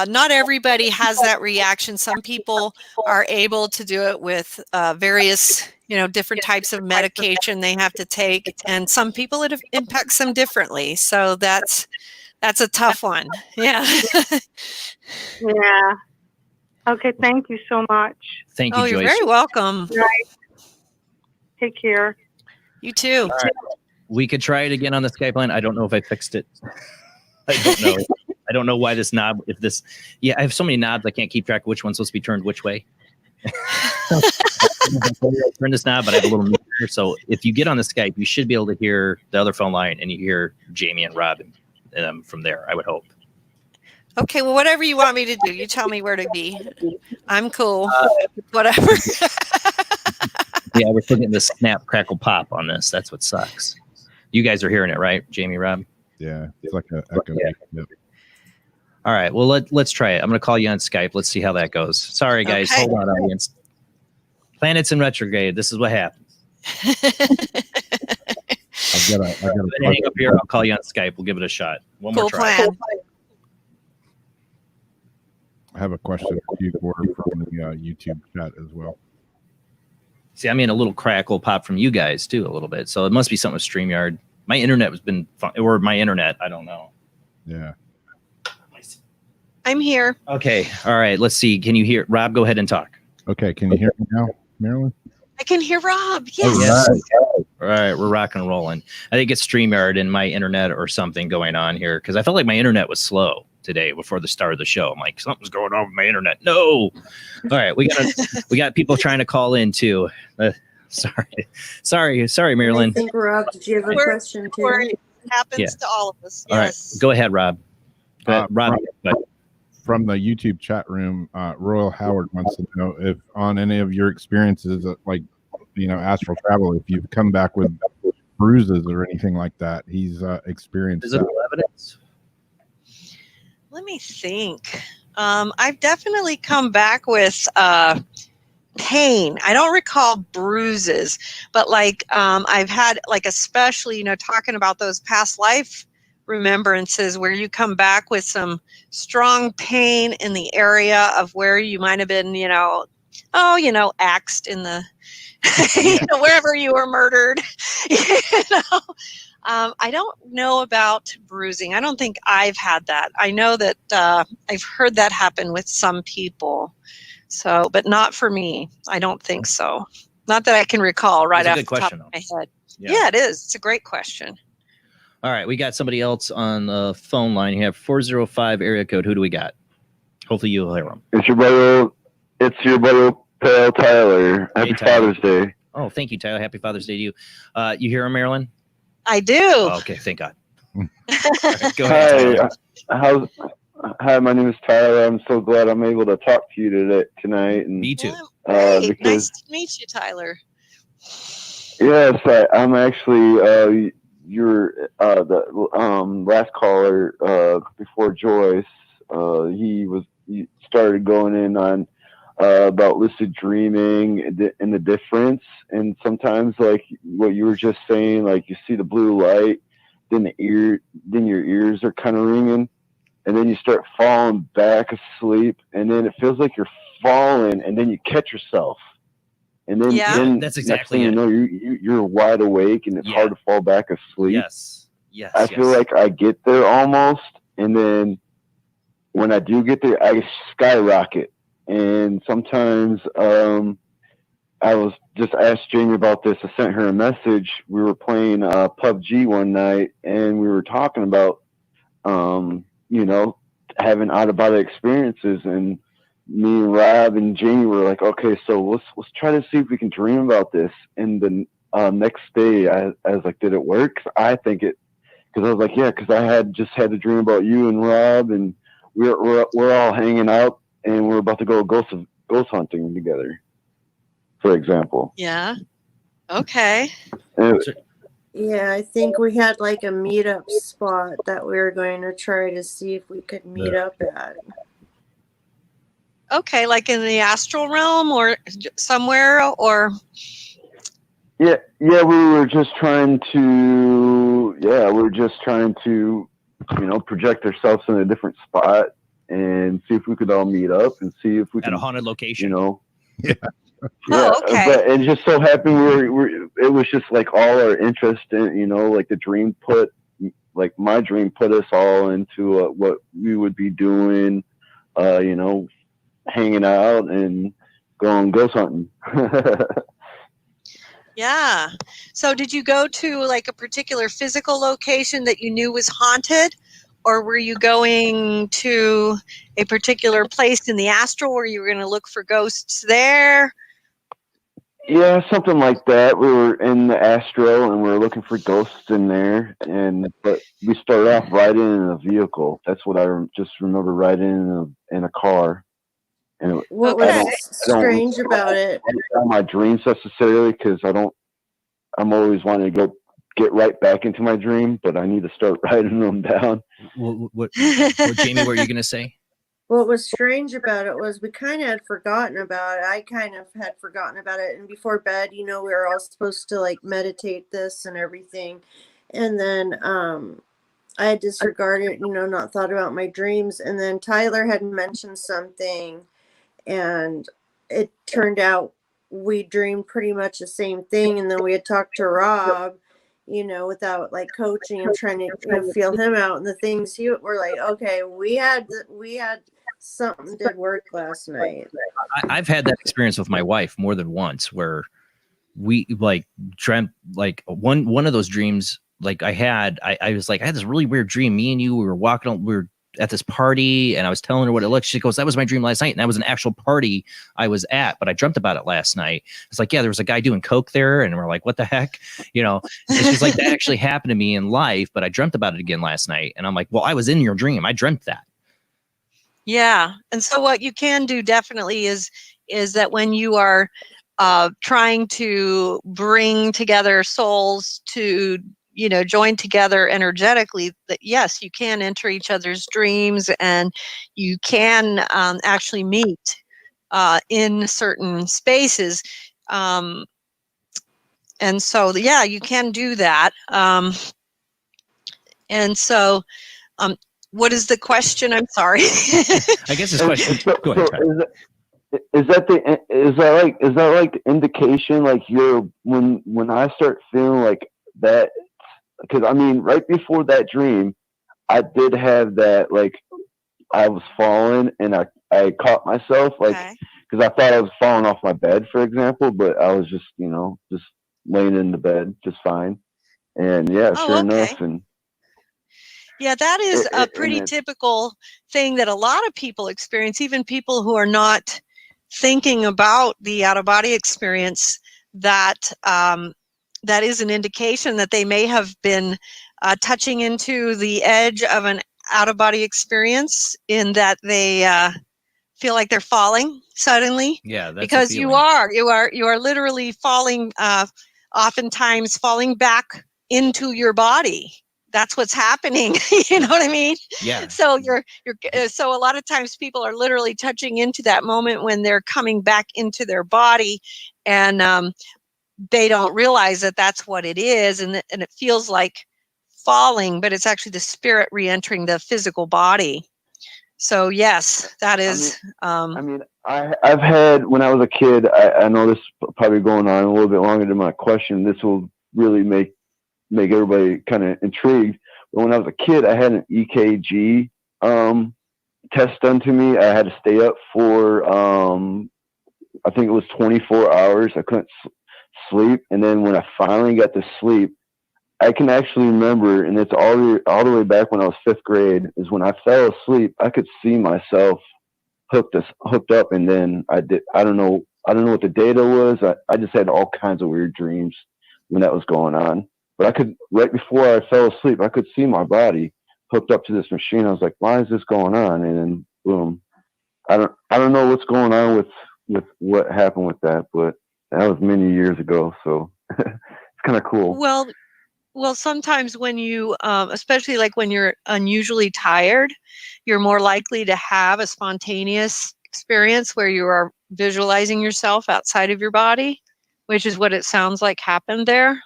not everybody has that reaction. Some people are able to do it with various, different types of medication they have to take, and some people it impacts them differently. So that's a tough one. Yeah. Yeah. Okay. Thank you so much. Thank you, Joyce. You're very welcome. Right. Take care. You too. Right. We could try it again on the Skype line. I don't know if I fixed it. I don't know. I don't know why this knob, I have so many knobs, I can't keep track of which one's supposed to be turned which way. Turn this knob, but I have a little meter. So if you get on the Skype, you should be able to hear the other phone line, and you hear Jamie and Robin from there, I would hope. Okay, well, whatever you want me to do, you tell me where to be. I'm cool. Whatever. Yeah, we're still getting the snap, crackle, pop on this. That's what sucks. You guys are hearing it, right, Jamie, Rob? Yeah, it's like an echo. Yeah. Yep. All right, well, let's try it. I'm going to call you on Skype. Let's see how that goes. Sorry, guys. Okay. Hold on, audience. Planets in retrograde. This is what happens. I'm gonna hang up here. I'll call you on Skype. We'll give it a shot. One more try. Plan. I have a question for you, Gordon, from the YouTube chat as well. See, I'm in a little crackle pop from you guys too, a little bit. So it must be something with StreamYard. My internet has been fun, or my internet. I don't know. Yeah. I'm here. Okay. All right. Let's see. Can you hear Rob? Go ahead and talk. Okay. Can you hear me now, Marilyn? I can hear Rob. Yes. Yes. All right. We're rocking and rolling. I think it's StreamYard and my internet or something going on here because I felt like my internet was slow today before the start of the show. I'm like, something's going on with my internet. No. All right. We got people trying to call in too. Sorry, Marilyn. I think, Rob, did you have a question too? It happens Yeah. to all of us. All right. Yes. Go ahead, Rob. Rob. From the YouTube chat room, Royal Howard wants to know if on any of your experiences, like, astral travel, if you've come back with bruises or anything like that. He's experienced physical evidence. Let me think. I've definitely come back with pain. I don't recall bruises, but like I've had like, especially, talking about those past life remembrances where you come back with some strong pain in the area of where you might have been, axed in the, wherever you were murdered. I don't know about bruising. I don't think I've had that. I know that I've heard that happen with some people. So, but not for me. I don't think so. Not that I can recall right off the top of my head. Yeah, it is. It's a great question. All right, we got somebody else on the phone line. You have 405 area code. Who do we got? Hopefully you'll hear them. It's your brother, Pale Tyler. Happy Father's Day. Oh, thank you, Tyler. Happy Father's Day to you. You hear him, Marilyn? I do. Oh, okay, thank God. Right, go ahead, Tyler. Hi, my name is Tyler. I'm so glad I'm able to talk to you tonight. And, me too. Hey, nice to meet you, Tyler. Yes, I'm actually you're the last caller before Joyce. He started going in on about lucid dreaming and the difference. And sometimes, like what you were just saying, like you see the blue light, then your ears are kind of ringing, and then you start falling back asleep, and then it feels like you're falling, and then you catch yourself. And then that's exactly next thing you know, you're wide awake, and it's hard to fall back asleep. Yes. I feel like I get there almost, and then when I do get there, I skyrocket. And sometimes I was just asked Jamie about this. I sent her a message. We were playing PUBG one night, and we were talking about having out-of-body experiences, and me and Rob and Jamie were like, okay, so let's try to see if we can dream about this. And the next day, I was like, did it work? I think it, because I was like, yeah, because I had a dream about you and Rob, and we're all hanging out, and we're about to go ghost hunting together, for example. Yeah. Okay. Yeah, I think we had like a meetup spot that we were going to try to see if we could meet up at. Okay, like in the astral realm or somewhere, or Yeah, we were just trying to project ourselves in a different spot and see if we could all meet up and see if we at a haunted location. Yeah. Oh, okay. But it just so happened it was just like all our interest in, like the dream my dream put us all into what we would be doing, hanging out and going ghost hunting. yeah. So did you go to like a particular physical location that you knew was haunted, or were you going to a particular place in the astral where you were going to look for ghosts there? Yeah, something like that. We were in the Astral and we were looking for ghosts in there, but we started off riding in a vehicle. That's what I just remember, riding in a car. And What was strange about it? I don't know my dreams necessarily, because I'm always wanting to get right back into my dream, but I need to start writing them down. What Jamie, what were you going to say? What was strange about it was we kind of had forgotten about it. I kind of had forgotten about it. And before bed, we were all supposed to like meditate this and everything. And then I had disregarded, not thought about my dreams. And then Tyler had mentioned something, and it turned out we dreamed pretty much the same thing. And then we had talked to Rob, you know, without like coaching and trying to, you know, feel him out, and the things he were like, okay, we had something did work last night. I've had that experience with my wife more than once, where we like dreamt like one of those dreams. Like I was like, I had this really weird dream. Me and you, we were walking, we were at this party, and I was telling her what it looked. She goes, "That was my dream last night." And that was an actual party I was at, but I dreamt about it last night. It's like, yeah, there was a guy doing coke there, and we're like, what the heck? You know, and she's like, that actually happened to me in life, but I dreamt about it again last night. And I'm like, well, I was in your dream. I dreamt that. Yeah. And so what you can do definitely is that when you are trying to bring together souls to, you know, join together energetically, that yes, you can enter each other's dreams, and you can actually meet in certain spaces. And so, yeah, you can do that. And so, what is the question? I'm sorry. I guess this question. Go ahead. Tyler. Is that like indication, like when I start feeling like that? Because I mean, right before that dream, I did have that, like I was falling and I caught myself, like, because I thought I was falling off my bed, for example, but I was just, you know, just laying in the bed just fine. And yeah, sure enough. And yeah, that is a pretty typical thing that a lot of people experience, even people who are not thinking about the out-of-body experience. That that is an indication that they may have been touching into the edge of an out-of-body experience, in that they feel like they're falling suddenly. Yeah, that's because you are literally falling, oftentimes falling back into your body. That's what's happening. You know what I mean? Yeah. So so a lot of times people are literally touching into that moment when they're coming back into their body, and they don't realize that that's what it is, and it feels like falling, but it's actually the spirit re-entering the physical body. So yes, that is. I mean, I've had, when I was a kid, I know this is probably going on a little bit longer than my question. This will really make everybody kind of intrigued. But when I was a kid, I had an EKG test done to me. I had to stay up for I think it was 24 hours. I couldn't sleep, and then when I finally got to sleep, I can actually remember, and it's all the way back when I was 5th grade, is when I fell asleep, I could see myself hooked up, and then I don't know what the data was. I just had all kinds of weird dreams when that was going on. But I could, right before I fell asleep, I could see my body hooked up to this machine. I was like, why is this going on? And then boom. I don't know what's going on with what happened with that, but that was many years ago, so it's kind of cool. Well, sometimes when you, especially like when you're unusually tired, you're more likely to have a spontaneous experience where you are visualizing yourself outside of your body, which is what it sounds like happened there.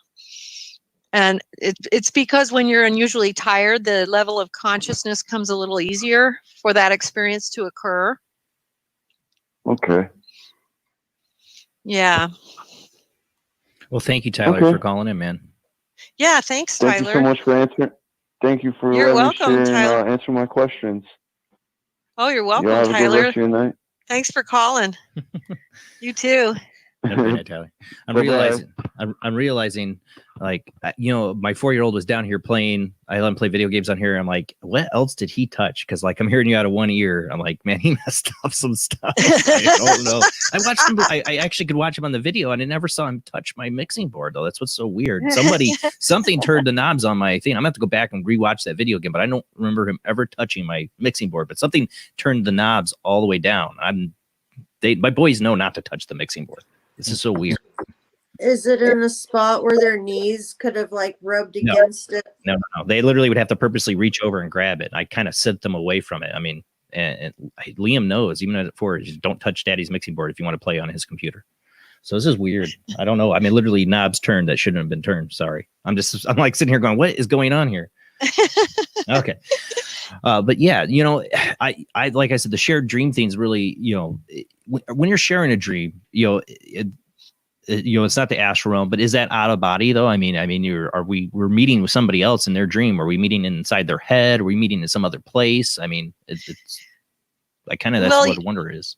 And it's because when you're unusually tired, the level of consciousness comes a little easier for that experience to occur. Okay. Yeah. Well, thank you, Tyler, for calling in, man. Yeah, thanks, Tyler. Thank you so much for answering. Thank you for You're letting welcome, me share Tyler. and answer my questions. Oh, you're welcome, You have a good Tyler. rest of your night. Thanks for calling. You too. Have a great night, Tyler. I'm realizing, like, you know, my 4-year-old was down here playing. I let him play video games on here. I'm like, what else did he touch? Because like I'm hearing you out of one ear. I'm like, man, he messed up some stuff. I don't know. I watched him. I actually could watch him on the video, and I never saw him touch my mixing board though. That's what's so weird. Something turned the knobs on my thing. I'm gonna have to go back and rewatch that video again. But I don't remember him ever touching my mixing board. But something turned the knobs all the way down. My boys know not to touch the mixing board. This is so weird. Is it in a spot where their knees could have like rubbed against it? No. They literally would have to purposely reach over and grab it. I kind of sent them away from it. I mean, and Liam knows, even at 4, just don't touch Daddy's mixing board if you want to play on his computer. So this is weird. I don't know. I mean, literally knobs turned that shouldn't have been turned. Sorry. I'm like sitting here going, what is going on here? Okay. But yeah, you know, I like I said, the shared dream thing is really, you know, when you're sharing a dream, you know, it's not the astral realm, but is that out of body though? I mean, we're meeting with somebody else in their dream. Are we meeting inside their head? Are we meeting in some other place? I mean, it's like kind of, that's what the wonder is.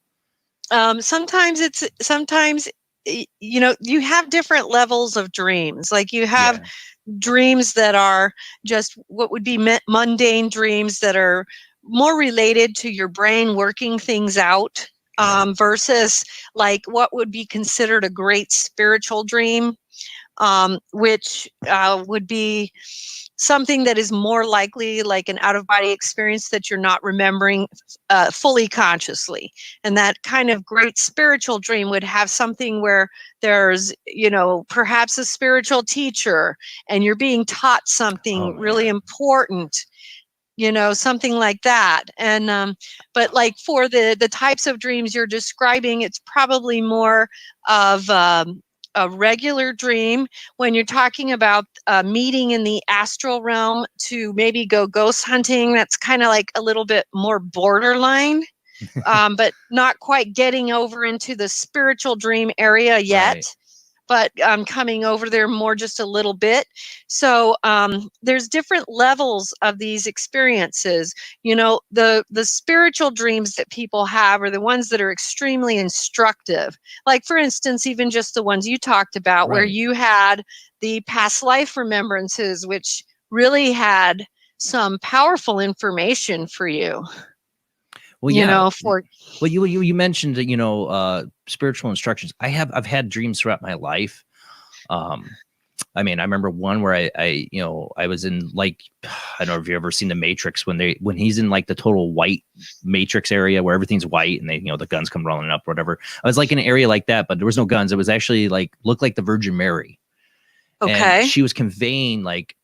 Sometimes you have different levels of dreams. Like you have dreams that are just what would be mundane dreams that are more related to your brain working things out, versus like what would be considered a great spiritual dream, which would be something that is more likely like an out-of-body experience that you're not remembering fully consciously. And that kind of great spiritual dream would have something where there's, perhaps a spiritual teacher and you're being taught something really important, something like that. And but like for the types of dreams you're describing, it's probably more of a regular dream. When you're talking about meeting in the astral realm to maybe go ghost hunting, that's kind of like a little bit more borderline, but not quite getting over into the spiritual dream area yet. Right. But I'm coming over there more just a little bit. So there's different levels of these experiences. The spiritual dreams that people have are the ones that are extremely instructive. Like, for instance, even just the ones you talked about, where you had the past life remembrances, which really had some powerful information for you. Well, yeah. You mentioned spiritual instructions. I've had dreams throughout my life. I remember one where I was in, like, I don't know if you've ever seen The Matrix, when he's in like the total white matrix area where everything's white and the guns come rolling up or whatever. I was like in an area like that, but there was no guns. It was actually looked like the Virgin Mary. Okay. And she was conveying, like,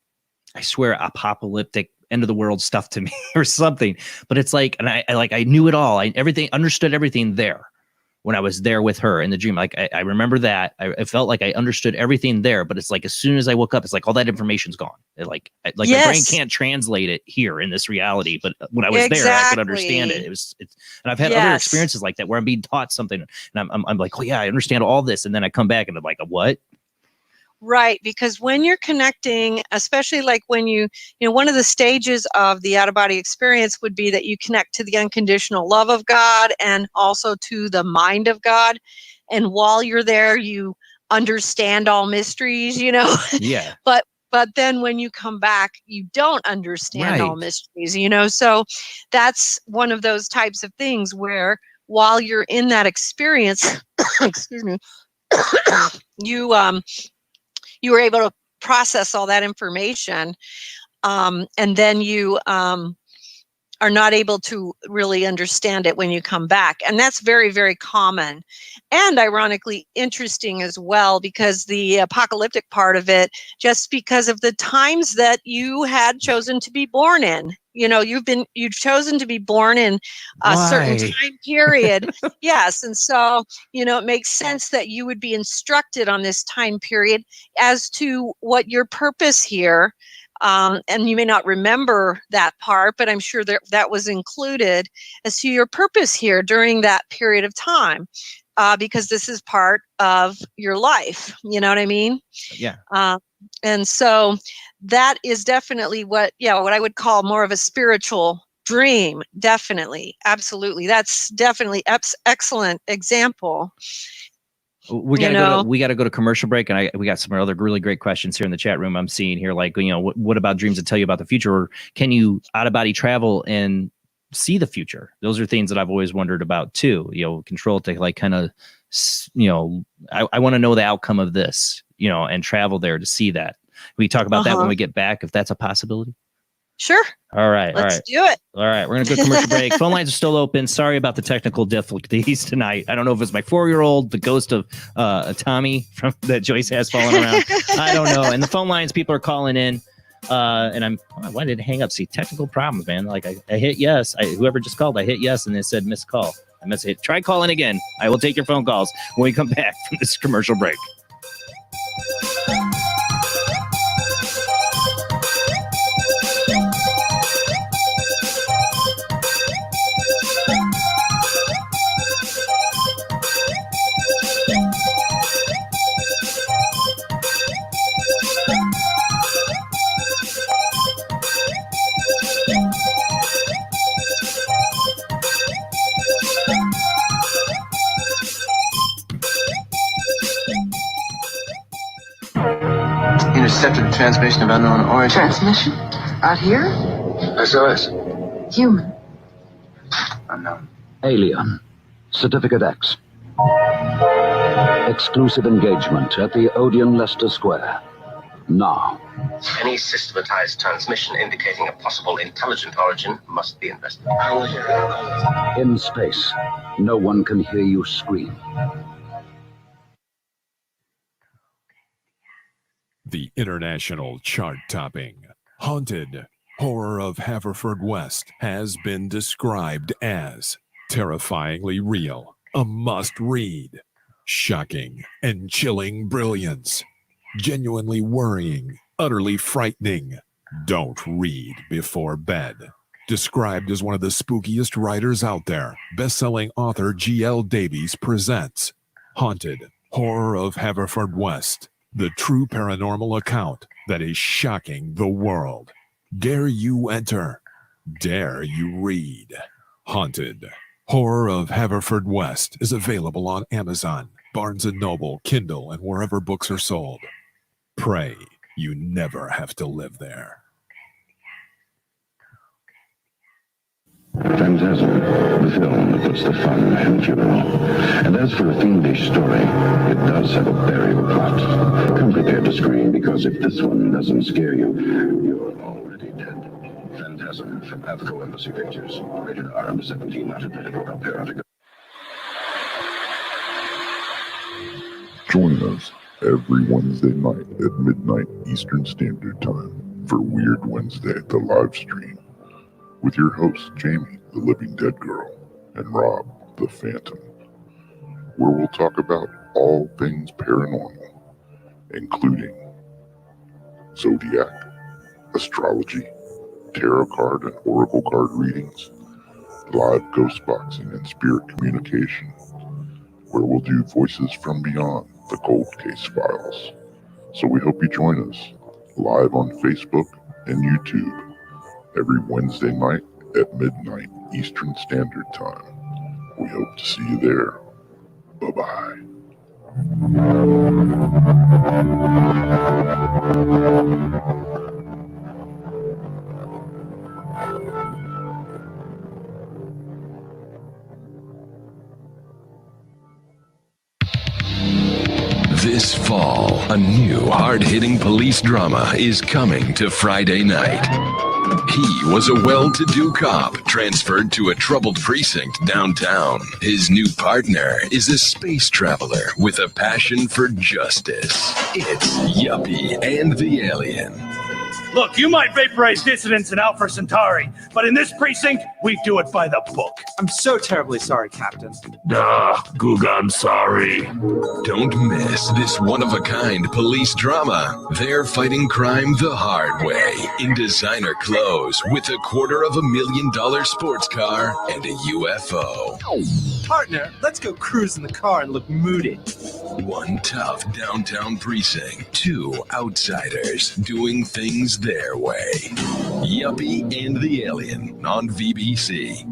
I swear, apocalyptic end of the world stuff to me or something. But it's like, and I knew it all. I understood everything there when I was there with her in the dream. Like I remember that. I felt like I understood everything there, but it's like as soon as I woke up, it's like all that information's gone. My brain can't translate it here in this reality. But when I was there, I could understand it. And I've had other experiences like that where I'm being taught something and I'm like, oh yeah, I understand all this. And then I come back and I'm like, what? Right, because when you're connecting, especially like when one of the stages of the out-of-body experience would be that you connect to the unconditional love of God and also to the mind of God. And while you're there, you understand all mysteries, Yeah. But then when you come back, you don't understand all mysteries, So that's one of those types of things where while you're in that experience, excuse me, you were able to process all that information, and then you are not able to really understand it when you come back. And that's very, very common and ironically interesting as well, because the apocalyptic part of it, just because of the times that you had chosen to be born in. You've chosen to be born in a certain time period. Yes. And so, it makes sense that you would be instructed on this time period as to what your purpose here. And you may not remember that part, but I'm sure that was included as to your purpose here during that period of time, because this is part of your life. You know what I mean? Yeah. And so that is definitely what I would call more of a spiritual dream. Definitely. Absolutely. That's definitely excellent example. We gotta go to commercial break, and we got some other really great questions here in the chat room. I'm seeing here, like, what about dreams that tell you about the future, or can you out of body travel and see the future? Those are things that I've always wondered about too. Control to like kind of, I want to know the outcome of this, and travel there to see that. We talk about that when we get back, if that's a possibility. Sure. All right. Let's do it. All right. We're going to go commercial break. Phone lines are still open. Sorry about the technical difficulties tonight. I don't know if it's my 4-year-old, the ghost of Tommy that Joyce has fallen around. I don't know. And the phone lines, people are calling in. And why did it hang up? See, technical problems, man. Like I hit yes. Whoever just called, I hit yes, and it said missed call. I must hit try calling again. I will take your phone calls when we come back from this commercial break. intercepted a transmission of unknown origin. Transmission? Out here? SOS. Human. Unknown. Alien. Certificate X. Exclusive engagement at the Odeon Leicester Square. Now. Any systematized transmission indicating a possible intelligent origin must be investigated. In space, no one can hear you scream. The international chart-topping Haunted Horror of Haverfordwest has been described as terrifyingly real, a must-read, shocking and chilling brilliance, genuinely worrying, utterly frightening. Don't read before bed. Described as one of the spookiest writers out there, best-selling author G.L. Davies presents Haunted Horror of Haverfordwest, the true paranormal account that is shocking the world. Dare you enter? Dare you read? Haunted Horror of Haverfordwest is available on Amazon, Barnes & Noble, Kindle, and wherever books are sold. Pray you never have to live there. Phantasm, the film that puts the fun in funeral. And as for a fiendish story, it does have a burial plot. Come prepared to scream, because if this one doesn't scare you, you're already dead. Phantasm from Avco Embassy Pictures. Rated R under 17, not admitted without parent. Join us every Wednesday night at midnight Eastern Standard Time for Weird Wednesday, the live stream, with your hosts Jamie, the Living Dead Girl, and Rob, the Phantom, where we'll talk about all things paranormal, including zodiac, astrology, tarot card and oracle card readings, live ghost boxing and spirit communication, where we'll do voices from beyond the cold case files. So we hope you join us live on Facebook and YouTube every Wednesday night at midnight Eastern Standard Time. We hope to see you there. Bye-bye. This fall, a new hard-hitting police drama is coming to Friday night. He was a well-to-do cop transferred to a troubled precinct downtown. His new partner is a space traveler with a passion for justice. It's Yuppie and the Alien. Look, you might vaporize dissidents in Alpha Centauri, but in this precinct, we do it by the book. I'm so terribly sorry, Captain. Goog, I'm sorry. Don't miss this one-of-a-kind police drama. They're fighting crime the hard way, in designer clothes, with $250,000 sports car and a UFO. Partner, let's go cruise in the car and look moody. One tough downtown precinct, two outsiders doing things their way. Yuppie and the Alien on VBC.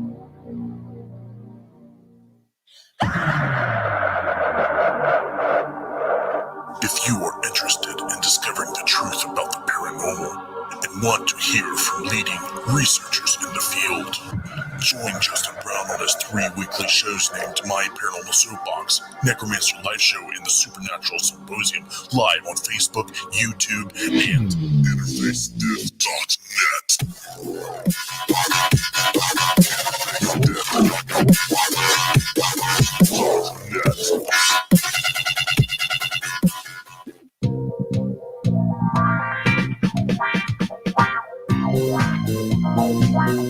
If you are interested in discovering the truth about the paranormal and want to hear from leading researchers in the field, join Justin Brown on his 3 weekly shows named My Paranormal Soapbox, Necromancer Live Show, and the Supernatural Symposium, live on Facebook, YouTube, and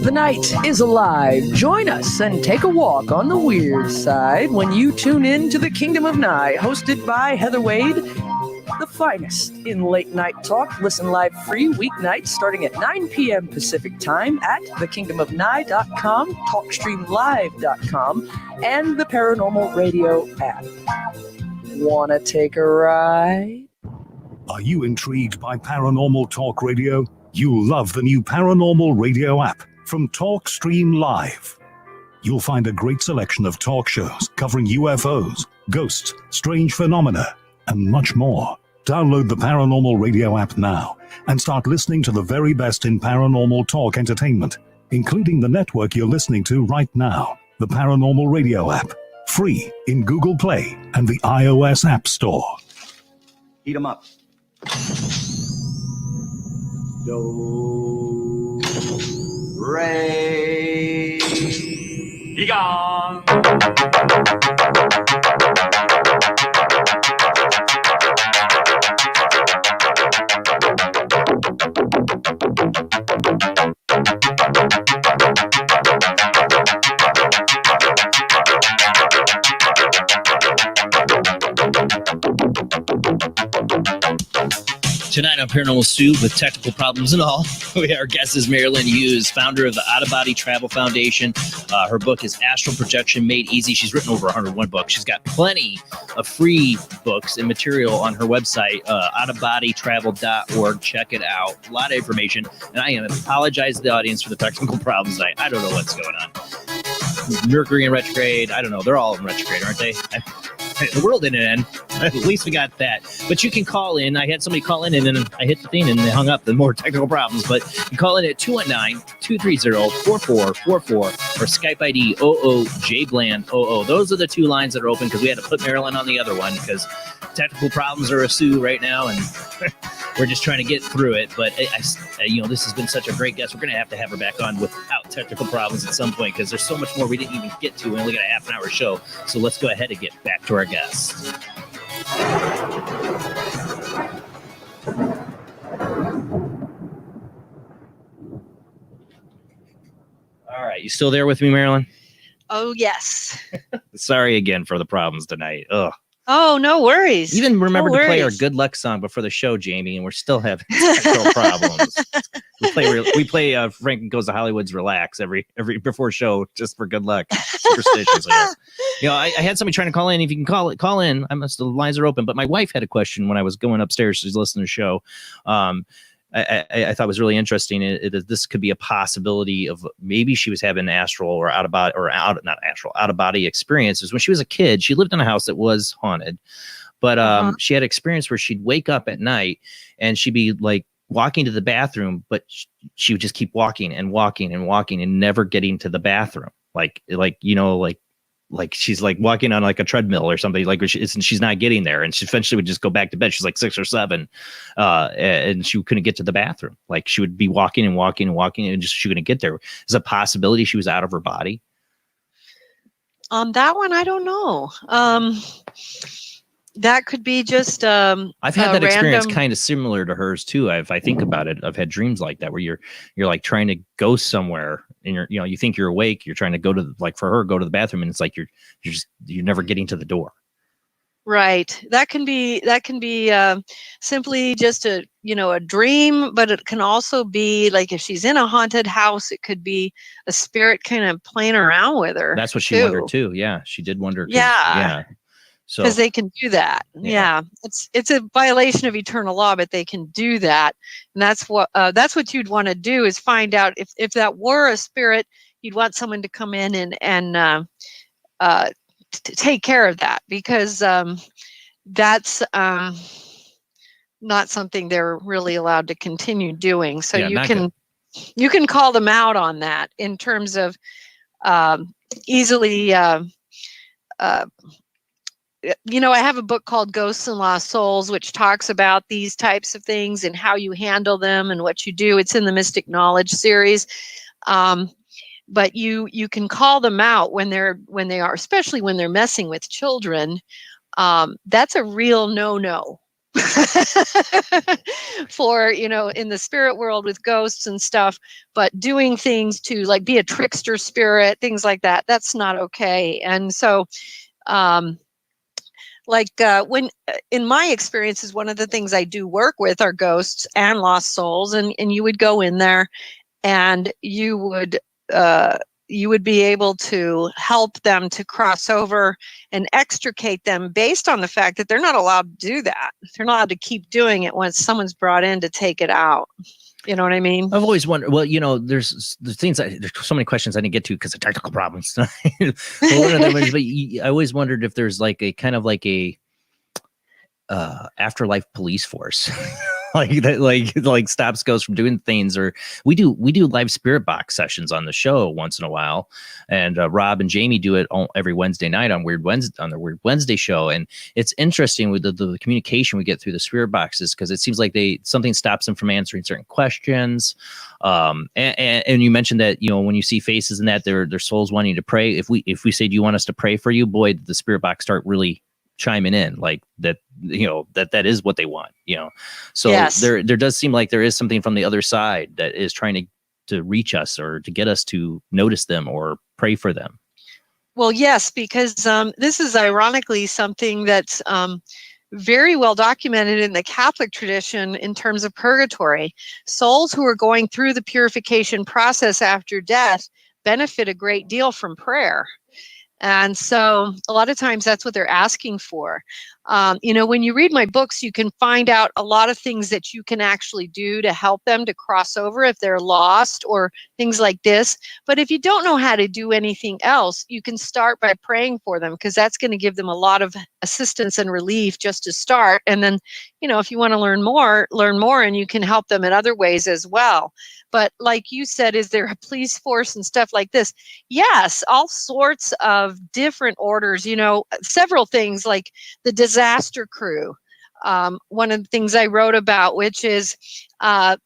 The night is alive. Join us and take a walk on the weird side when you tune in to the Kingdom of Nye, hosted by Heather Wade, the finest in late night talk. Listen live free weeknights starting at 9 p.m. Pacific time at thekingdomofnye.com, talkstreamlive.com, and the Paranormal Radio app. Wanna take a ride? Are you intrigued by Paranormal Talk Radio? You'll love the new Paranormal Radio app from TalkStream Live. You'll find a great selection of talk shows covering UFOs, ghosts, strange phenomena, and much more. Download the Paranormal Radio app now and start listening to the very best in paranormal talk entertainment, including the network you're listening to right now, the Paranormal Radio app. Free in Google Play and the iOS App Store. Heat 'em up. Do, re, be gone. Tonight on Paranormal Soup, with technical problems and all, our guest is Marilynn Hughes, founder of the Out-of-Body Travel Foundation. Her book is Astral Projection Made Easy. She's written over 101 books. She's got plenty of free books and material on her website, outofbodytravel.org. Check it out. A lot of information. And I apologize to the audience for the technical problems tonight. I don't know what's going on. Mercury in retrograde. I don't know. They're all in retrograde, aren't they? The world didn't end. At least we got that. But you can call in. I had somebody call in, and then I hit the thing, and they hung up. The more technical problems. But you call in at 219-230-4444 or Skype ID OOJBland00. Those are the two lines that are open because we had to put Marilynn on the other one because technical problems are a sue right now, and we're just trying to get through it. But this has been such a great guest. We're going to have her back on without technical problems at some point because there's so much more we didn't even get to. We only got a half an hour show. So let's go ahead and get back to our guest. All right. You still there with me, Marilynn? Oh, yes. Sorry again for the problems tonight. Ugh. Oh, no worries. You even remember to play our good luck song before the show, Jamie, and we're still having technical problems. We play Frank Goes to Hollywood's Relax every before show just for good luck. Superstitious. I had somebody trying to call in. If you can call in. The lines are open. But my wife had a question when I was going upstairs. She's listening to the show. I thought was really interesting. This could be a possibility of maybe she was having astral or out of body experiences. When she was a kid, she lived in a house that was haunted, but she had experience where she'd wake up at night and she'd be like walking to the bathroom, but she would just keep walking and walking and walking and never getting to the bathroom. Like she's like walking on like a treadmill or something, like she's not getting there, and she eventually would just go back to bed. She's like 6 or 7, and she couldn't get to the bathroom. Like she would be walking and walking and walking, and she couldn't get there. Is a possibility she was out of her body? On that one, I don't know. That could be just I've had that experience kind of similar to hers too. If I think about it, I've had dreams like that where you're like trying to go somewhere and you think you're awake, you're trying to go to go to the bathroom, and it's like you're never getting to the door. Right. That can be simply just a dream, but it can also be like if she's in a haunted house, it could be a spirit kind of playing around with her. That's what she wondered too. Yeah, she did wonder. Yeah. So because they can do that. Yeah. It's a violation of eternal law, but they can do that. And that's what you'd want to do is find out if that were a spirit, you'd want someone to come in and take care of that, because that's not something they're really allowed to continue doing. So you can call them out on that in terms of easily I have a book called Ghosts and Lost Souls, which talks about these types of things and how you handle them and what you do. It's in the Mystic Knowledge series. But you can call them out when they are, especially when they're messing with children. That's a real no-no. For in the spirit world with ghosts and stuff, but doing things to like be a trickster spirit, things like that, that's not okay. And so when in my experiences, one of the things I do work with are ghosts and lost souls, and you would go in there and you would be able to help them to cross over and extricate them based on the fact that they're not allowed to do that. They're not allowed to keep doing it once someone's brought in to take it out. You know what I mean? I've always wondered, there's things, there's so many questions I didn't get to because of technical problems. One of them is, but I always wondered if there's like a kind of like a afterlife police force. like stops goes from doing things. Or we do live spirit box sessions on the show once in a while, and Rob and Jamie do it every Wednesday night on the Weird Wednesday show. And it's interesting with the communication we get through the spirit boxes, because it seems like something stops them from answering certain questions. And you mentioned that, you know, when you see faces and that their souls wanting to pray, if we say, do you want us to pray for you, boy, the spirit box start really chiming in, like that, you know, that is what they want, you know. So Yes. there does seem like there is something from the other side that is trying to reach us, or to get us to notice them or pray for them. Well, yes, because this is ironically something that's very well documented in the Catholic tradition in terms of purgatory. Souls who are going through the purification process after death benefit a great deal from prayer. And so a lot of times that's what they're asking for. You know, when you read my books, you can find out a lot of things that you can actually do to help them to cross over if they're lost or things like this. But if you don't know how to do anything else, you can start by praying for them, because that's going to give them a lot of assistance and relief just to start. And then, you know, if you want to learn more, and you can help them in other ways as well. But like you said, is there a police force and stuff like this? Yes, all sorts of different orders, you know, several things like the disaster crew. One of the things I wrote about, which is a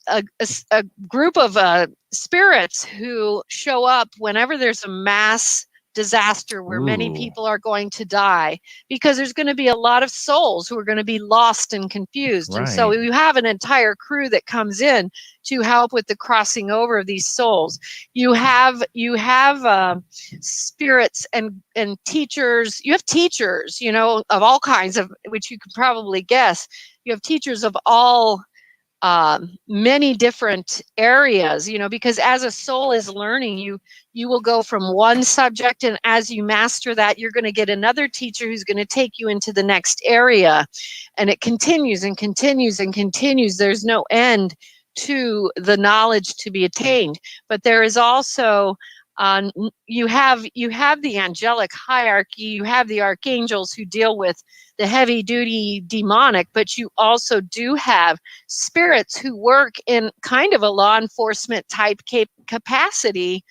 group of spirits who show up whenever there's a mass disaster where many people are going to die, because there's going to be a lot of souls who are going to be lost and confused. And so you have an entire crew that comes in to help with the crossing over of these souls. You have spirits and teachers. You have teachers, you know, of all kinds, of which you can probably guess. You have teachers of all many different areas, you know, because as a soul is learning, you will go from one subject, and as you master that, you're going to get another teacher who's going to take you into the next area, and it continues and continues and continues. There's no end to the knowledge to be attained. But there is also you have the angelic hierarchy, you have the archangels who deal with the heavy duty demonic, but you also do have spirits who work in kind of a law enforcement type capacity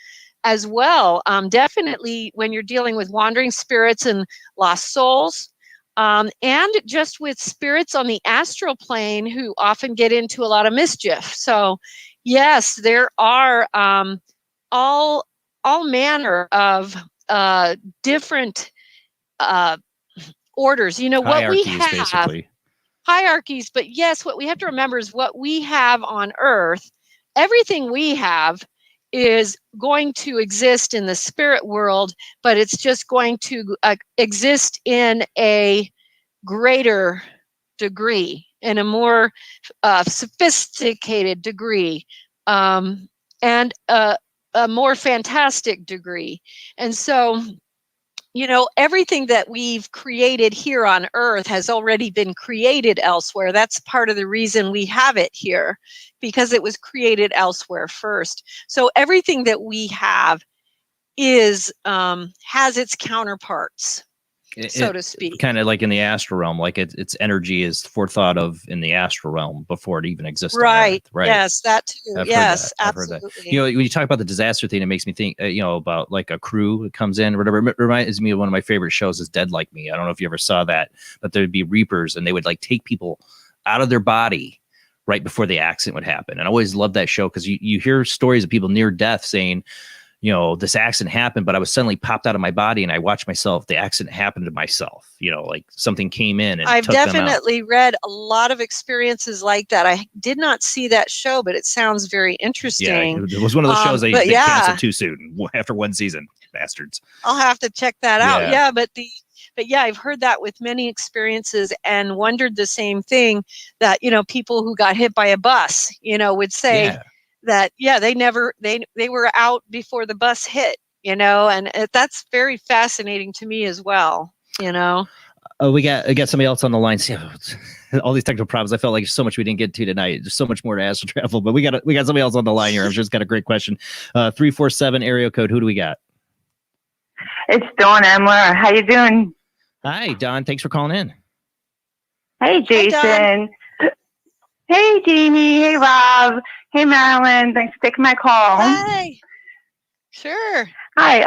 as well. Definitely when you're dealing with wandering spirits and lost souls, and just with spirits on the astral plane who often get into a lot of mischief. So yes, there are all manner of different orders. You know, what we have, basically. Hierarchies, but yes, what we have to remember is what we have on Earth, everything we have is going to exist in the spirit world, but it's just going to exist in a greater degree, in a more sophisticated degree, and a more fantastic degree. And so, you know, everything that we've created here on Earth has already been created elsewhere. That's part of the reason we have it here, because it was created elsewhere first. So everything that we have is has its counterparts, so to speak. Kind of like in the astral realm, like its energy is forethought of in the astral realm before it even exists. Right. On Earth, right. Yes, that too. I've yes, heard that. absolutely. You know, when you talk about the disaster thing, it makes me think, you know, about like a crew that comes in or whatever. It reminds me of one of my favorite shows is Dead Like Me. I don't know if you ever saw that, but there'd be reapers and they would like take people out of their body right before the accident would happen. And I always loved that show because you hear stories of people near death saying, you know, this accident happened, but I was suddenly popped out of my body and I watched myself. The accident happened to myself, you know, like something came in and I've took them out. definitely read a lot of experiences like that. I did not see that show, but it sounds very interesting. Yeah, it was one of those shows they yeah, canceled too soon after one season. Bastards. I'll have to check that out. Yeah. Yeah, but yeah, I've heard that with many experiences and wondered the same thing, that, you know, people who got hit by a bus, you know, would say that, yeah, they were out before the bus hit, you know, and that's very fascinating to me as well, you know. We got somebody else on the line. See, all these technical problems. I felt like there's so much we didn't get to tonight. There's so much more to astral travel, but we got somebody else on the line here. I'm sure it's got a great question. 347 area code. Who do we got? It's Dawn Emler. How you doing? Hi, Dawn. Thanks for calling in. Hey, Jason. Hey, Jamie. Hey, Rob. Hey, Marilyn. Thanks for taking my call. Hi. Sure. Hi.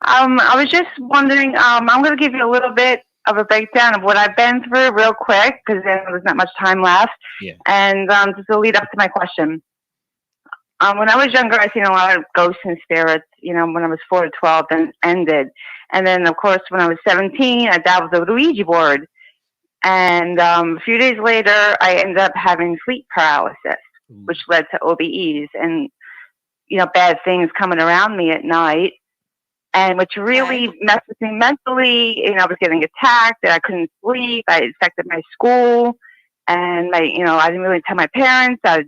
I was just wondering. I'm going to give you a little bit of a breakdown of what I've been through, real quick, because there's not much time left. Yeah. And just to lead up to my question. When I was younger, I seen a lot of ghosts and spirits. When I was 4 to 12, then ended. And then, of course, when I was 17, I dabbled with the Ouija board. And a few days later, I ended up having sleep paralysis, which led to OBEs and, bad things coming around me at night. And which really messed with me mentally. I was getting attacked and I couldn't sleep. I affected my school. And I didn't really tell my parents. I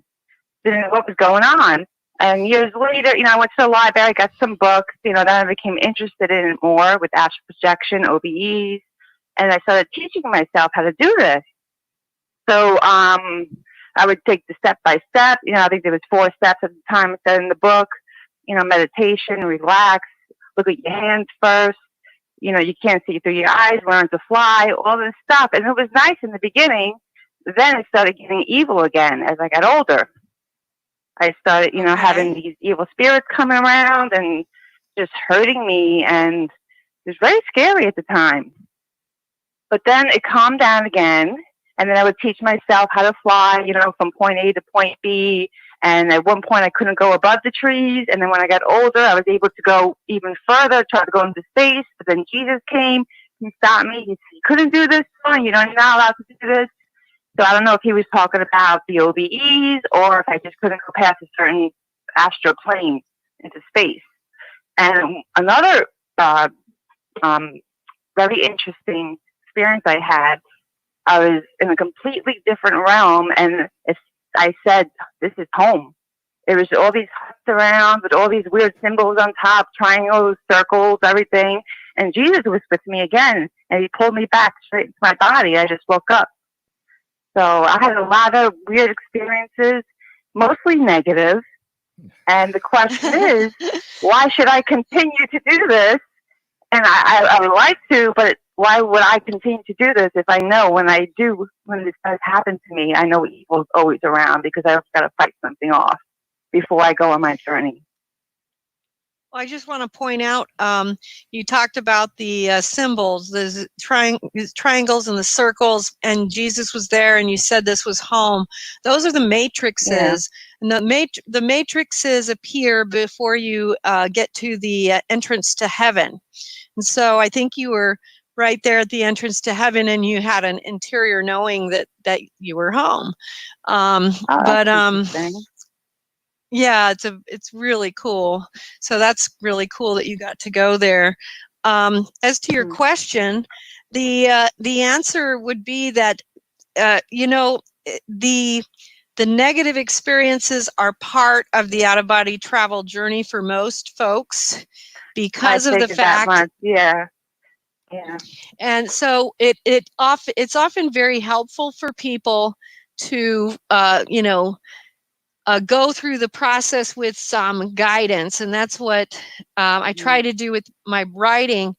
didn't know what was going on. And years later, I went to the library, got some books, then I became interested in it more with astral projection, OBEs. And I started teaching myself how to do this. So I would take the step by step. I think there was 4 steps at the time said in the book. Meditation, relax, look at your hands first. You can't see through your eyes, learn to fly, all this stuff. And it was nice in the beginning. Then it started getting evil again as I got older. I started, having these evil spirits coming around and just hurting me. And it was very scary at the time. But then it calmed down again, and then I would teach myself how to fly, from point A to point B. And at one point, I couldn't go above the trees. And then when I got older, I was able to go even further, try to go into space. But then Jesus came, he stopped me. He said, "You couldn't do this, son. You're not allowed to do this." So I don't know if he was talking about the OBEs or if I just couldn't go past a certain astral plane into space. And another very interesting experience I had, I was in a completely different realm, and I said, "This is home." There was all these huts around with all these weird symbols on top, triangles, circles, everything. And Jesus was with me again, and he pulled me back straight into my body. I just woke up. So I had a lot of weird experiences, mostly negative. And the question is, why should I continue to do this? And I would like to, but why would I continue to do this if I know when this does happen to me, I know evil is always around because I've got to fight something off before I go on my journey. Well, I just want to point out, you talked about the symbols, the triangles and the circles, and Jesus was there, and you said this was home. Those are the matrices. Yeah. And the matrices appear before you get to the entrance to heaven. And so I think you were right there at the entrance to heaven, and you had an interior knowing that you were home. Yeah, it's really cool. So that's really cool that you got to go there. As to your question, the answer would be that the negative experiences are part of the out-of-body travel journey for most folks because of the fact. Yeah. And so it's often very helpful for people to go through the process with some guidance, and that's what I try to do with my writing,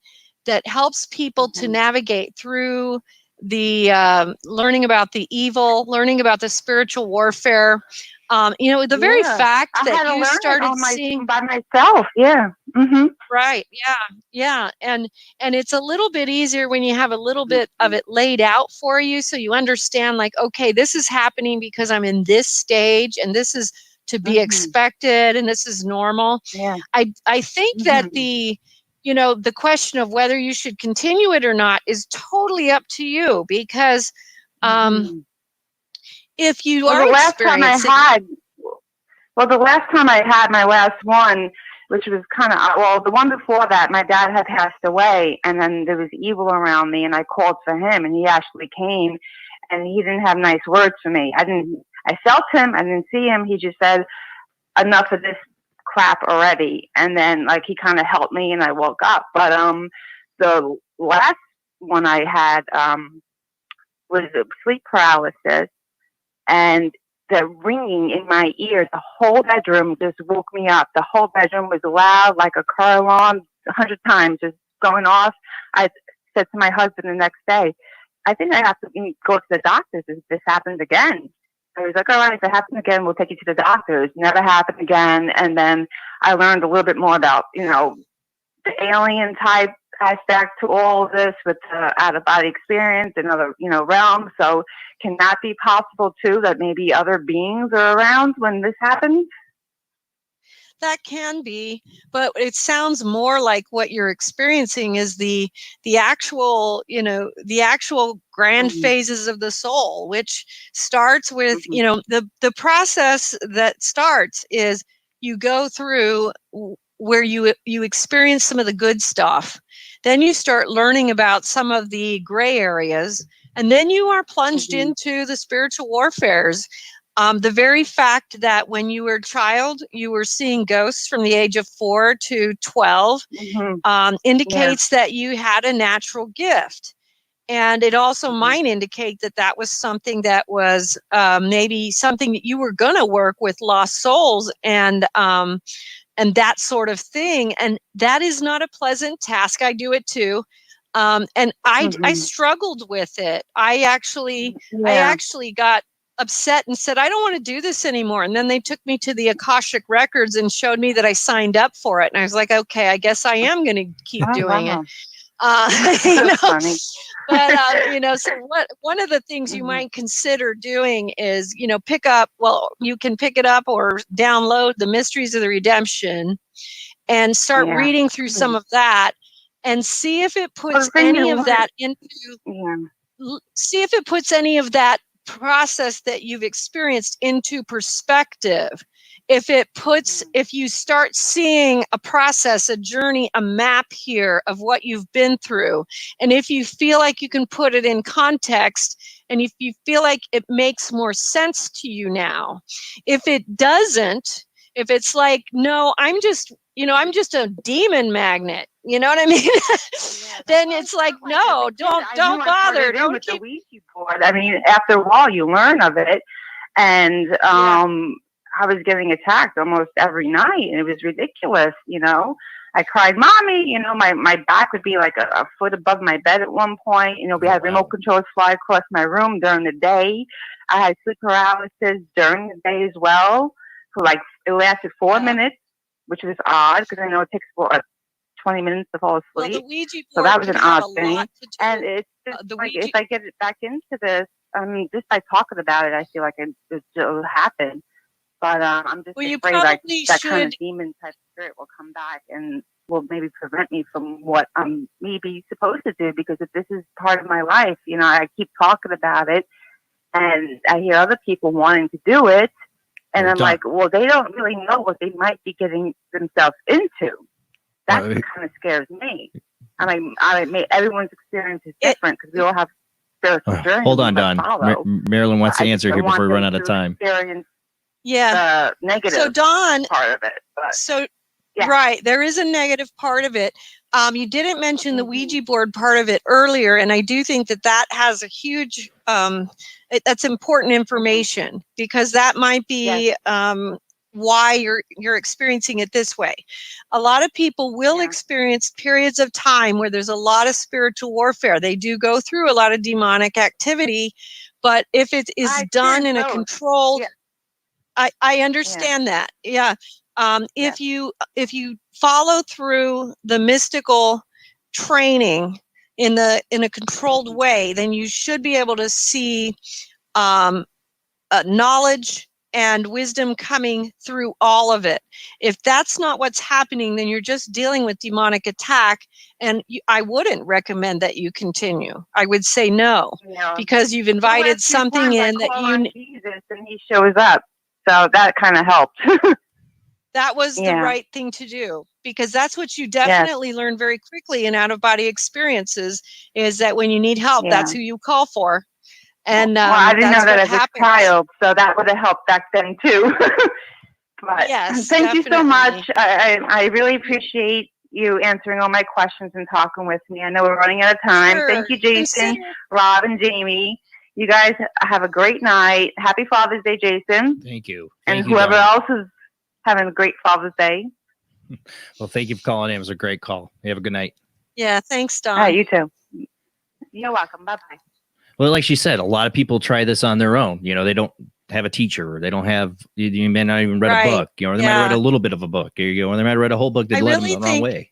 that helps people to navigate through the learning about the evil, learning about the spiritual warfare. The very fact that you started seeing by myself. Yeah. Mm-hmm. Right. Yeah. And it's a little bit easier when you have a little bit of it laid out for you. So you understand, like, okay, this is happening because I'm in this stage, and this is to be expected, and this is normal. Yeah. I think that the question of whether you should continue it or not is totally up to you, because if you are experiencing. The last time I had my last one, which was kind of, the one before that, my dad had passed away, and then there was evil around me, and I called for him, and he actually came, and he didn't have nice words for me. I felt him, I didn't see him. He just said, "Enough of this crap already." And then, he kind of helped me, and I woke up. But the last one I had was sleep paralysis, and the ringing in my ears, the whole bedroom just woke me up. The whole bedroom was loud, like a car alarm, 100 times, just going off. I said to my husband the next day, I think I have to go to the doctors if this happens again. I was like, all right, if it happens again, we'll take you to the doctors. Never happened again. And then I learned a little bit more about, the alien type aspect to all of this with out of body experience and other, realms. So can that be possible too, that maybe other beings are around when this happens? That can be, but it sounds more like what you're experiencing is the actual, the actual grand phases of the soul, which starts with, the process that starts is you go through where you experience some of the good stuff. Then you start learning about some of the gray areas, and then you are plunged into the spiritual warfares. The very fact that when you were a child, you were seeing ghosts from the age of 4 to 12 indicates that you had a natural gift. And it also might indicate that that was something that was maybe something that you were going to work with lost souls and that sort of thing. And that is not a pleasant task. I do it too. And I struggled with it. I actually got upset and said, I don't want to do this anymore. And then they took me to the Akashic Records and showed me that I signed up for it. And I was like, okay, I guess I am going to keep doing it. Funny. But, so one of the things you might consider doing is, you can pick it up or download the Mysteries of the Redemption and start reading through some of that and see if it puts any of that see if it puts any of that process that you've experienced into perspective. If you start seeing a process, a journey, a map here of what you've been through, and if you feel like you can put it in context, and if you feel like it makes more sense to you now, if it doesn't, if it's like, no, I'm just a demon magnet, you know what I mean? Then it's like, no, don't bother. Don't keep the Ouija board. I mean, after a while, you learn of it, and I was getting attacked almost every night, and it was ridiculous. I cried, "Mommy!" My back would be like a foot above my bed at one point. We had remote controls fly across my room during the day. I had sleep paralysis during the day as well. It lasted 4 minutes, which was odd because I know it takes 20 minutes to fall asleep. Well, the Ouija board so that was an odd thing. And it's just if I get it back into this, just by talking about it, I feel like it'll happen. But I'm just afraid that kind of demon type spirit will come back and will maybe prevent me from what I'm maybe supposed to do. Because if this is part of my life, I keep talking about it, and I hear other people wanting to do it. And I'm like, well, they don't really know what they might be getting themselves into. That's what kind of scares me. Everyone's experience is different because we all have spiritual journeys. Hold on, Dawn. Marilyn wants to answer here before we run out of time. The negative part of it. Right, there is a negative part of it. You didn't mention the Ouija board part of it earlier, and I do think that has a huge that's important information, because that might be why you're experiencing it this way. A lot of people will experience periods of time where there's a lot of spiritual warfare. They do go through a lot of demonic activity, but if it is done in a controlled, I understand that. Yeah. If you follow through the mystical training in a controlled way, then you should be able to see knowledge and wisdom coming through all of it. If that's not what's happening, then you're just dealing with demonic attack, and I wouldn't recommend that you continue. I would say no, because you've invited something in that Jesus, and he shows up. So that kind of helped. That was the right thing to do, because that's what you definitely learn very quickly in out-of-body experiences, is that when you need help, that's who you call for. And I didn't know that as a child, so that would have helped back then too. But thank you so much. I really appreciate you answering all my questions and talking with me. I know we're running out of time. Sure. Thank you, Jason, Rob, and Jamie. You guys have a great night. Happy Father's Day, Jason. Thank you. And whoever else is having a great Father's Day. Well, thank you for calling in. It was a great call. You have a good night. Yeah, thanks, Don. All right, you too. You're welcome. Bye-bye. Well, like she said, a lot of people try this on their own. They don't have a teacher, or they don't have, you may not even read a book, or they might have read a little bit of a book, or they might have read a whole book that led them the wrong way.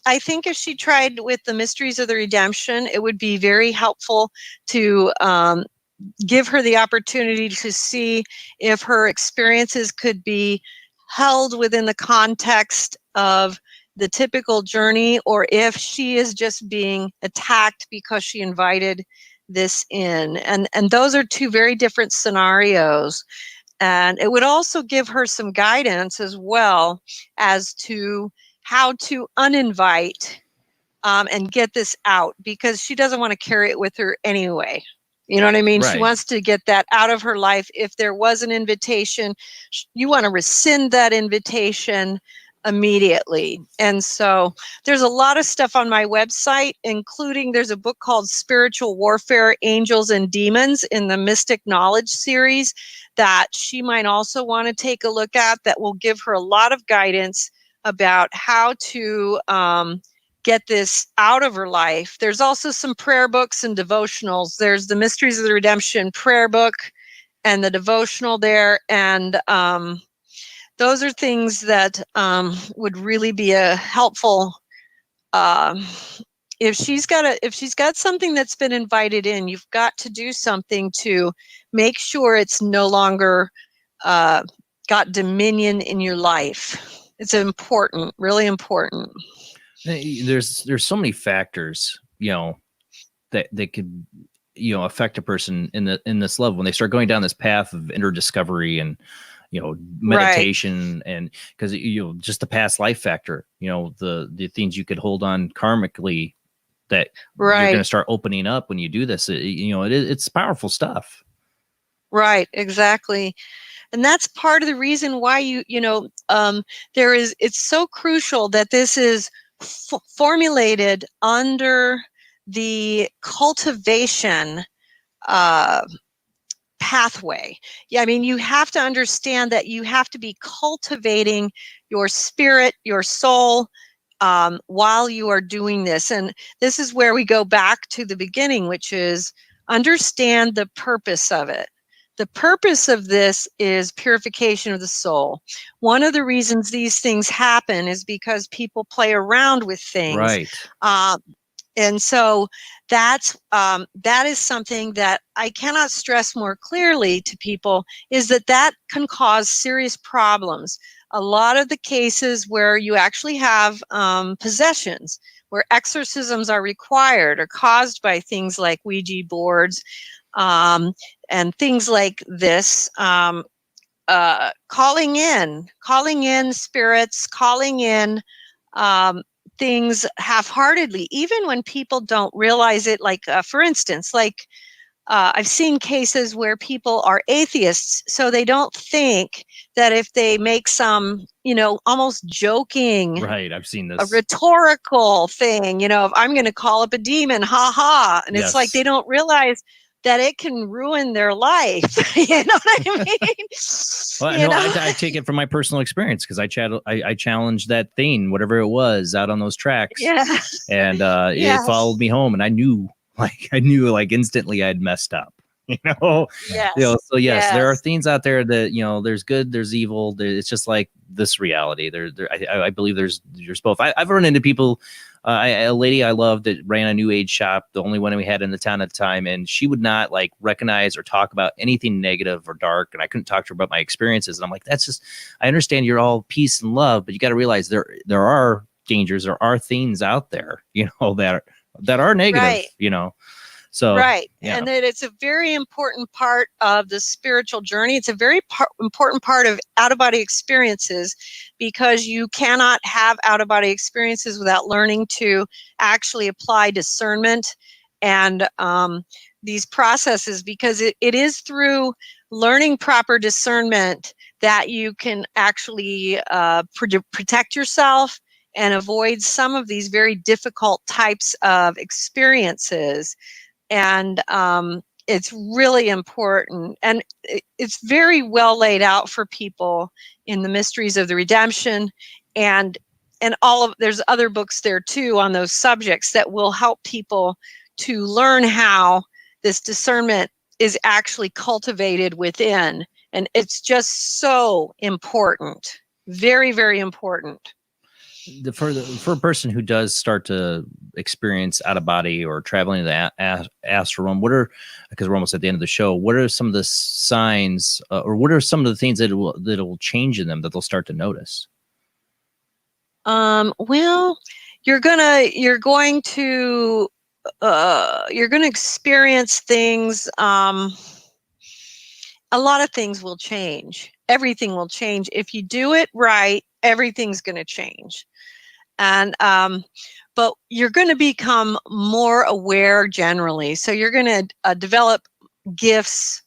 I think if she tried with the Mysteries of the Redemption, it would be very helpful to give her the opportunity to see if her experiences could be held within the context of the typical journey, or if she is just being attacked because she invited this in. And those are two very different scenarios. And it would also give her some guidance as well as to how to uninvite and get this out, because she doesn't want to carry it with her anyway. You know what I mean? Right. She wants to get that out of her life. If there was an invitation, you want to rescind that invitation immediately. And so there's a lot of stuff on my website, including there's a book called Spiritual Warfare, Angels and Demons in the Mystic Knowledge series that she might also want to take a look at, that will give her a lot of guidance about how to get this out of her life. There's also some prayer books and devotionals. There's the Mysteries of the Redemption prayer book and the devotional there. And those are things that would really be a helpful, if she's got something that's been invited in, you've got to do something to make sure it's no longer got dominion in your life. It's important, really important. There's so many factors, that could, affect a person in this level when they start going down this path of inner discovery and, meditation. Right. And because, just the past life factor, the things you could hold on karmically that you're going to start opening up when you do this. It's powerful stuff. Right. Exactly. And that's part of the reason why it's so crucial that this is formulated under the cultivation pathway. Yeah, I mean, you have to understand that you have to be cultivating your spirit, your soul, while you are doing this. And this is where we go back to the beginning, which is understand the purpose of it. The purpose of this is purification of the soul. One of the reasons these things happen is because people play around with things. Right. And so that is something that I cannot stress more clearly to people, is that can cause serious problems. A lot of the cases where you actually have possessions, where exorcisms are required, are caused by things like Ouija boards, and things like this, calling in spirits, calling in things half-heartedly, even when people don't realize it. Like, for instance, I've seen cases where people are atheists, so they don't think that if they make some, almost joking, right? I've seen this, a rhetorical thing, I'm going to call up a demon, ha ha, and it's like they don't realize that it can ruin their life. You know what I mean? Well, I take it from my personal experience, because I challenged that thing, whatever it was, out on those tracks. Yeah. And it followed me home, and I knew instantly I'd messed up. Yes. So yes, there are things out there that, there's good, there's evil. It's just like this reality. I believe there's both. I've run into people. A lady I loved that ran a new age shop, the only one we had in the town at the time, and she would not recognize or talk about anything negative or dark, and I couldn't talk to her about my experiences. And I'm like, that's just, I understand you're all peace and love, but you got to realize there are dangers, there are things out there, that are negative, right. So right. Yeah. And that it's a very important part of the spiritual journey. It's a very important part of out-of-body experiences, because you cannot have out-of-body experiences without learning to actually apply discernment and these processes, because it is through learning proper discernment that you can actually protect yourself and avoid some of these very difficult types of experiences. And it's really important, and it's very well laid out for people in the Mysteries of the Redemption, and there's other books there too on those subjects that will help people to learn how this discernment is actually cultivated within. And it's just so important. Very, very important. For a person who does start to experience out of body or traveling to the astral realm, because we're almost at the end of the show, what are some of the signs or what are some of the things that will change in them that they'll start to notice? Well, you're going to experience things. A lot of things will change. Everything will change. If you do it right, everything's going to change. And but you're going to become more aware generally. So you're going to develop gifts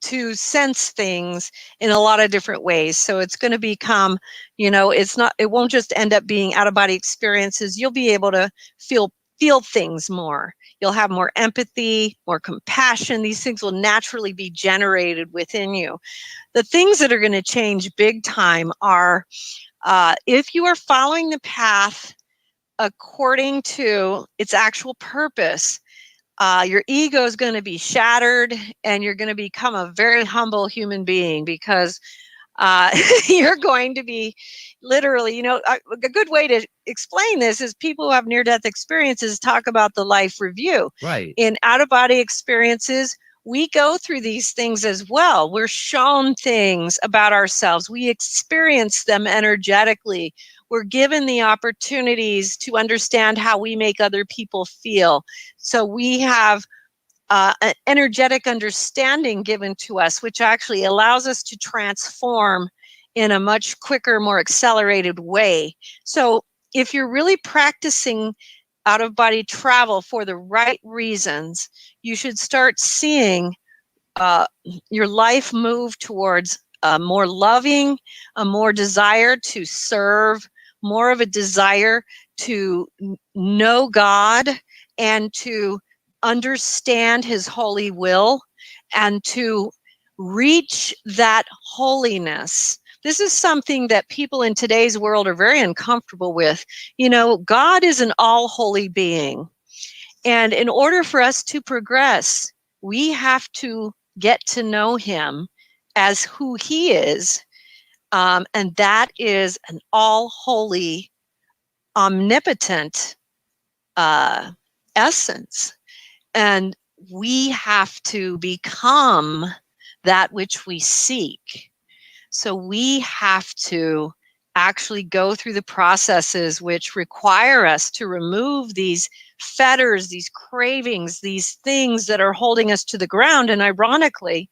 to sense things in a lot of different ways. So it's going to become, it won't just end up being out of body experiences. You'll be able to feel things more. You'll have more empathy, more compassion. These things will naturally be generated within you. The things that are going to change big time are if you are following the path according to its actual purpose, your ego is going to be shattered and you're going to become a very humble human being, because you're going to be literally, a good way to explain this is people who have near-death experiences talk about the life review. Right. In out-of-body experiences, we go through these things as well. We're shown things about ourselves. We experience them energetically. We're given the opportunities to understand how we make other people feel. So we have an energetic understanding given to us, which actually allows us to transform in a much quicker, more accelerated way. So if you're really practicing out-of-body travel for the right reasons, you should start seeing your life move towards a more loving, a more desire to serve, more of a desire to know God and to understand his holy will and to reach that holiness. This is something that people in today's world are very uncomfortable with. God is an all holy being. And in order for us to progress, we have to get to know him as who he is. And that is an all holy, omnipotent essence. And we have to become that which we seek. So we have to actually go through the processes which require us to remove these fetters, these cravings, these things that are holding us to the ground. And ironically,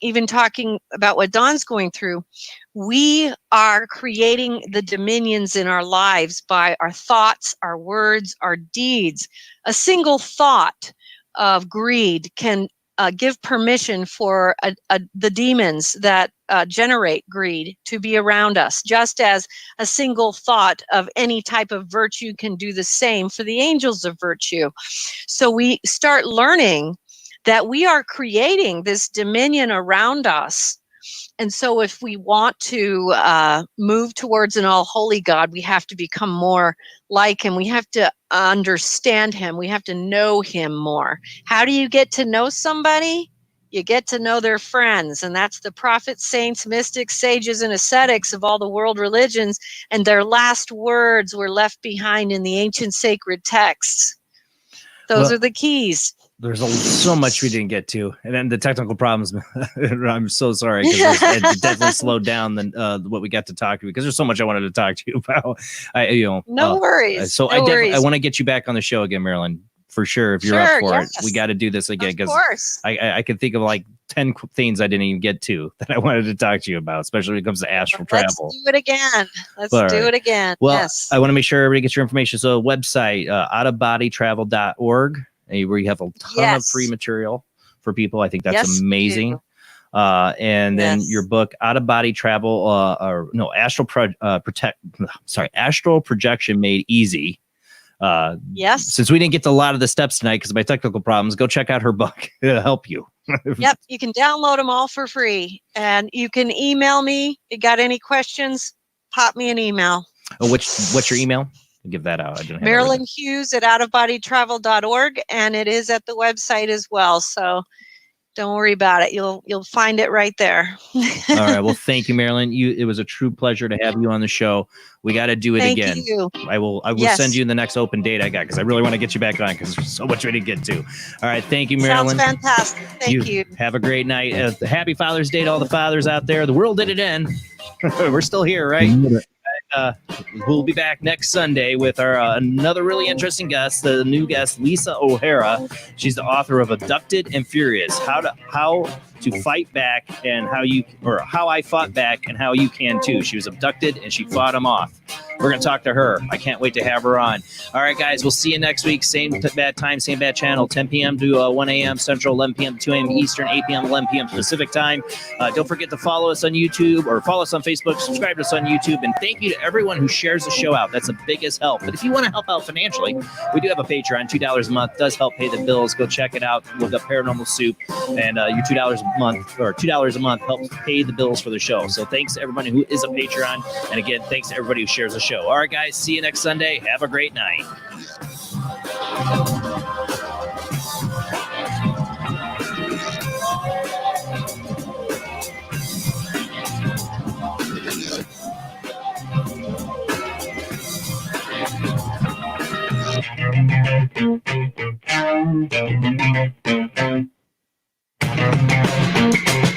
even talking about what Dawn's going through, we are creating the dominions in our lives by our thoughts, our words, our deeds. A single thought of greed can give permission for the demons that generate greed to be around us, just as a single thought of any type of virtue can do the same for the angels of virtue. So we start learning that we are creating this dominion around us. And so if we want to move towards an all-holy God, we have to become more like him. We have to understand him. We have to know him more. How do you get to know somebody? You get to know their friends. And that's the prophets, saints, mystics, sages, and ascetics of all the world religions. And their last words were left behind in the ancient sacred texts. Those are the keys. There's so much we didn't get to, and then the technical problems. I'm so sorry, because it definitely slowed down than what we got to talk to, because there's so much I wanted to talk to you about. No worries. So no I want to get you back on the show again, Marilynn, for sure. If you're up for it, we got to do this again, because I can think of like 10 things I didn't even get to that I wanted to talk to you about, especially when it comes to astral travel. Let's do it again. Let's do it again. Well, yes. I want to make sure everybody gets your information. So website, outofbodytravel.org. Where you have a ton of free material for people. I think that's amazing. And then your book, Out of Body Travel, Astral Projection Made Easy. Since we didn't get to a lot of the steps tonight because of my technical problems, go check out her book. It'll help you. Yep, you can download them all for free, and you can email me. You got any questions? Pop me an email. What's your email? give that out. I didn't have Marilynn Hughes at outofbodytravel.org, and it is at the website as well. So don't worry about it. You'll find it right there. All right. Well, thank you, Marilynn. It was a true pleasure to have you on the show. We got to do it Thank again. you. I will Yes. send you the next open date I got, because I really want to get you back on, because there's so much we didn't get to. All right. Thank you, Marilynn. Sounds fantastic. Thank you. Have a great night. Happy Father's Day to all the fathers out there. The world didn't end. We're still here, right? We'll be back next Sunday with our another really interesting guest, the new guest, Lisa O'Hara. She's the author of Abducted and Furious: How to Fight Back and How I Fought Back and How You Can Too. She was abducted and she fought him off. We're going to talk to her. I can't wait to have her on. All right, guys, we'll see you next week. Same bad time, same bad channel, 10 p.m. to 1 a.m. Central, 11 p.m. to 2 a.m. Eastern, 8 p.m. 11 p.m. Pacific time. Don't forget to follow us on YouTube or follow us on Facebook, subscribe to us on YouTube, and thank you to everyone who shares the show out. That's the biggest help. But if you want to help out financially, we do have a Patreon. $2 a month does help pay the bills. Go check it out. Look up Paranormal Soup, and your $2 a month or $2 a month helps pay the bills for the show. So thanks to everybody who is a Patreon, and again, thanks to everybody who shares the show. All right, guys, see you next Sunday. Have a great night. Thank you.